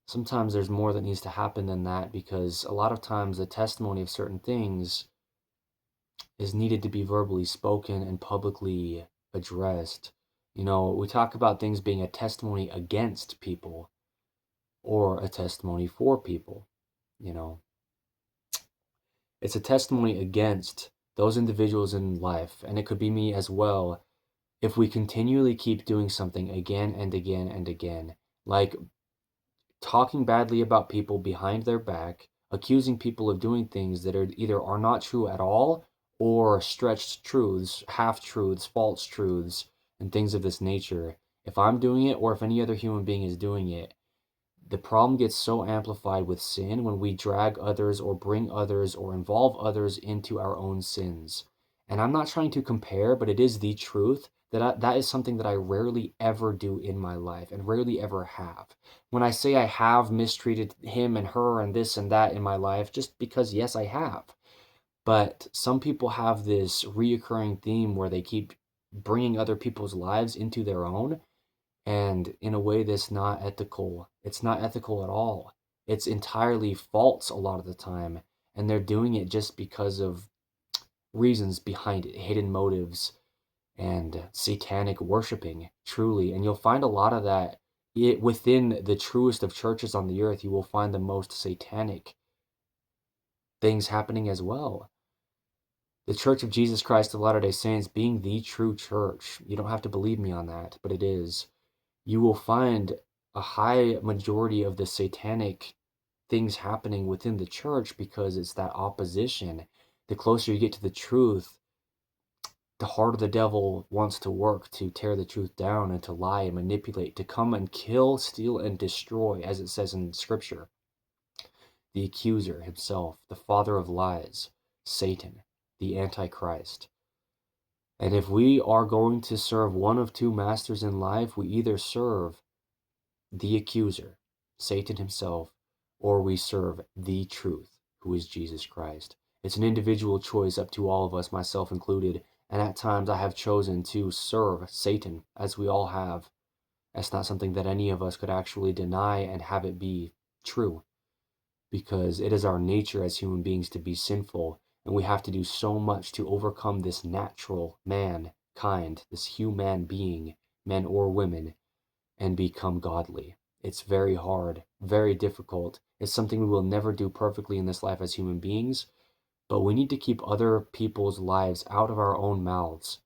Sometimes there's more that needs to happen than that, because a lot of times the testimony of certain things is needed to be verbally spoken and publicly addressed. We talk about things being a testimony against people or a testimony for people. It's a testimony against those individuals in life, and it could be me as well, if we continually keep doing something again and again and again, like talking badly about people behind their back, accusing people of doing things that either are not true at all or stretched truths, half-truths, false truths, and things of this nature. If I'm doing it or if any other human being is doing it, the problem gets so amplified with sin when we drag others or bring others or involve others into our own sins. And I'm not trying to compare, but it is the truth that is something that I rarely ever do in my life and rarely ever have. When I say I have mistreated him and her and this and that in my life, just because, yes, I have. But some people have this reoccurring theme where they keep bringing other people's lives into their own, and in a way that's not ethical. It's not ethical at all. It's entirely false a lot of the time, and they're doing it just because of reasons behind it, hidden motives and satanic worshiping, truly. And you'll find a lot of that within the truest of churches on the earth. You will find the most satanic things happening as well. The Church of Jesus Christ of Latter-day Saints being the true church. You don't have to believe me on that, but it is. You will find a high majority of the satanic things happening within the church because it's that opposition. The closer you get to the truth, the harder the devil wants to work to tear the truth down and to lie and manipulate, to come and kill, steal, and destroy, as it says in Scripture. The accuser himself, the father of lies, Satan, the Antichrist. And if we are going to serve one of two masters in life, we either serve the accuser, Satan himself, or we serve the truth, who is Jesus Christ. It's an individual choice up to all of us, myself included, and at times I have chosen to serve Satan, as we all have. That's not something that any of us could actually deny and have it be true, because it is our nature as human beings to be sinful, and we have to do so much to overcome this natural mankind, this human being, men or women, and become godly. It's very hard, very difficult. It's something we will never do perfectly in this life as human beings, but we need to keep other people's lives out of our own mouths.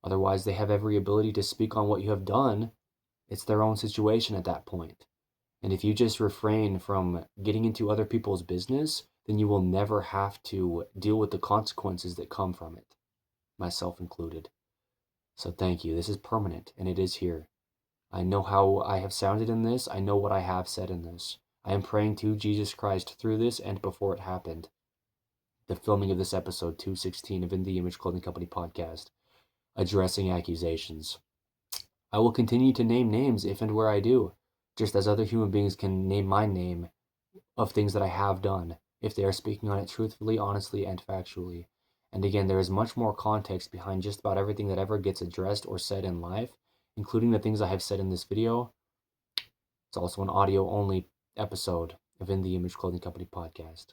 Otherwise, they have every ability to speak on what you have done. It's their own situation at that point. And if you just refrain from getting into other people's business, then you will never have to deal with the consequences that come from it, myself included. So thank you. This is permanent, and it is here. I know how I have sounded in this. I know what I have said in this. I am praying to Jesus Christ through this and before it happened. The filming of this episode 216 of In the Image Clothing Company podcast, addressing accusations. I will continue to name names if and where I do, just as other human beings can name my name of things that I have done, if they are speaking on it truthfully, honestly, and factually. And again, there is much more context behind just about everything that ever gets addressed or said in life, including the things I have said in this video. It's also an audio-only episode of In the Image Clothing Company podcast.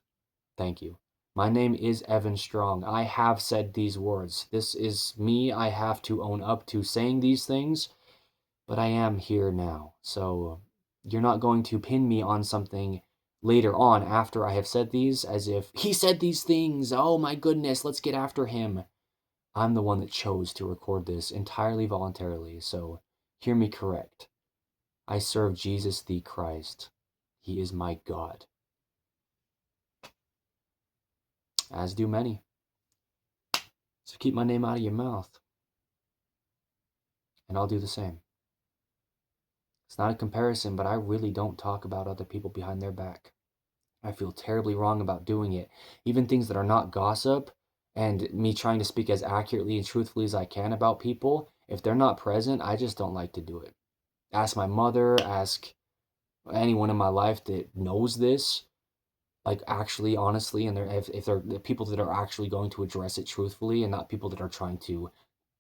Thank you. My name is Evan Strong. I have said these words. This is me. I have to own up to saying these things, but I am here now. So you're not going to pin me on something later on after I have said these as if he said these things. Oh my goodness, let's get after him. I'm the one that chose to record this entirely voluntarily, so hear me correct. I serve Jesus the Christ. He is my God. As do many. So keep my name out of your mouth, and I'll do the same. It's not a comparison, but I really don't talk about other people behind their back. I feel terribly wrong about doing it. Even things that are not gossip, and me trying to speak as accurately and truthfully as I can about people, if they're not present, I just don't like to do it. Ask my mother, ask anyone in my life that knows this, like actually, honestly, and if they're the people that are actually going to address it truthfully and not people that are trying to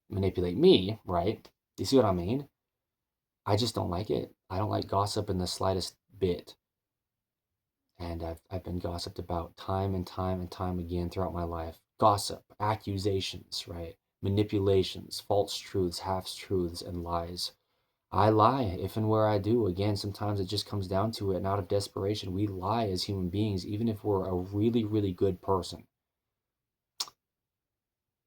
manipulate me, right? You see what I mean? I just don't like it. I don't like gossip in the slightest bit. And I've been gossiped about time and time and time again throughout my life. Gossip, accusations, right? Manipulations, false truths, half-truths, and lies. I lie if and where I do. Again, sometimes it just comes down to it, and out of desperation, we lie as human beings, even if we're a really, really good person.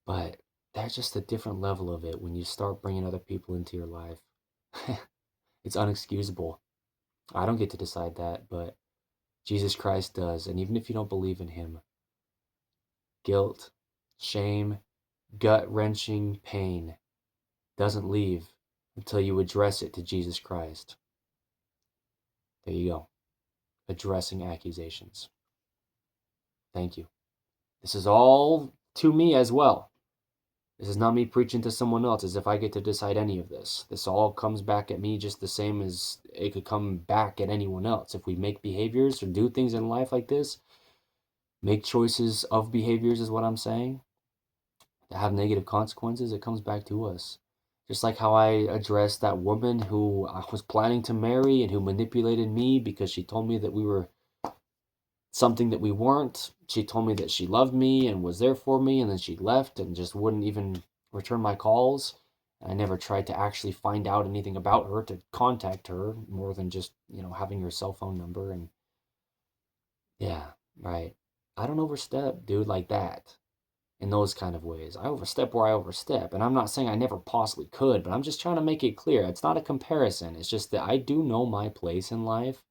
But that's just a different level of it when you start bringing other people into your life. It's unexcusable. I don't get to decide that, but Jesus Christ does. And even if you don't believe in him, guilt, shame, gut-wrenching pain doesn't leave until you address it to Jesus Christ. There you go. Addressing accusations. Thank you. This is all to me as well. This is not me preaching to someone else as if I get to decide any of this. This all comes back at me just the same as it could come back at anyone else. If we make behaviors or do things in life like this, make choices of behaviors is what I'm saying, that have negative consequences, it comes back to us. Just like how I addressed that woman who I was planning to marry and who manipulated me because she told me that we were something that we weren't. She told me that she loved me and was there for me, and then she left and just wouldn't even return my calls. I never tried to actually find out anything about her, to contact her, more than just, having her cell phone number. And yeah, right. I don't overstep, dude, like that, in those kind of ways. I overstep where I overstep. And I'm not saying I never possibly could, but I'm just trying to make it clear. It's not a comparison. It's just that I do know my place in life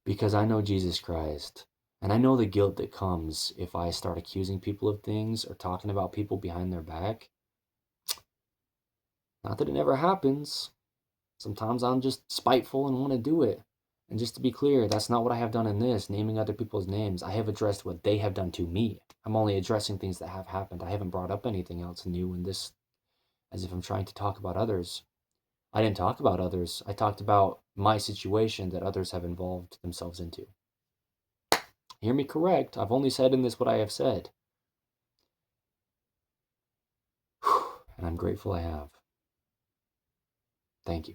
because I know Jesus Christ. And I know the guilt that comes if I start accusing people of things or talking about people behind their back. Not that it never happens. Sometimes I'm just spiteful and want to do it. And just to be clear, that's not what I have done in this, naming other people's names. I have addressed what they have done to me. I'm only addressing things that have happened. I haven't brought up anything else new in this, as if I'm trying to talk about others. I didn't talk about others. I talked about my situation that others have involved themselves into. Hear me correct. I've only said in this what I have said. And I'm grateful I have. Thank you.